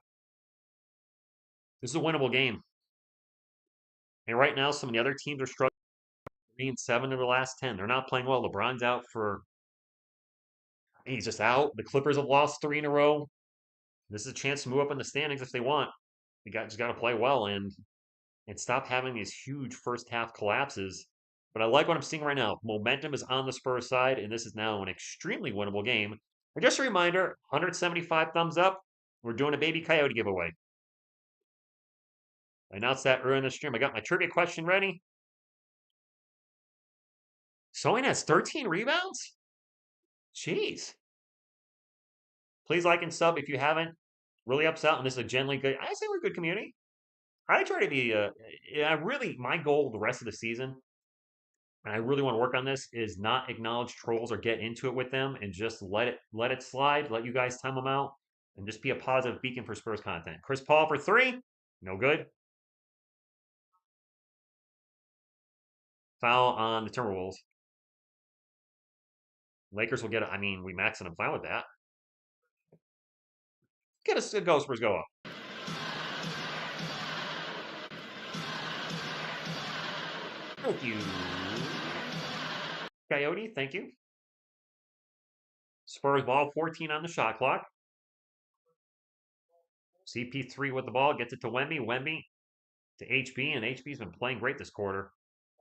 This is a winnable game. And right now, some of the other teams are struggling. 3-7 of the last 10. They're not playing well. LeBron's out for. He's just out. The Clippers have lost 3 in a row. This is a chance to move up in the standings if they want. They just got to play well and stop having these huge first half collapses. But I like what I'm seeing right now. Momentum is on the Spurs side, and this is now an extremely winnable game. And just a reminder, 175 thumbs up. We're doing a baby Coyote giveaway. I announced that earlier in the stream. I got my trivia question ready. Sohan has 13 rebounds? Jeez. Please like and sub if you haven't. Really upset, and this is a generally good. I say we're a good community. I try to be. My goal the rest of the season, and I really want to work on this, is not acknowledge trolls or get into it with them, and just let it slide. Let you guys time them out, and just be a positive beacon for Spurs content. Chris Paul for 3, no good. Foul on the Timberwolves. Lakers will get it. I mean, we maxed it. I'm fine with that. Get us a go, Spurs go up. Thank you. Coyote, thank you. Spurs ball, 14 on the shot clock. CP3 with the ball, gets it to Wemby. Wemby to HB, and HB's been playing great this quarter.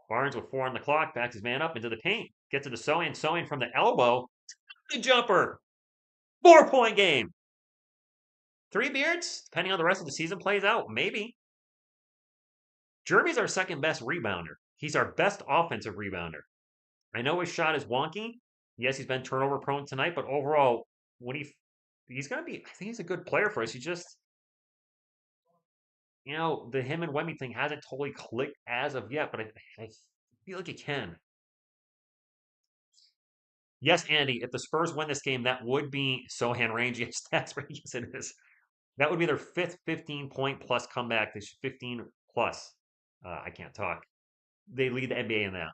Barnes with 4 on the clock, backs his man up into the paint. Gets it to Sohan. Sohan from the elbow. The jumper. 4-point game. 3 beards, depending on how the rest of the season plays out, maybe. Jeremy's our second best rebounder. He's our best offensive rebounder. I know his shot is wonky. Yes, he's been turnover prone tonight, but overall, when he's going to be, I think he's a good player for us. He just, the him and Wemby thing hasn't totally clicked as of yet, but I feel like it can. Yes, Andy, if the Spurs win this game, that would be Sohan range. Yes, that's right. Yes, it is. That would be their fifth 15-point plus comeback. They should 15 plus. I can't talk. They lead the NBA in that.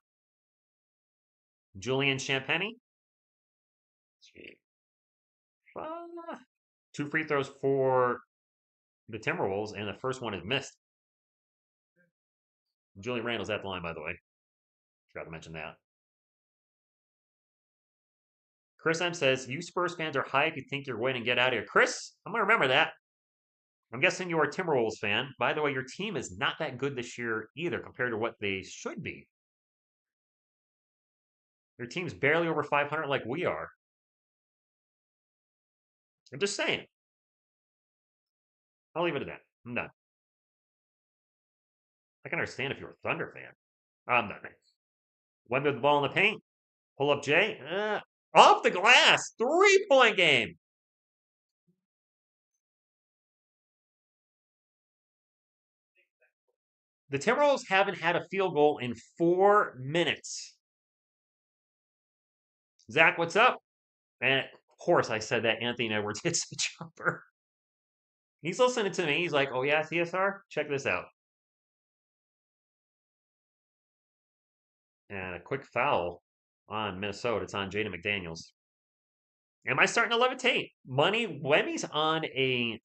Julian Champagny. Two free throws for the Timberwolves, and the first one is missed. Julian Randle's at the line, by the way. Forgot to mention that. Chris M says, you Spurs fans are hype. You think you're winning. Get out of here. Chris, I'm going to remember that. I'm guessing you're a Timberwolves fan. By the way, your team is not that good this year either compared to what they should be. Your team's barely over 500 like we are. I'm just saying. I'll leave it at that. I'm done. I can understand if you're a Thunder fan. I'm done. Wemby the ball in the paint. Pull up Jay. Off the glass. 3-point game. The Timberwolves haven't had a field goal in 4 minutes. Zach, what's up? And of course, I said that Anthony Edwards hits the jumper. He's listening to me. He's like, oh, yeah, TSR? Check this out. And a quick foul on Minnesota. It's on Jaden McDaniels. Am I starting to levitate? Money, Wemmy's on a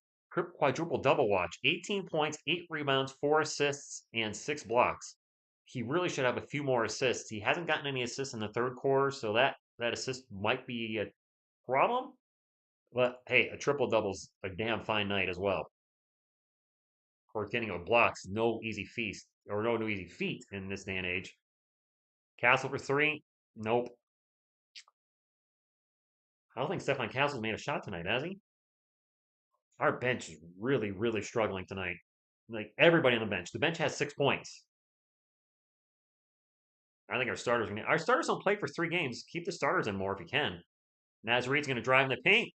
quadruple double watch. 18 points, 8 rebounds, 4 assists, and 6 blocks. He really should have a few more assists. He hasn't gotten any assists in the third quarter, so that assist might be a problem. But hey, a triple double's a damn fine night as well. Of course, getting a blocks, no easy feast, or no easy feat in this day and age. Castle for 3, nope. I don't think Stefan Castle's made a shot tonight, has he? Our bench is really, really struggling tonight. Like everybody on the bench. The bench has 6 points. I think our starters don't play for 3 games. Keep the starters in more if you can. Naz Reid's going to drive in the paint.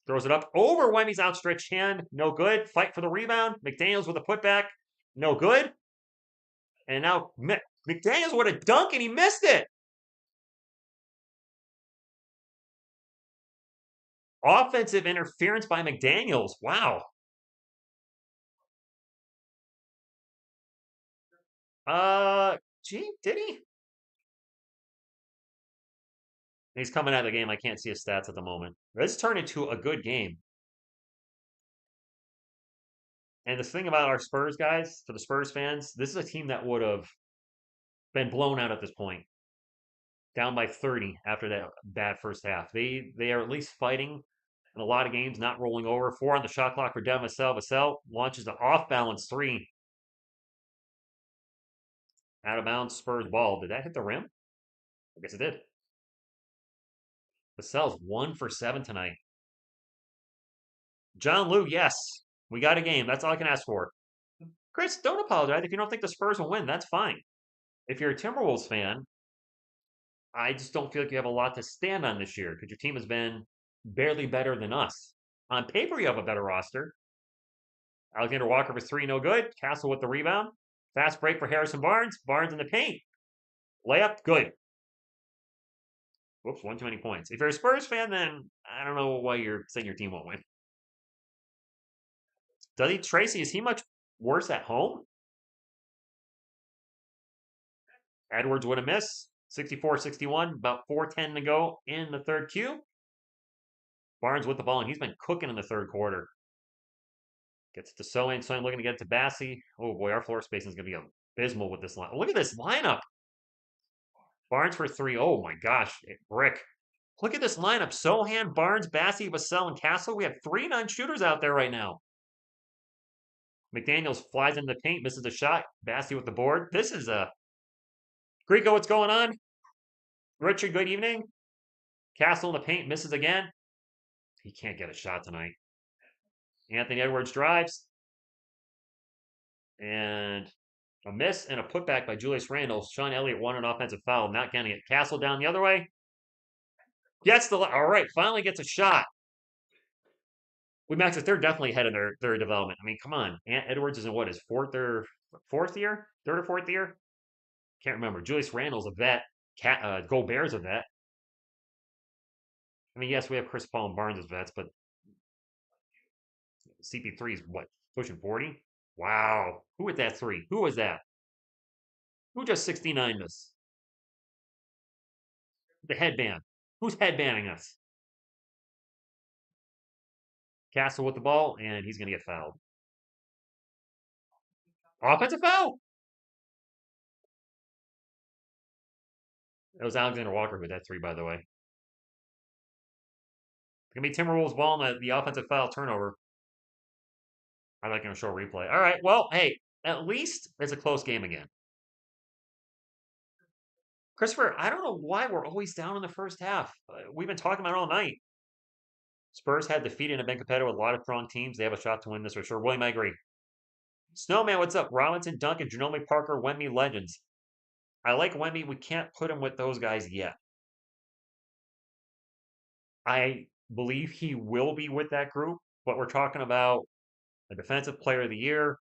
Throws it up over Wemmy's outstretched hand. No good. Fight for the rebound. McDaniels with a putback. No good. And now McDaniels with a dunk and he missed it. Offensive interference by McDaniels. Wow. Gee, did he? He's coming out of the game. I can't see his stats at the moment. This turned into a good game. And the thing about our Spurs guys, for the Spurs fans, this is a team that would have been blown out at this point. Down by 30 after that bad first half. They are at least fighting in a lot of games, not rolling over. 4 on the shot clock for Devin Vassell. Vassell launches the off-balance 3. Out of bounds, Spurs ball. Did that hit the rim? I guess it did. Vassell's 1 for 7 tonight. John Lou, yes. We got a game. That's all I can ask for. Chris, don't apologize. If you don't think the Spurs will win, that's fine. If you're a Timberwolves fan, I just don't feel like you have a lot to stand on this year because your team has been barely better than us. On paper, you have a better roster. Alexander Walker for 3, no good. Castle with the rebound. Fast break for Harrison Barnes. Barnes in the paint. Layup, good. Whoops, 1 too many points. If you're a Spurs fan, then I don't know why you're saying your team won't win. Tracy, is he much worse at home? Edwards with a miss. 64-61, about 4:10 to go in the third Q. Barnes with the ball, and he's been cooking in the third quarter. Gets to Soin. Soin looking to get it to Bassi. Oh boy, our floor spacing is going to be abysmal with this line. Look at this lineup. Barnes for 3. Oh my gosh, brick. Look at this lineup. Sohan, Barnes, Bassi, Vassell, and Castle. We have 3 non-shooters out there right now. McDaniels flies into the paint, misses a shot. Bassi with the board. This is a... Greco, what's going on? Richard, good evening. Castle in the paint, misses again. He can't get a shot tonight. Anthony Edwards drives. And a miss and a putback by Julius Randle. Sean Elliott won an offensive foul, not getting it. Castle down the other way. Gets the... All right, finally gets a shot. We max it. They're definitely ahead of their development. I mean, come on. Edwards is in what, his fourth year? Third or fourth year? Can't remember. Julius Randle's a vet. Gobert's a vet. I mean, yes, we have Chris Paul and Barnes as vets, but CP3 is what, pushing 40? Wow. Who hit that three? Who was that? Who just 69'd us? The headband. Who's headbanding us? Castle with the ball, and he's going to get fouled. Offensive foul? It was Alexander Walker who hit that three, by the way. It's going to be Timberwolves ball and the offensive foul turnover. I like going to show a replay. All right, well, hey, at least it's a close game again. Christopher, I don't know why we're always down in the first half. We've been talking about it all night. Spurs had defeated and have been competitive with a lot of strong teams. They have a shot to win this for sure. William, I agree. Snowman, what's up? Robinson, Duncan, Ginobili, Parker, Wemby, legends. I like Wemby. We can't put him with those guys yet. I believe he will be with that group, but we're talking about a defensive player of the year,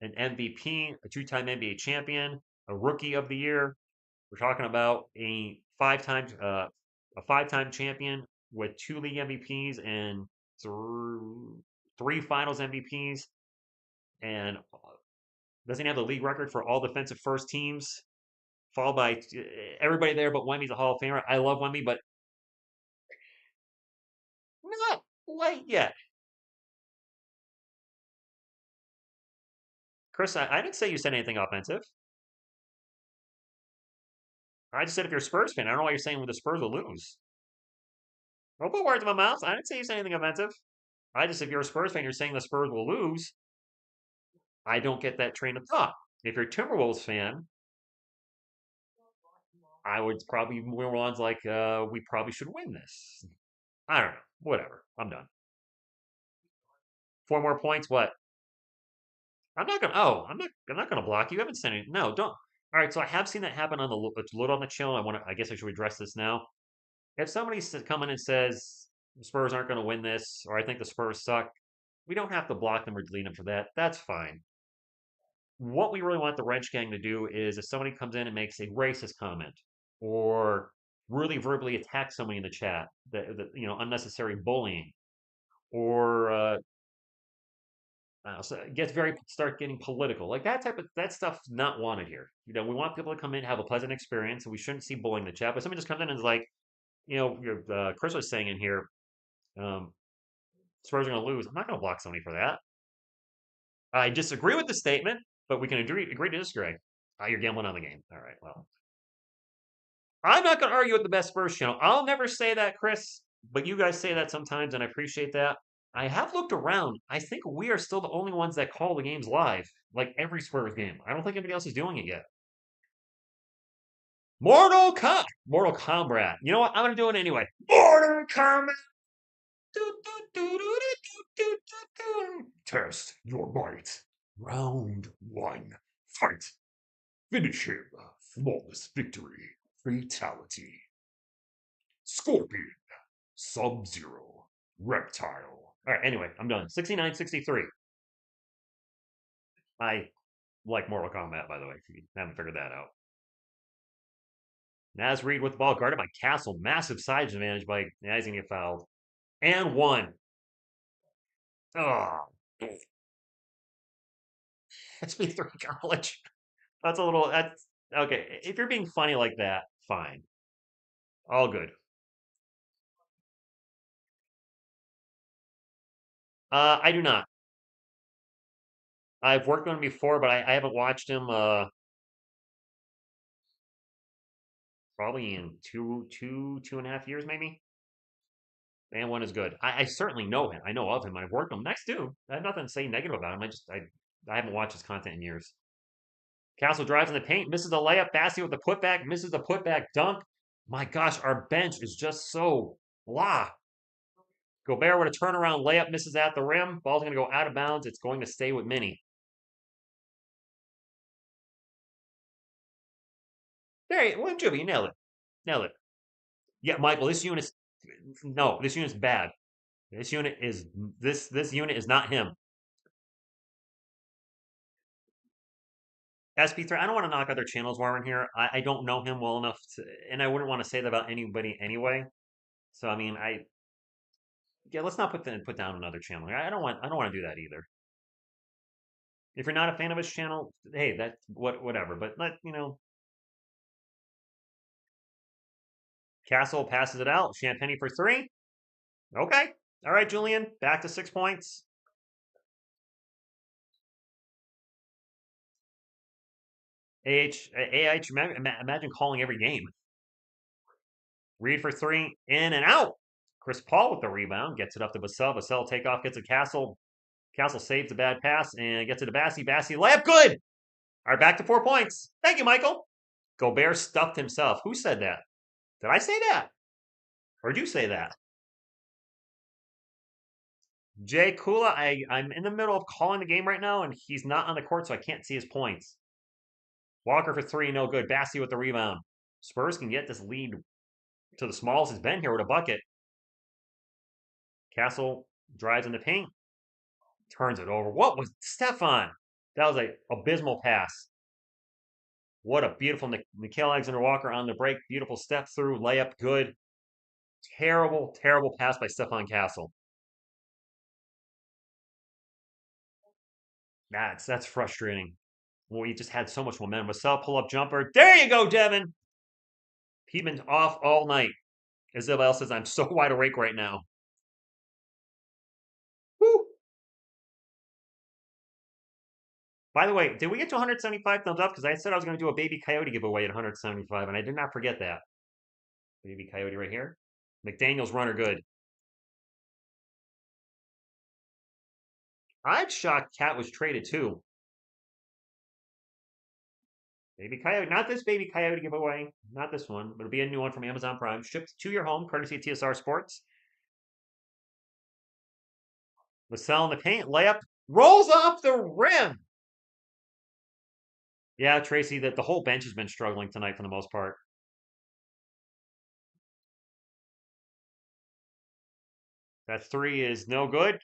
an MVP, a two-time NBA champion, a rookie of the year. We're talking about a five-time champion with two league MVPs and three finals MVPs, and doesn't have the league record for all defensive first teams, followed by everybody there, but Wemby's a Hall of Famer. I love Wemby, but not quite yet. Chris, I didn't say you said anything offensive. I just said if you're a Spurs fan, I don't know why you're saying the Spurs will lose. Don't put words in my mouth. I didn't say you said anything offensive. If you're a Spurs fan, you're saying the Spurs will lose. I don't get that train of thought. If you're a Timberwolves fan, I would probably more ones like we probably should win this. I don't know. Whatever. I'm done. Four more points. What? I'm not gonna. Oh, I'm not gonna block you. You haven't sent any. No, don't. All right. So I have seen that happen on the it's load on the channel. I guess I should address this now. If somebody comes in and says the Spurs aren't going to win this, or I think the Spurs suck, we don't have to block them or delete them for that. That's fine. What we really want the Wrench Gang to do is if somebody comes in and makes a racist comment or really verbally attacks somebody in the chat, unnecessary bullying, or start getting political, like that stuff's not wanted here. We want people to come in, have a pleasant experience, and we shouldn't see bullying in the chat. But somebody just comes in and is like, Chris was saying in here, Spurs are going to lose. I'm not going to block somebody for that. I disagree with the statement, but we can agree to disagree. You're gambling on the game. All right, well. I'm not going to argue with the best Spurs channel. I'll never say that, Chris, but you guys say that sometimes, and I appreciate that. I have looked around. I think we are still the only ones that call the games live, like every Spurs game. I don't think anybody else is doing it yet. Mortal Kombat. You know what? I'm going to do it anyway. Mortal Kombat. Test your might. Round one. Fight. Finish him. Flawless victory. Fatality. Scorpion. Sub-Zero. Reptile. All right, anyway, I'm done. 69-63. I like Mortal Kombat, by the way, if you haven't figured that out. Naz Reid with the ball, guarded by Castle. Massive size advantage by Naz, going to get fouled. And one. Oh. That's B3 college. That's okay. If you're being funny like that, fine. All good. I do not. I've worked on him before, but I haven't watched him probably in two and a half years, maybe. And one is good. I certainly know him. I know of him. I've worked with him. Next dude. I have nothing to say negative about him. I haven't watched his content in years. Castle drives in the paint, misses the layup. Bassi with the putback, misses the putback dunk. My gosh, our bench is just so blah. Gobert with a turnaround layup, misses at the rim. Ball's going to go out of bounds. It's going to stay with Minnie. There you go. Jimmy, you nailed it. Nailed it. Yeah, Michael, this unit's bad. This unit is not him. SP3, I don't want to knock other channels while we're in here. I don't know him well enough and I wouldn't want to say that about anybody anyway. So I mean, Yeah, let's not put down another channel. I don't want to do that either. If you're not a fan of his channel, hey, that's whatever. But Castle passes it out. Champagne for three. Okay. All right, Julian, back to 6 points. Imagine calling every game. Reed for three, in and out. Chris Paul with the rebound, gets it up to Vassell. Vassell takeoff, gets a Castle. Castle saves a bad pass and gets it to Bassey. Bassey layup, good. All right, back to 4 points. Thank you, Michael. Gobert stuffed himself. Who said that? Did I say that? Or did you say that? Jay Kula, I'm in the middle of calling the game right now, and he's not on the court, so I can't see his points. Walker for three, no good. Bassey with the rebound. Spurs can get this lead to the smallest it's been here with a bucket. Castle drives in the paint, turns it over. What was Stefan? That was an abysmal pass. What a beautiful Nickeil Alexander-Walker on the break. Beautiful step through, layup, good. Terrible, terrible pass by Stefan Castle. That's frustrating. Well, we just had so much momentum. Vassell pull-up jumper. There you go, Devin. Piedmon's off all night. Isabel says, I'm so wide awake right now. Woo! By the way, did we get to 175 thumbs up? Because I said I was going to do a Baby Coyote giveaway at 175, and I did not forget that. Baby Coyote right here. McDaniel's runner good. I'm shocked Cat was traded too. Baby Coyote, not this Baby Coyote giveaway, not this one, but it'll be a new one from Amazon Prime, shipped to your home, courtesy of TSR Sports. Vassell in the paint, layup, rolls off the rim. Yeah, Tracy, that the whole bench has been struggling tonight for the most part. That three is no good.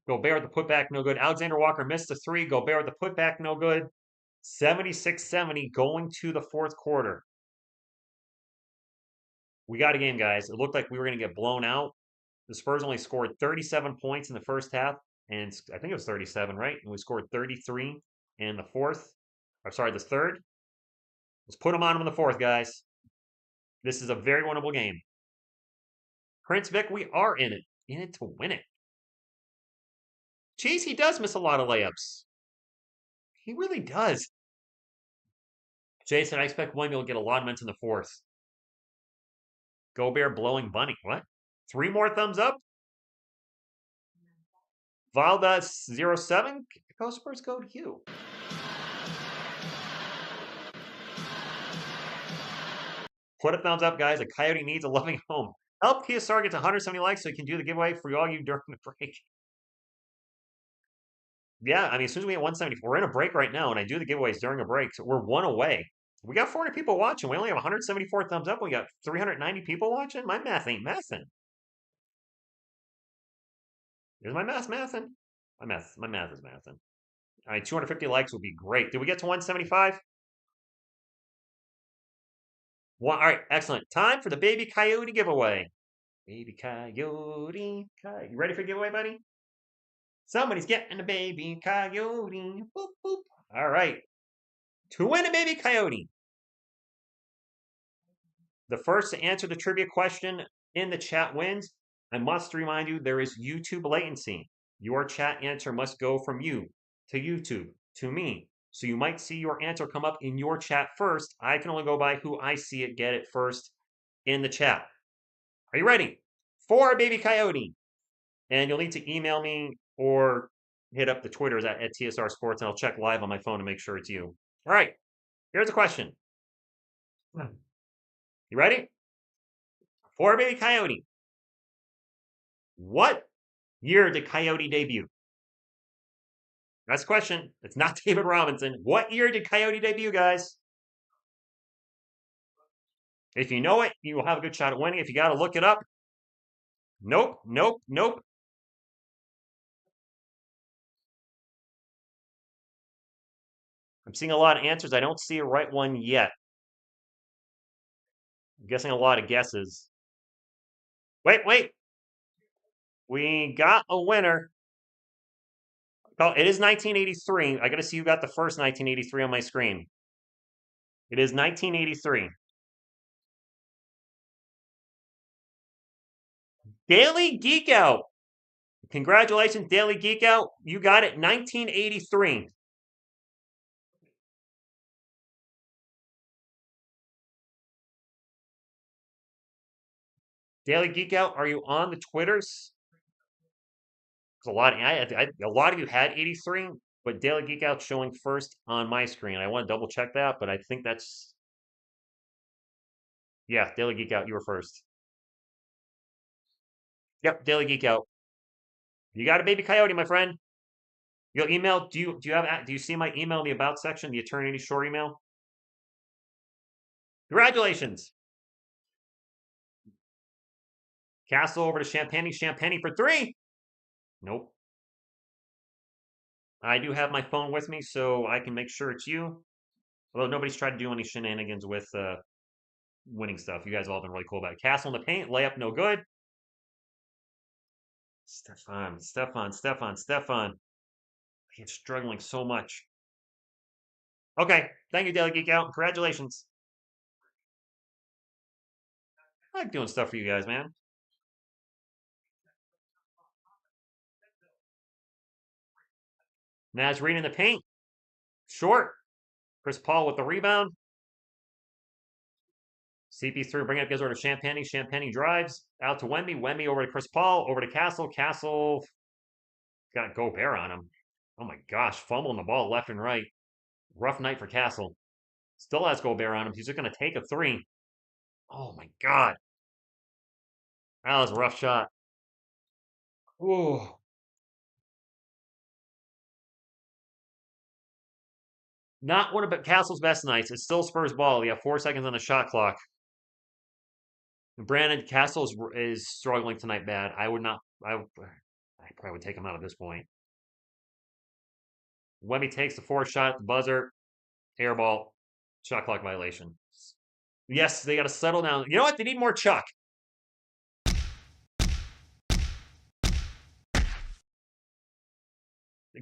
Gobert with the putback, no good. Alexander Walker missed the three. Gobert with the putback, no good. 76-70 going to the fourth quarter. We got a game, guys. It looked like we were going to get blown out. The Spurs only scored 37 points in the first half, and I think it was 37, right? And we scored 33 in the fourth. I'm sorry, the third. Let's put them on them in the fourth, guys. This is a very winnable game. Prince Vic, we are in it to win it. Geez, he does miss a lot of layups. He really does. Jason, I expect William will get a lot of minutes in the fourth. Gobert blowing Bunny. What? 3 more thumbs up? Valdas07. Go Spurs, go to you. Put a thumbs up, guys. A Coyote needs a loving home. Help TSR get to 170 likes so he can do the giveaway for all you during the break. Yeah, I mean, as soon as we hit 170, we're in a break right now, and I do the giveaways during a break, so we're one away. We got 400 people watching. We only have 174 thumbs up. We got 390 people watching. My math ain't mathing. Is my math mathing? My math is mathing. All right, 250 likes would be great. Did we get to 175? All right, excellent. Time for the Baby Coyote giveaway. Baby Coyote. You ready for the giveaway, buddy? Somebody's getting a Baby Coyote. Boop, boop. All right. To win a Baby Coyote, the first to answer the trivia question in the chat wins. I must remind you, there is YouTube latency. Your chat answer must go from you to YouTube to me. So you might see your answer come up in your chat first. I can only go by who I see it get it first in the chat. Are you ready? For a Baby Coyote. And you'll need to email me or hit up the Twitters at TSR Sports, and I'll check live on my phone to make sure it's you. All right, here's a question. You ready? For a Baby Coyote. What year did Coyote debut? That's the question. It's not David Robinson. What year did Coyote debut, guys? If you know it, you will have a good shot at winning. If you got to look it up, nope, nope, nope. I'm seeing a lot of answers. I don't see a right one yet. I'm guessing a lot of guesses. Wait. We got a winner. Oh, it is 1983. I got to see who got the first 1983 on my screen. It is 1983. Daily Geek Out. Congratulations, Daily Geek Out. You got it 1983. Daily Geek Out, are you on the Twitters? 'Cause a lot of you had 83, but Daily Geek Out showing first on my screen. I want to double check that, but I think that's yeah, Daily Geek Out. You were first. Yep, Daily Geek Out. You got a baby coyote, my friend. You'll email. Do you see my email in the about section, the Eternity Shore email? Congratulations. Castle over to Champagne. Champagne for 3. Nope. I do have my phone with me, so I can make sure it's you. Although nobody's tried to do any shenanigans with winning stuff. You guys have all been really cool about it. Castle in the paint. Layup no good. Stefan. He's struggling so much. Okay. Thank you, Daily Geek Out. Congratulations. I like doing stuff for you guys, man. Nazarene in the paint. Short. Chris Paul with the rebound. CP3 bringing up, gives over to Champagne. Champagne drives out to Wemby. Wemby over to Chris Paul. Over to Castle. Castle got Gobert on him. Oh my gosh. Fumbling the ball left and right. Rough night for Castle. Still has Gobert on him. He's just going to take a 3. Oh my God. That was a rough shot. Ooh. Not one of Castle's best nights. It's still Spurs ball. You have 4 seconds on the shot clock. Brandon Castle is struggling tonight bad. I probably would take him out at this point. Wemby takes the 4th shot at the buzzer. Airball. Shot clock violation. Yes, they got to settle down. You know what? They need more Chuck.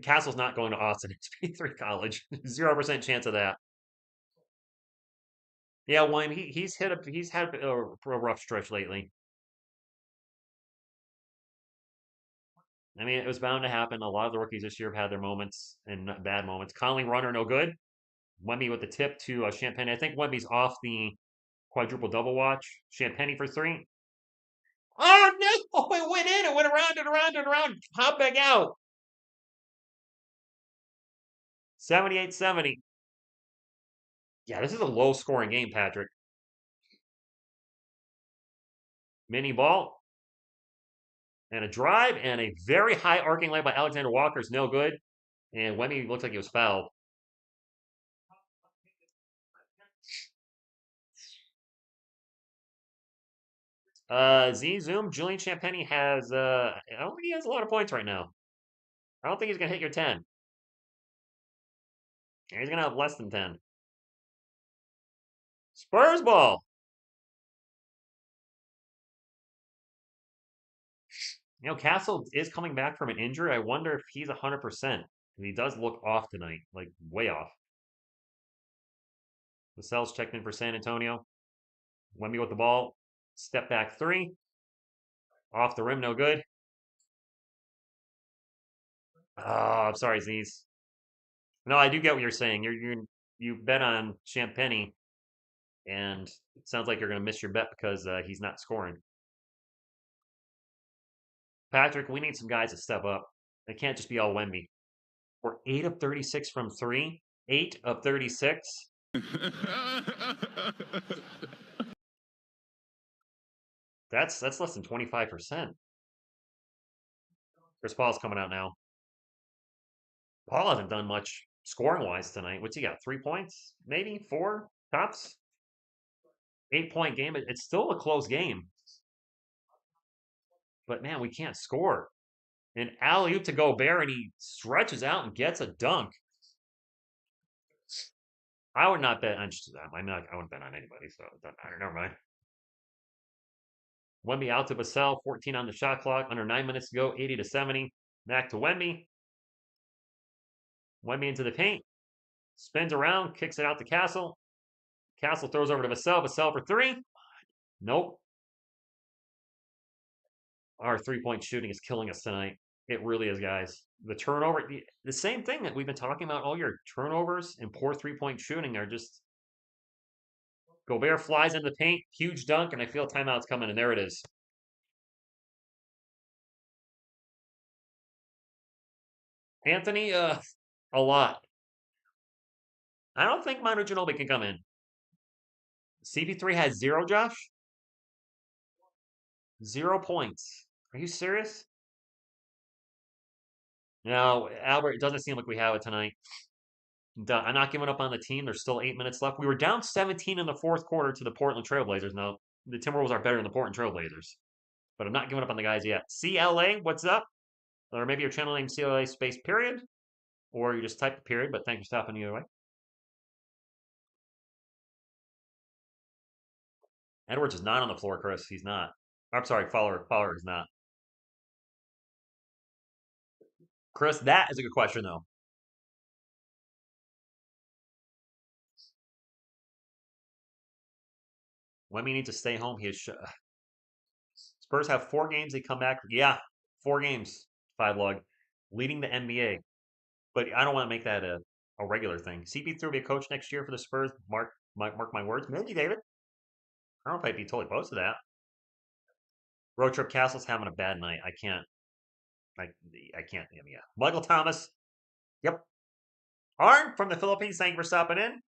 Castle's not going to Austin. It's P3 college. 0% chance of that. Yeah, Wayne, he's had a rough stretch lately. I mean, it was bound to happen. A lot of the rookies this year have had their moments and bad moments. Conley runner, no good. Wemby with the tip to Champagne. I think Wemby's off the quadruple double watch. Champagne for 3. Oh no! It went in. It went around and around and around. Hop back out. 78-70. Yeah, this is a low scoring game, Patrick. Mini ball. And a drive and a very high arcing layup by Alexander Walker is no good. And Wemby looks like he was fouled. Z Zoom, Julian Champagne has I don't think he has a lot of points right now. I don't think he's gonna hit your 10. He's gonna have less than 10. Spurs ball. You know, Castle is coming back from an injury. I wonder if he's 100%. He does look off tonight, like way off. Lascelles checked in for San Antonio. Wemby with the ball. Step back 3. Off the rim, no good. Oh, I'm sorry, Z's. No, I do get what you're saying. You bet on Champagne, and it sounds like you're going to miss your bet because he's not scoring. Patrick, we need some guys to step up. It can't just be all Wemby. We're 8 of 36 from 3. 8 of 36. That's less than 25%. Chris Paul's coming out now. Paul hasn't done much scoring wise tonight. What's he got? 3 points? Maybe 4 tops? 8-point game. It's still a close game. But man, we can't score. And alley-oop to Gobert, and he stretches out and gets a dunk. I would not bet on. I wouldn't bet on anybody, so it doesn't matter. Never mind. Wemby out to Vassell, 14 on the shot clock, under 9 minutes to go, 80 to 70. Back to Wemby. Wemby into the paint. Spins around, kicks it out to Castle. Castle throws over to Vassell. Vassell for three. Nope. Our three-point shooting is killing us tonight. It really is, guys. The turnover, the same thing that we've been talking about all year. Turnovers and poor three-point shooting are just. Gobert flies into the paint, huge dunk, and I feel timeout's coming, and there it is. Anthony, a lot. I don't think Manu Ginobili can come in. CP3 has zero, Josh? 0 points. Are you serious? No, Albert, it doesn't seem like we have it tonight. I'm not giving up on the team. There's still 8 minutes left. We were down 17 in the fourth quarter to the Portland Trailblazers. Now, the Timberwolves are better than the Portland Trailblazers. But I'm not giving up on the guys yet. CLA, what's up? Or maybe your channel name CLA space period. Or you just type the period, but thanks for stopping either way. Edwards is not on the floor, Chris. He's not. I'm sorry, Fowler is not. Chris, that is a good question, though. Wemby needs to stay home. He is. Spurs have 4 games. They come back. Yeah, 4 games. 5 log, leading the NBA. But I don't want to make that a regular thing. CP3 will be a coach next year for the Spurs. Mark my words. Maybe David. I don't know if I'd be totally opposed to that. Road trip Castle's having a bad night. I can't. I can't. Yeah. Michael Thomas. Yep. Arn from the Philippines. Thank you for stopping in.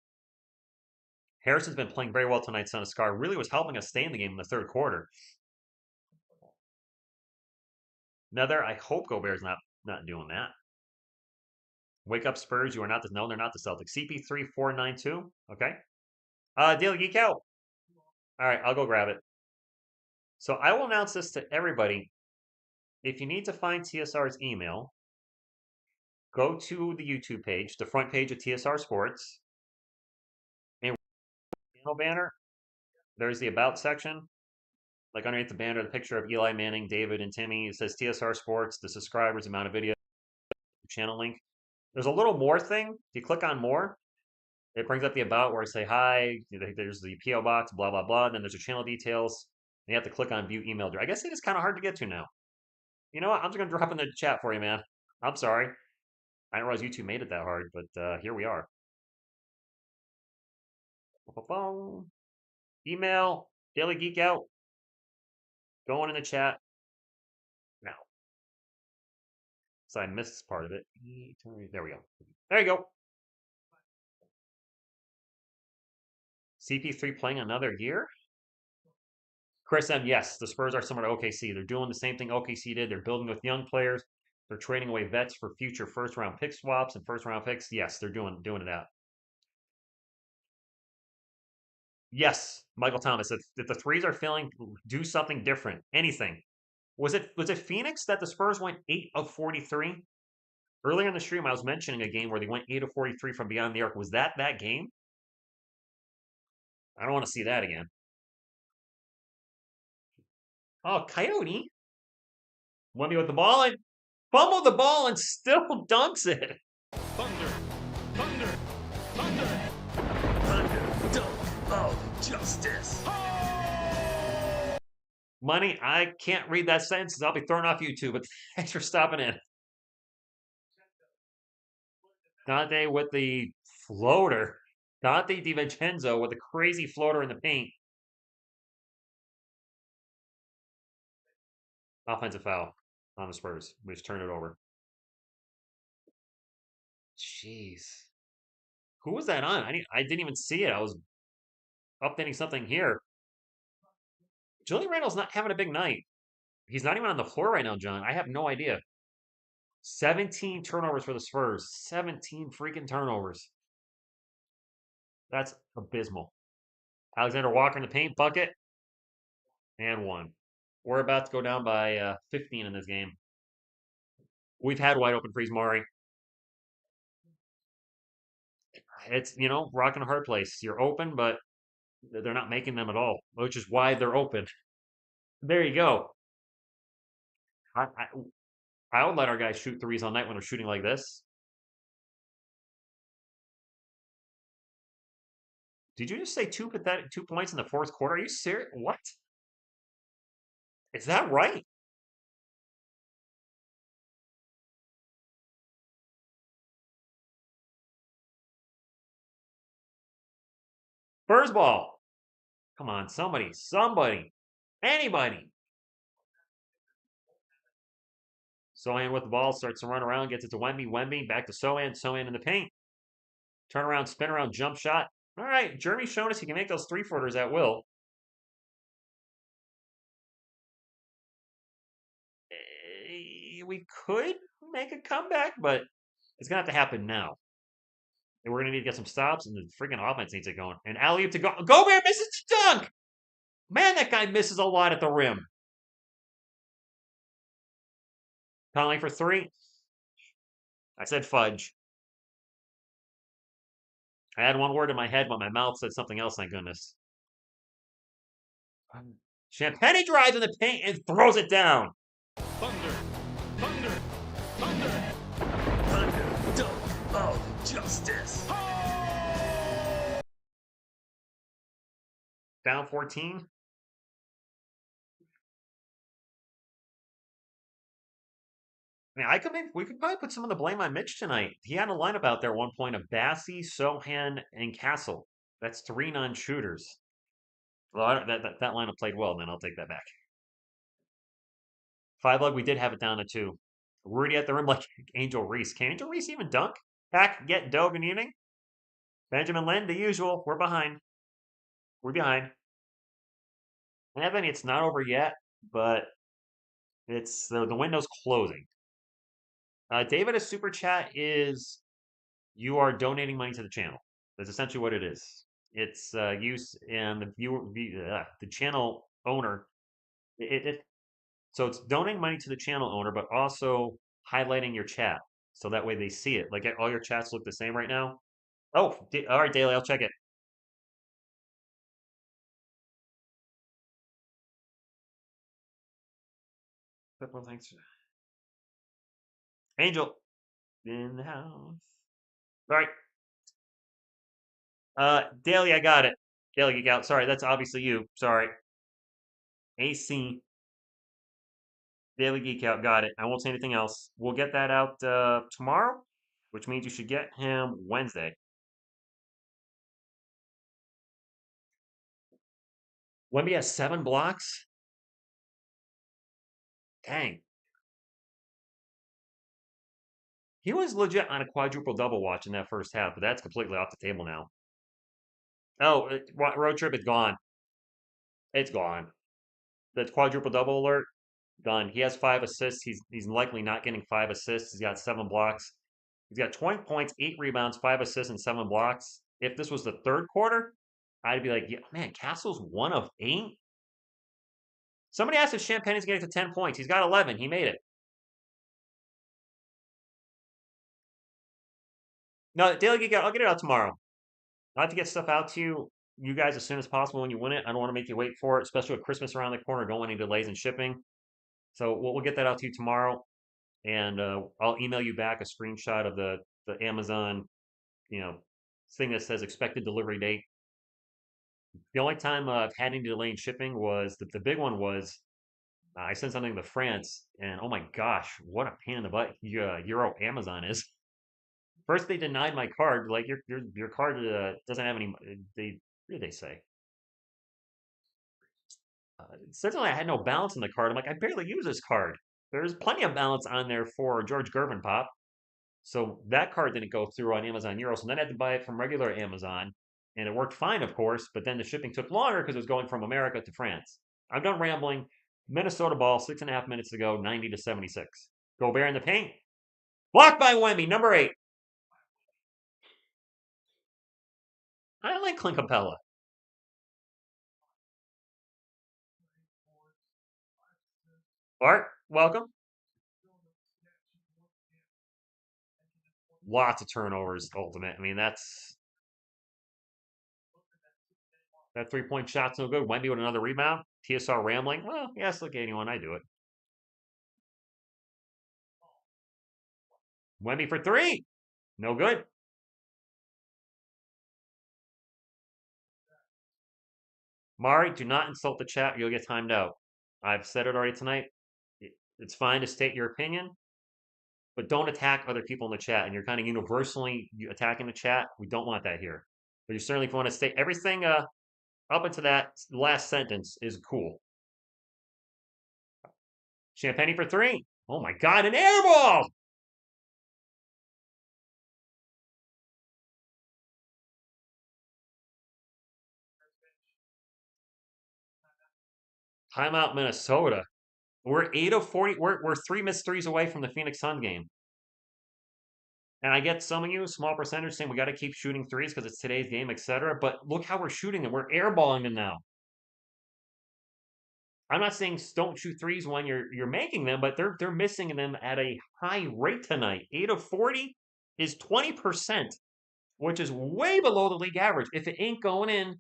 Harrison's been playing very well tonight. Son of Scar really was helping us stay in the game in the third quarter. Nether, I hope Gobert's not doing that. Wake up, Spurs. You are not the. No, they're not the Celtics. CP3492. Okay. Daily Geek Out. All right, I'll go grab it. So I will announce this to everybody. If you need to find TSR's email, go to the YouTube page, the front page of TSR Sports, and channel banner. There's the About section. Like underneath the banner, the picture of Eli Manning, David, and Timmy. It says TSR Sports, the subscribers, amount of video, channel link. There's a little more thing. If you click on more, it brings up the About where I say hi. There's the PO box, blah blah blah. And then there's your channel details. And you have to click on View Email. I guess it is kind of hard to get to now. You know what? I'm just gonna drop in the chat for you, man. I'm sorry. I didn't realize YouTube made it that hard, but here we are. Email, Daily Geek Out. Going in the chat now. So I missed part of it. There we go. There you go. CP3 playing another year? Chris M, yes, the Spurs are similar to OKC. They're doing the same thing OKC did. They're building with young players. They're trading away vets for future first-round pick swaps and first-round picks. Yes, they're doing that. Yes, Michael Thomas. If the threes are failing, do something different. Anything. Was it Phoenix that the Spurs went 8 of 43? Earlier in the stream, I was mentioning a game where they went 8 of 43 from beyond the arc. Was that game? I don't want to see that again. Oh, Coyote. Wemby with the ball and fumbled the ball and still dunks it. Thunder, thunder, thunder. Thunder, dunk of justice. Money, I can't read that sentence. I'll be thrown off YouTube, but thanks for stopping in. Dante with the floater. Dante DiVincenzo with a crazy floater in the paint. Offensive foul on the Spurs. We just turned it over. Jeez. Who was that on? I didn't even see it. I was updating something here. Julian Randle's not having a big night. He's not even on the floor right now, John. I have no idea. 17 turnovers for the Spurs. 17 freaking turnovers. That's abysmal. Alexander Walker in the paint bucket. And 1. We're about to go down by 15 in this game. We've had wide open freeze, Maury. It's, rock and a hard place. You're open, but they're not making them at all, which is why they're open. There you go. I, I, I would let our guys shoot threes all night when they're shooting like this. Did you just say two pathetic 2 points in the fourth quarter? Are you serious? What? Is that right? Spurs ball. Come on, somebody, anybody. Sohan with the ball starts to run around, gets it to Wemby. Wemby back to Sohan in the paint. Turn around, spin around, jump shot. All right, Jeremy's shown us he can make those three-footers at will. We could make a comeback, but it's gonna have to happen now. And we're gonna need to get some stops, and the freaking offense needs it going. And alley-oop to go. Gobert misses the dunk. Man, that guy misses a lot at the rim. Conley for three. I said fudge. I had one word in my head, but my mouth said something else. Thank goodness. Champagne drives in the paint and throws it down. Thunder. Thunder. Thunder. Thunder dunk of justice. Down 14. I mean, we could probably put some of the blame on Mitch tonight. He had a lineup out there at one point of Bassie, Sohan, and Castle. That's three non-shooters. Well, that lineup played well, then I'll take that back. Five lug, we did have it down to two. Rudy at the rim like Angel Reese. Can Angel Reese even dunk? Back, get Dogue in evening. Benjamin Lynn, the usual. We're behind. We're behind. Anthony, it's not over yet, but it's the window's closing. David, a super chat is you are donating money to the channel. That's essentially what it is. It's use and the channel owner. So it's donating money to the channel owner, but also highlighting your chat so that way they see it. Like all your chats look the same right now. Oh, all right, Daily, I'll check it. Well, thanks. Angel in the house. All right. Daily, I got it. Daily Geek Out. Sorry, that's obviously you. Sorry. AC Daily Geek Out. Got it. I won't say anything else. We'll get that out tomorrow, which means you should get him Wednesday. Wemby has 7 blocks. Dang. He was legit on a quadruple double watch in that first half, but that's completely off the table now. Oh, road trip, it's gone. It's gone. The quadruple double alert, done. He has 5 assists. He's likely not getting 5 assists. He's got 7 blocks. He's got 20 points, 8 rebounds, 5 assists, and 7 blocks. If this was the third quarter, I'd be like, yeah, man, Castle's 1 of 8. Somebody asked if Champagne's getting to 10 points. He's got 11. He made it. No, Daily Geek Out, I'll get it out tomorrow. I'll have to get stuff out to you guys as soon as possible when you win it. I don't want to make you wait for it, especially with Christmas around the corner. Don't want any delays in shipping. So we'll get that out to you tomorrow, and I'll email you back a screenshot of the Amazon, you know, thing that says expected delivery date. The only time I've had any delay in shipping was the big one was I sent something to France, and oh my gosh, what a pain in the butt Euro Amazon is. First, they denied my card, like your card doesn't have any. What did they say? Certainly, I had no balance in the card. I'm like, I barely use this card. There's plenty of balance on there for George Gervin pop. So that card didn't go through on Amazon Euro. So then I had to buy it from regular Amazon. And it worked fine, of course, but then the shipping took longer because it was going from America to France. I'm done rambling. Minnesota ball, 6.5 minutes to go, 90-76. Gobert in the paint. Blocked by Wemby, number 8. I like Clint Capella. Art, welcome. Lots of turnovers, ultimate. I mean, that's That 3-point shot's no good. Wemby with another rebound. TSR rambling. Well, yes, look at anyone. I do it. Wemby for three. No good. Mari, do not insult the chat. You'll get timed out. I've said it already tonight. It's fine to state your opinion, but don't attack other people in the chat. And you're kind of universally attacking the chat. We don't want that here. But you certainly, if you want to state everything up into that last sentence, is cool. Champagne for three. Oh my God, an air ball! Timeout, Minnesota. We're 8 of 40. We're 3 missed threes away from the Phoenix Sun game. And I get some of you, small percentage, saying we got to keep shooting threes because it's today's game, etc. But look how we're shooting them. We're airballing them now. I'm not saying don't shoot threes when you're making them, but they're missing them at a high rate tonight. 8 of 40 is 20%, which is way below the league average. If it ain't going in,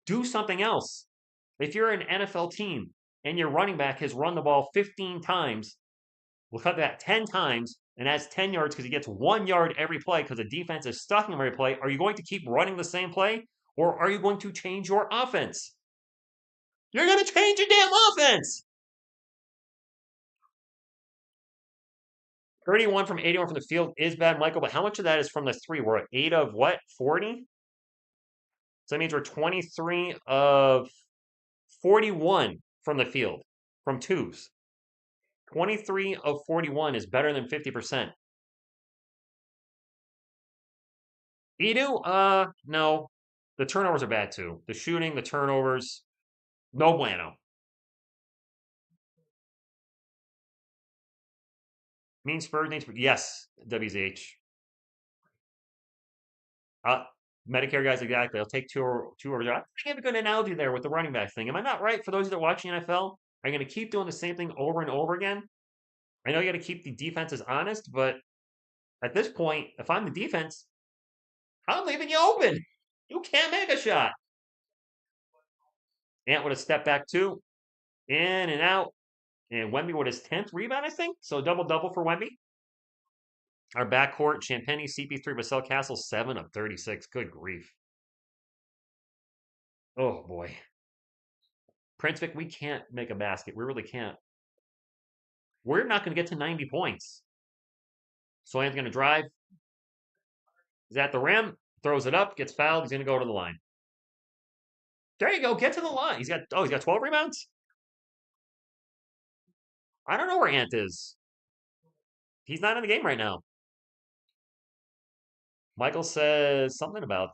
do something else. If you're an NFL team and your running back has run the ball 15 times, we'll cut that 10 times and adds 10 yards because he gets 1 yard every play because the defense is stuck him every play. Are you going to keep running the same play or are you going to change your offense? You're going to change your damn offense. 31 from 81 from the field is bad, Michael, but how much of that is from the three? We're at 8 of what? 40? So that means we're 23 of 41 from the field, from twos. 23 of 41 is better than 50%. Edu, no. The turnovers are bad too. The shooting, the turnovers, no bueno. Mean Spurs needs, yes, WZH. Medicare guys, exactly. I'll take two over there. I think I have a good analogy there with the running back thing. Am I not right? For those that are watching NFL, are you going to keep doing the same thing over and over again? I know you got to keep the defenses honest, but at this point, if I'm the defense, I'm leaving you open. You can't make a shot. Ant with a step back too. In and out. And Wemby with his 10th rebound, I think. So double-double for Wemby. Our backcourt, Champagny, CP3, Vassell Castle, 7 of 36. Good grief. Oh, boy. Prince Vic, we can't make a basket. We really can't. We're not going to get to 90 points. Soyan's going to drive. He's at the rim. Throws it up. Gets fouled. He's going to go to the line. There you go. Get to the line. He's got 12 rebounds? I don't know where Ant is. He's not in the game right now. Michael says something about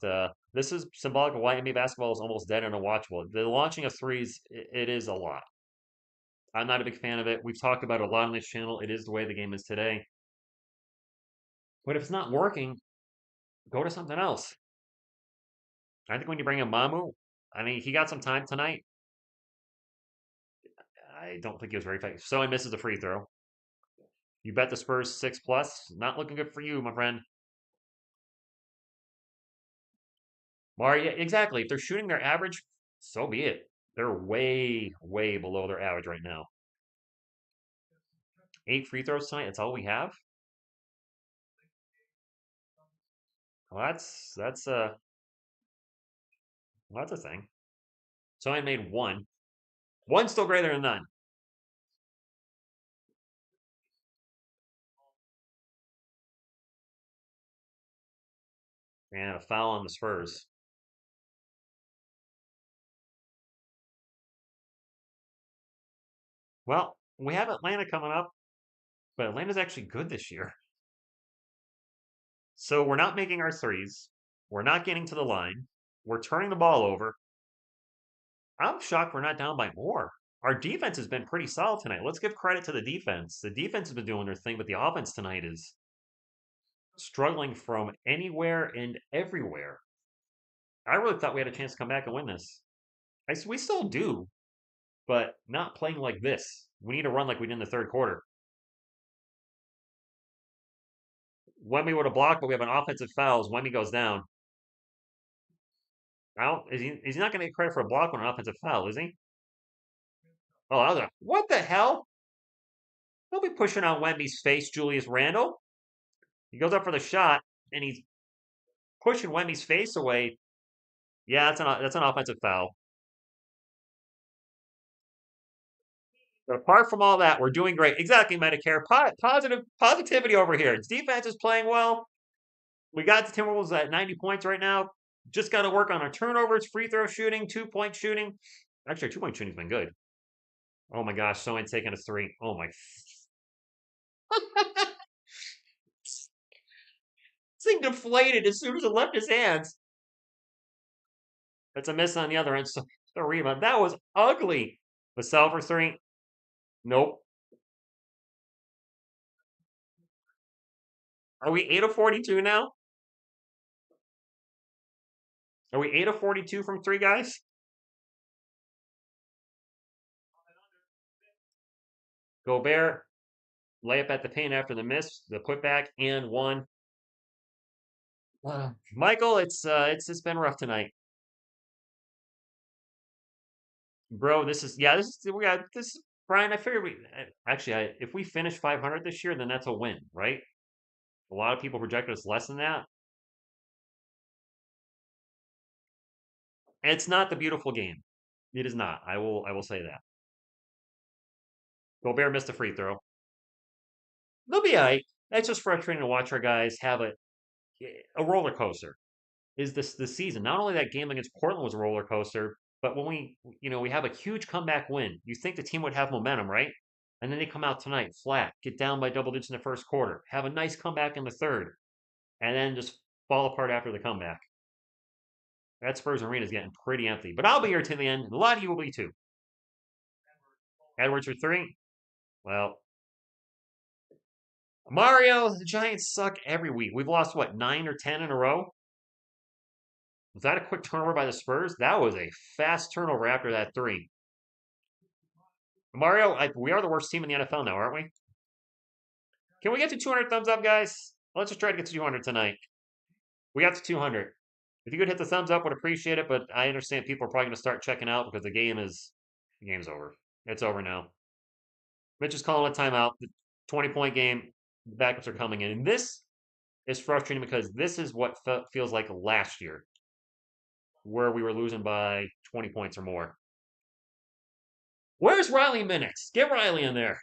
this is symbolic of why NBA basketball is almost dead and unwatchable. The launching of threes, it is a lot. I'm not a big fan of it. We've talked about it a lot on this channel. It is the way the game is today. But if it's not working, go to something else. I think when you bring in Mamu, I mean, he got some time tonight. I don't think he was very effective. So he misses a free throw. You bet the Spurs 6+. Not looking good for you, my friend. Mario, exactly. If they're shooting their average, so be it. They're way, way below their average right now. 8 free throws tonight. That's all we have. Well, that's a thing. So I made one. One's still greater than none. And a foul on the Spurs. Well, we have Atlanta coming up, but Atlanta's actually good this year. So we're not making our threes. We're not getting to the line. We're turning the ball over. I'm shocked we're not down by more. Our defense has been pretty solid tonight. Let's give credit to the defense. The defense has been doing their thing, but the offense tonight is struggling from anywhere and everywhere. I really thought we had a chance to come back and win this. We still do, but not playing like this. We need to run like we did in the third quarter. Wemby would have blocked, but we have an offensive foul as Wemby goes down. Is he not going to get credit for a block on an offensive foul, is he? Oh, what the hell? He'll be pushing on Wemby's face, Julius Randle. He goes up for the shot, and he's pushing Wemby's face away. Yeah, that's an offensive foul. But apart from all that, we're doing great. Exactly, Medicare. Positivity over here. Its defense is playing well. We got the Timberwolves at 90 points right now. Just got to work on our turnovers, free throw shooting, 2-point shooting. Actually, our 2-point shooting's been good. Oh my gosh, someone taking a three. Oh my. This thing deflated as soon as it left his hands. That's a miss on the other end. So the rebound. That was ugly. Vassell for three. Nope. Are we 8 of 42 now? Are we 8 of 42 from three, guys? Gobert, layup at the paint after the miss, the putback, and one. Michael, it's been rough tonight, bro. We got this. Brian, I figured if we finish 500 this year, then that's a win, right? A lot of people projected us less than that. And it's not the beautiful game. It is not. I will say that. Gobert missed a free throw. They'll be all right. That's just frustrating to watch our guys have a roller coaster. Is this the season? Not only that game against Portland was a roller coaster, but when we have a huge comeback win, you think the team would have momentum, right? And then they come out tonight flat, get down by double digits in the first quarter, have a nice comeback in the third, and then just fall apart after the comeback. That Spurs arena is getting pretty empty. But I'll be here to the end. And a lot of you will be too. Edwards for three. Well, Mario, the Giants suck every week. We've lost, what, 9 or 10 in a row? Was that a quick turnover by the Spurs? That was a fast turnover after that three. Mario, we are the worst team in the NFL now, aren't we? Can we get to 200 thumbs up, guys? Let's just try to get to 200 tonight. We got to 200. If you could hit the thumbs up, would appreciate it. But I understand people are probably going to start checking out because the game's over. It's over now. Mitch is calling a timeout. The 20-point game. The backups are coming in, and this is frustrating because this is what feels like last year, where we were losing by 20 points or more. Where's Riley Minix? Get Riley in there.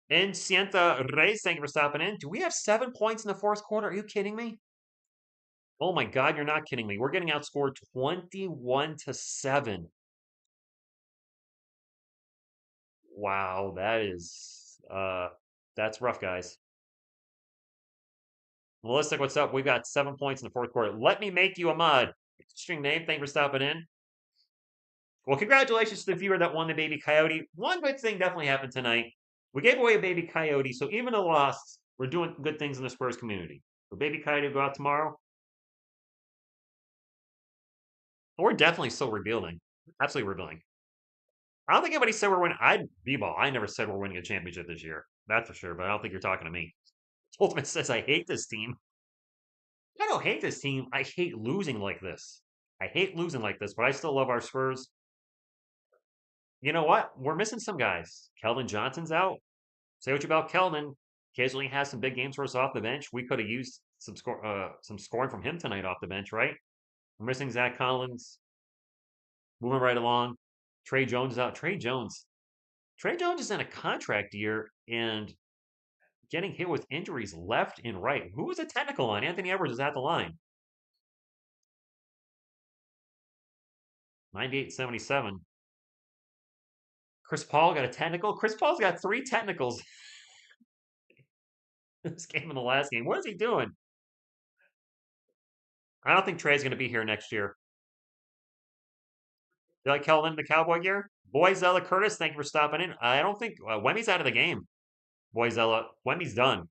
And Sienta Reyes, thank you for stopping in. Do we have 7 points in the fourth quarter? Are you kidding me? Oh my God, you're not kidding me. We're getting outscored 21-7. Wow, that's rough, guys. Melissa, what's up? We've got 7 points in the fourth quarter. Let me make you a mod. Interesting name. Thank you for stopping in. Well, congratulations to the viewer that won the baby coyote. One good thing definitely happened tonight. We gave away a baby coyote, so even though lost, we're doing good things in the Spurs community. So baby coyote will go out tomorrow. We're definitely still rebuilding. Absolutely rebuilding. I don't think anybody said we're winning. B-ball. I never said we're winning a championship this year. That's for sure, but I don't think you're talking to me. Ultimate says I hate this team. I don't hate this team. I hate losing like this. I hate losing like this, but I still love our Spurs. You know what? We're missing some guys. Keldon Johnson's out. Say what you about Keldon. Occasionally has some big games for us off the bench. We could have used some scoring from him tonight off the bench, right? We're missing Zach Collins. Moving right along. Trey Jones is out. Trey Jones. Trey Jones is in a contract year and getting hit with injuries left and right. Who was a technical on? Anthony Edwards is at the line. 98-77. Chris Paul got a technical. Chris Paul's got 3 technicals this game and the last game. What is he doing? I don't think Trey's going to be here next year. You like Keldon the Cowboy gear? Boyzella Curtis, thank you for stopping in. I don't think Wemmy's out of the game. Boyzella, Wemmy's done.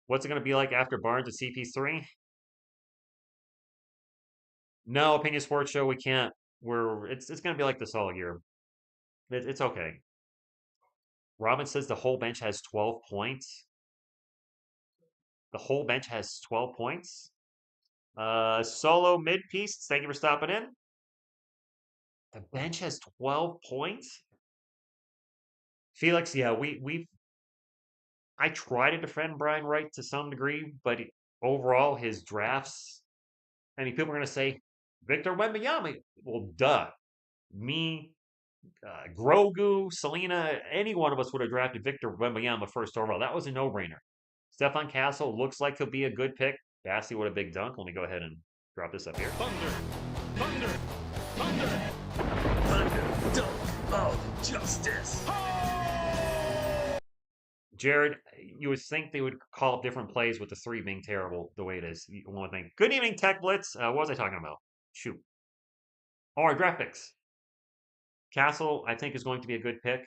What's it going to be like after Barnes and CP3? No, Opinion Sports Show, we can't. It's going to be like this all year. It's okay. Robin says the whole bench has 12 points. The whole bench has 12 points. Solo mid piece. Thank you for stopping in. The bench has 12 points. Felix, yeah, I try to defend Brian Wright to some degree, but overall his drafts. I mean, people are going to say Victor Wembanyama. Well, duh. Me, Grogu, Selena, any one of us would have drafted Victor Wembanyama first overall. That was a no-brainer. Stefan Castle looks like he'll be a good pick. Bassey, what a big dunk. Let me go ahead and drop this up here. Thunder. Thunder. Thunder. Thunder dunk of justice. Jared, you would think they would call up different plays with the three being terrible the way it is. One thing. Good evening, Tech Blitz. What was I talking about? Shoot. All right, draft picks. Castle, I think, is going to be a good pick.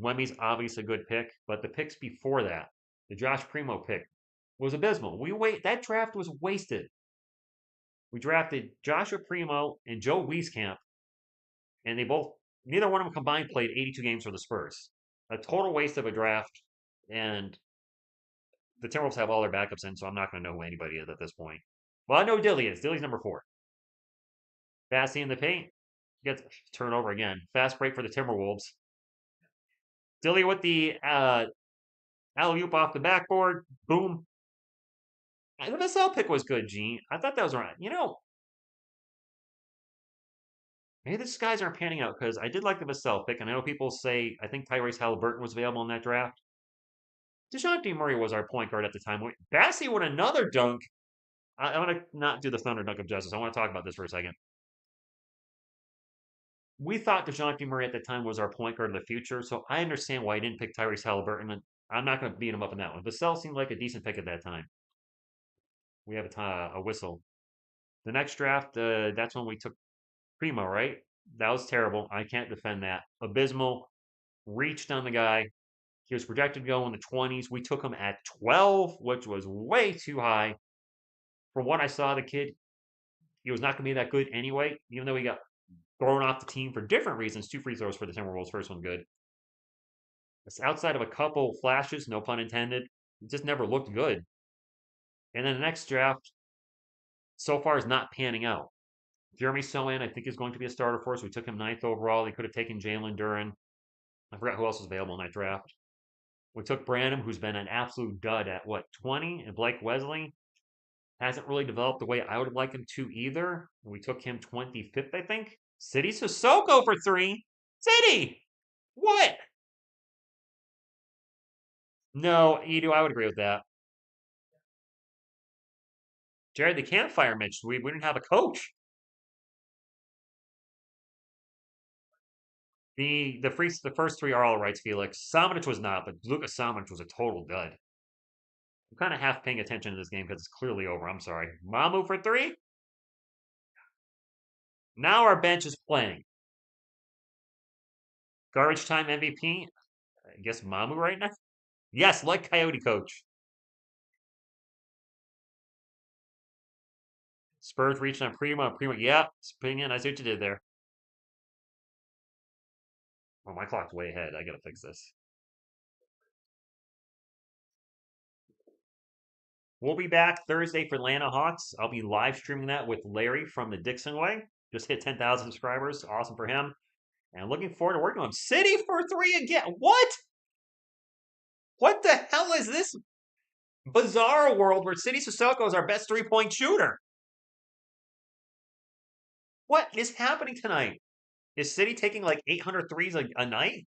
Wemmy's obviously a good pick, but the picks before that, the Josh Primo pick, was abysmal. That draft was wasted. We drafted Joshua Primo and Joe Wieskamp, and neither one of them combined played 82 games for the Spurs. A total waste of a draft, and the Timberwolves have all their backups in, so I'm not going to know who anybody is at this point. Well, I know who Dilly is. Dilly's number 4. Bassey in the paint. Gets turnover again. Fast break for the Timberwolves. Dilly with the alley-oop off the backboard. Boom. The Vassell pick was good, Gene. I thought that was right. Maybe these guys aren't panning out because I did like the Vassell pick, and I know people say I think Tyrese Halliburton was available in that draft. DeJounte Murray was our point guard at the time. Bassey with another dunk. I want to not do the Thunder dunk of justice. I want to talk about this for a second. We thought DeJounte Murray at the time was our point guard of the future, so I understand why he didn't pick Tyrese Halliburton, and I'm not going to beat him up on that one. Vassell seemed like a decent pick at that time. We have a whistle. The next draft, that's when we took Primo, right? That was terrible. I can't defend that. Abysmal. Reached on the guy. He was projected to go in the 20s. We took him at 12, which was way too high. From what I saw, the kid, he was not going to be that good anyway, even though he got thrown off the team for different reasons. 2 free throws for the Timberwolves. First one good. It's outside of a couple flashes, no pun intended. It just never looked good. And then the next draft, so far, is not panning out. Jeremy Sohan, I think, is going to be a starter for us. We took him 9th overall. He could have taken Jalen Duren. I forgot who else was available in that draft. We took Branham, who's been an absolute dud at 20? And Blake Wesley hasn't really developed the way I would have liked him to either. We took him 25th, I think. City Sissoko for 3. City! What? No, Edu, I would agree with that. Jared, they can't fire Mitch. We didn't have a coach. The first 3 are all rights, Felix. Samanic was not, but Lucas Samanic was a total dud. I'm kind of half paying attention to this game because it's clearly over. I'm sorry. Mamu for 3. Now our bench is playing. Garbage time MVP. I guess Mamu right now. Yes, like Coyote coach. Spurs reaching on Primo. Yeah, opinion. I see what you did there. Oh, my clock's way ahead. I gotta fix this. We'll be back Thursday for Atlanta Hawks. I'll be live streaming that with Larry from the Dixon Way. Just hit 10,000 subscribers. Awesome for him. And looking forward to working on him. City for 3 again. What? What the hell is this bizarre world where City Sissoko is our best 3-point shooter? What is happening tonight? Is City taking like 800 threes a night?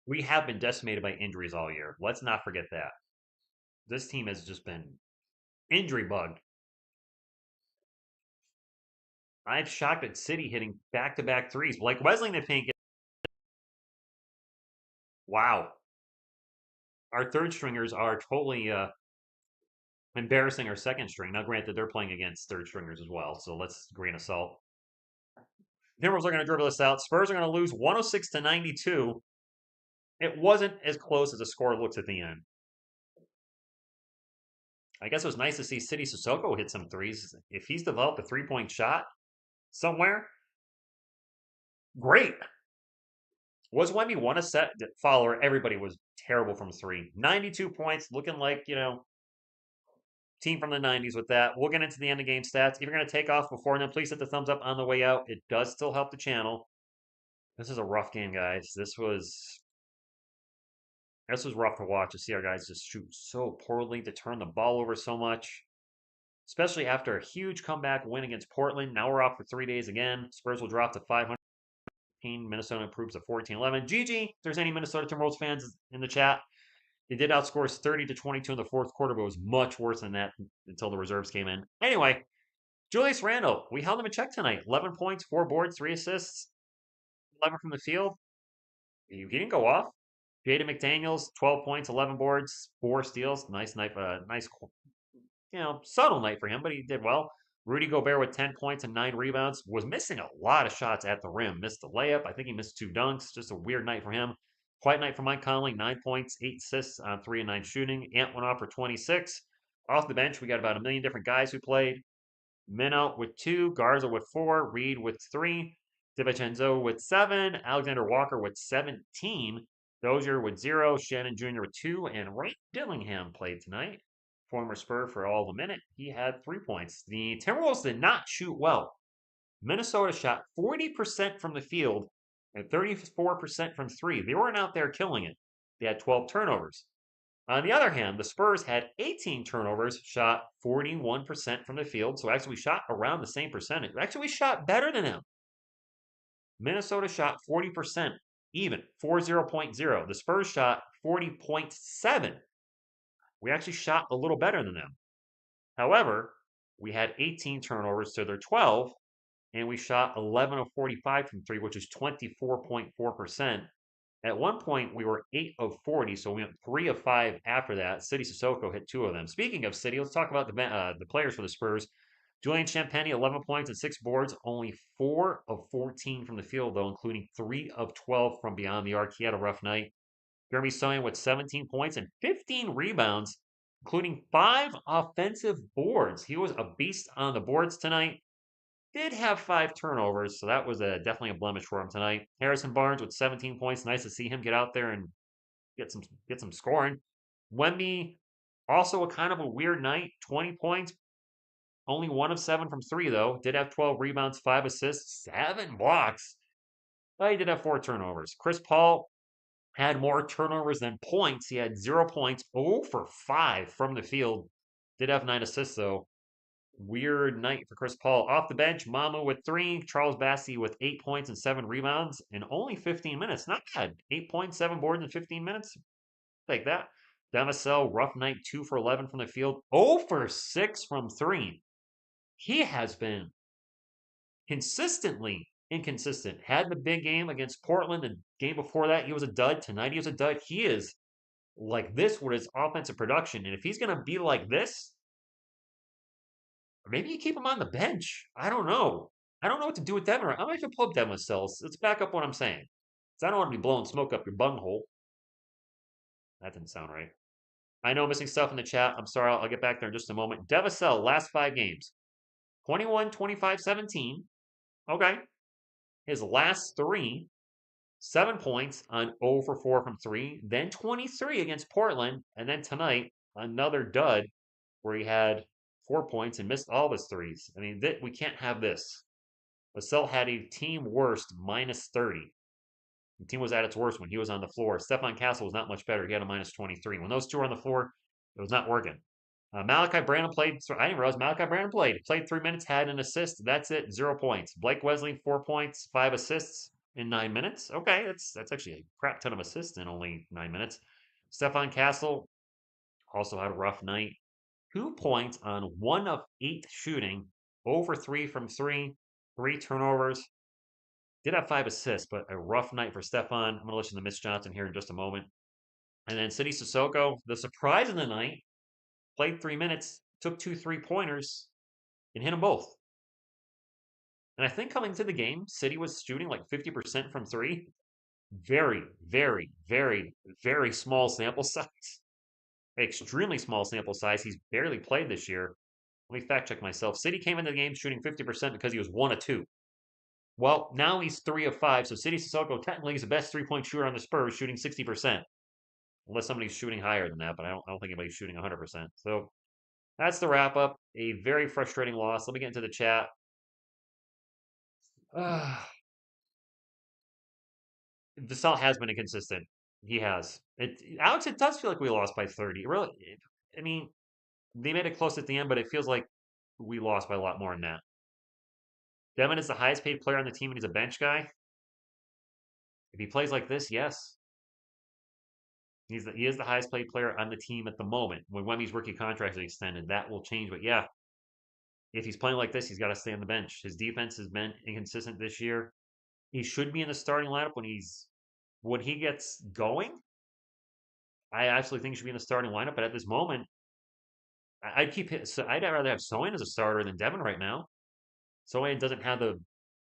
We have been decimated by injuries all year. Let's not forget that. This team has just been injury bugged. I'm shocked at City hitting back-to-back threes. Like Wesley in the paint. Wow. Our third stringers are totally embarrassing our second string. Now, granted, they're playing against third stringers as well, so let's grain of salt. Timberwolves are going to dribble this out. Spurs are going to lose 106-92. It wasn't as close as the score looks at the end. I guess it was nice to see City Sissoko hit some threes. If he's developed a 3-point shot somewhere, great. Was Wemby one a set follower? Everybody was terrible from three. 92 points, looking like, team from the 90s with that. We'll get into the end of game stats. If you're going to take off before then, please hit the thumbs up on the way out. It does still help the channel. This is a rough game, guys. This was rough to watch to see our guys just shoot so poorly, to turn the ball over so much, especially after a huge comeback win against Portland. Now we're off for 3 days again. Spurs will drop to 500. Minnesota improves to 14-11. GG, if there's any Minnesota Timberwolves fans in the chat. They did outscore us 30-22 in the fourth quarter, but it was much worse than that until the reserves came in. Anyway, Julius Randle, we held him in check tonight. 11 points, 4 boards, 3 assists, 11 from the field. He didn't go off. Jaden McDaniels, 12 points, 11 boards, 4 steals. Nice night, nice, subtle night for him, but he did well. Rudy Gobert with 10 points and 9 rebounds. Was missing a lot of shots at the rim. Missed a layup. I think he missed 2 dunks. Just a weird night for him. Quiet night for Mike Conley. 9 points, 8 assists on 3 and 9 shooting. Ant went off for 26. Off the bench, we got about a million different guys who played. Minnow with 2. Garza with 4. Reed with 3. DiVincenzo with 7. Alexander Walker with 17. Dozier with 0. Shannon Jr. with 2. And Ray Dillingham played tonight. Former Spur for all of a minute. He had 3 points. The Timberwolves did not shoot well. Minnesota shot 40% from the field and 34% from 3. They weren't out there killing it. They had 12 turnovers. On the other hand, the Spurs had 18 turnovers, shot 41% from the field. So actually, we shot around the same percentage. Actually, we shot better than them. Minnesota shot 40%, even, 40.0. The Spurs shot 40.7. We actually shot a little better than them. However, we had 18 turnovers to their 12, and we shot 11 of 45 from 3, which is 24.4%. At one point, we were 8 of 40, so we went 3 of 5 after that. City Sissoko hit 2 of them. Speaking of City, let's talk about the players for the Spurs. Julian Champagny, 11 points and 6 boards, only 4 of 14 from the field, though, including 3 of 12 from beyond the arc. He had a rough night. Jeremy Sohan with 17 points and 15 rebounds, including 5 offensive boards. He was a beast on the boards tonight. Did have 5 turnovers, so that was definitely a blemish for him tonight. Harrison Barnes with 17 points. Nice to see him get out there and get some scoring. Wemby, also a kind of a weird night. 20 points. Only 1 of 7 from 3, though. Did have 12 rebounds, 5 assists, 7 blocks. But he did have 4 turnovers. Chris Paul had more turnovers than points. He had 0 points, 0 for 5 from the field. Did have 9 assists, though. Weird night for Chris Paul. Off the bench, Mamu with 3, Charles Bassey with 8 points and 7 rebounds in only 15 minutes. Not bad. 8 points, 7 boards in 15 minutes. Take that. Demisel, rough night, 2 for 11 from the field. 0 for 6 from 3. He has been consistently inconsistent. Had the big game against Portland. The game before that, he was a dud. Tonight, he was a dud. He is like this with his offensive production. And if he's going to be like this, maybe you keep him on the bench. I don't know. I don't know what to do with Devin. I might have to pull up Devin cells. Let's back up what I'm saying. Because I don't want to be blowing smoke up your bunghole. That didn't sound right. I know I'm missing stuff in the chat. I'm sorry. I'll get back there in just a moment. Devasel, last 5 games. 21, 25, 17. Okay. His last 3, 7 points on 0 for 4 from 3. Then 23 against Portland. And then tonight, another dud where he had 4 points and missed all of his threes. I mean, we can't have this. Vassell had a team worst minus 30. The team was at its worst when he was on the floor. Stephon Castle was not much better. He had a minus 23. When those two were on the floor, it was not working. Malachi Branham played. I didn't realize Malachi Branham played. Played 3 minutes, had an assist. That's it. 0 points. Blake Wesley, 4 points, 5 assists in 9 minutes. Okay, that's actually a crap ton of assists in only 9 minutes. Stephon Castle also had a rough night. 2 points on 1 of 8 shooting. 0 for 3 from 3. 3 turnovers. Did have 5 assists, but a rough night for Stephon. I'm going to listen to Mitch Johnson here in just a moment. And then City Sissoko, the surprise of the night, played 3 minutes, took 2 3-pointers, and hit them both. And I think coming to the game, City was shooting like 50% from 3. Very, very, very, very small sample size. Extremely small sample size. He's barely played this year. Let me fact check myself. City came into the game shooting 50% because he was 1 of 2. Well, now he's 3 of 5, so City Sissoko technically is the best three-point shooter on the Spurs, shooting 60%. Unless somebody's shooting higher than that, but I don't think anybody's shooting 100%. So that's the wrap up. A very frustrating loss. Let me get into the chat. Vassell has been inconsistent. He has. Alex, it does feel like we lost by 30. I mean, they made it close at the end, but it feels like we lost by a lot more than that. Devin is the highest paid player on the team and he's a bench guy. If he plays like this, yes. He is the highest paid player on the team at the moment. When Wemmy's rookie contract is extended, that will change. But yeah, if he's playing like this, he's got to stay on the bench. His defense has been inconsistent this year. He should be in the starting lineup when he gets going. I absolutely think he should be in the starting lineup. But at this moment, I'd rather have Sohan as a starter than Devin right now. Sohan doesn't have the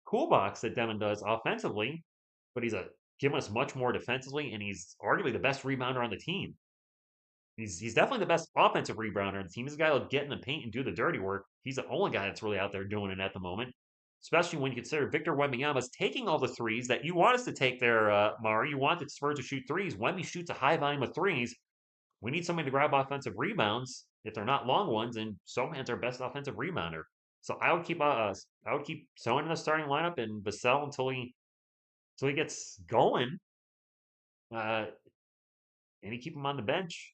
cool box that Devin does offensively, but he's giving us much more defensively, and he's arguably the best rebounder on the team. He's definitely the best offensive rebounder on the team. He's a guy that'll get in the paint and do the dirty work. He's the only guy that's really out there doing it at the moment. Especially when you consider Victor Wembanyama's taking all the threes that you want us to take there, Mari. You want the Spurs to shoot threes. Wemby shoots a high volume of threes. We need somebody to grab offensive rebounds if they're not long ones, and Sohan's our best offensive rebounder. So I would keep Sohan in the starting lineup and Vassell until he gets going. Maybe keep him on the bench.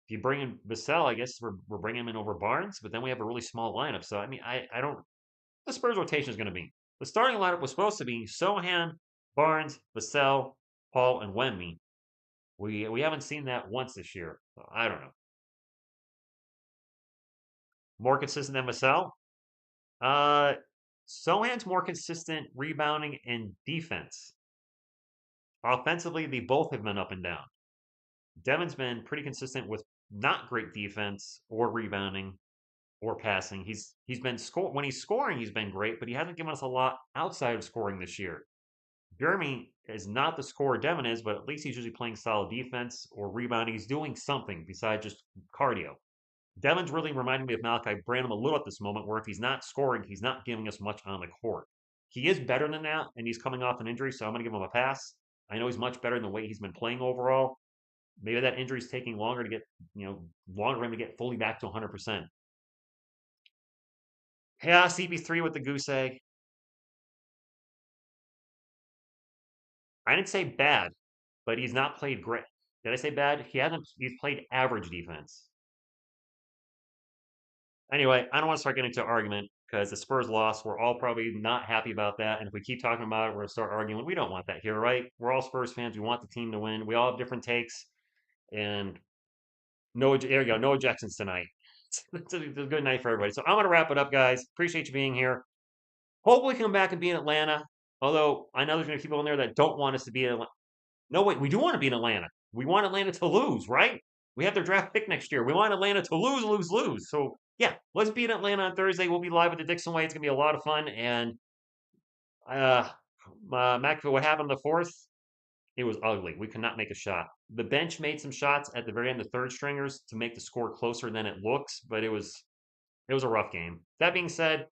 If you bring in Vassell, I guess we're bringing him in over Barnes, but then we have a really small lineup. So I mean, I don't. The Spurs rotation is going to be the starting lineup was supposed to be Sohan, Barnes, Vassell, Paul, and Wemby. We haven't seen that once this year. So I don't know. More consistent than Vassell. Sohan's more consistent rebounding and defense. Offensively, they both have been up and down. Devin's been pretty consistent with not great defense or rebounding or passing. He's been when he's scoring, he's been great, but he hasn't given us a lot outside of scoring this year. Jeremy is not the scorer Devin is, but at least he's usually playing solid defense or rebounding. He's doing something besides just cardio. Devin's really reminding me of Malachi Branham a little at this moment, where if he's not scoring, he's not giving us much on the court. He is better than that, and he's coming off an injury, so I'm going to give him a pass. I know he's much better than the way he's been playing overall. Maybe that injury is taking longer to get, longer for him to get fully back to 100%. Yeah, CP3 with the goose egg. I didn't say bad, but he's not played great. Did I say bad? He's played average defense. Anyway, I don't want to start getting into an argument because the Spurs lost. We're all probably not happy about that. And if we keep talking about it, we're going to start arguing. We don't want that here, right? We're all Spurs fans. We want the team to win. We all have different takes. And there you go. No objections tonight. It's a good night for everybody. So I'm going to wrap it up, guys. Appreciate you being here. Hopefully, come back and be in Atlanta. Although I know there's going to be people in there that don't want us to be in Atlanta. No, wait, we do want to be in Atlanta. We want Atlanta to lose, right? We have their draft pick next year. We want Atlanta to lose. So, yeah, let's be in Atlanta on Thursday. We'll be live at the Dixon Way. It's going to be a lot of fun. And, Mac, what happened the fourth? It was ugly. We could not make a shot. The bench made some shots at the very end, the third stringers, to make the score closer than it looks, but it was a rough game. That being said,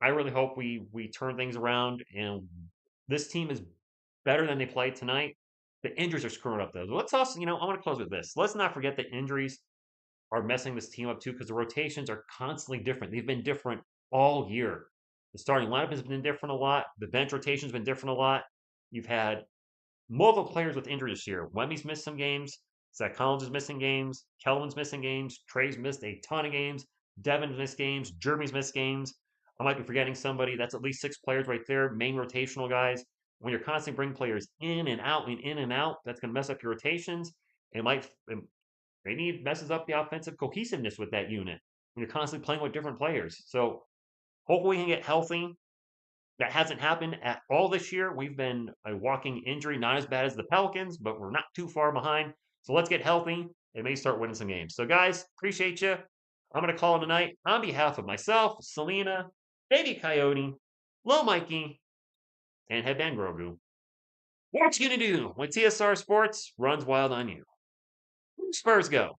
I really hope we turn things around and this team is better than they played tonight. The injuries are screwing up though. Let's also, I want to close with this. Let's not forget that injuries are messing this team up too because the rotations are constantly different. They've been different all year. The starting lineup has been different a lot. The bench rotation's been different a lot. You've had multiple players with injuries this year. Wemmy's missed some games. Zach Collins is missing games. Kelvin's missing games. Trey's missed a ton of games. Devin's missed games. Jeremy's missed games. I might be forgetting somebody. That's at least 6 players right there, main rotational guys. When you're constantly bringing players in and out and in and out, that's going to mess up your rotations. Maybe it messes up the offensive cohesiveness with that unit when you're constantly playing with different players. So hopefully we can get healthy. That hasn't happened at all this year. We've been a walking injury, not as bad as the Pelicans, but we're not too far behind. So let's get healthy and maybe start winning some games. So guys, appreciate you. I'm going to call it a night on behalf of myself, Selena, Baby Coyote, Low Mikey, and Headband Grogu. What you gonna do when TSR Sports runs wild on you? Spurs go.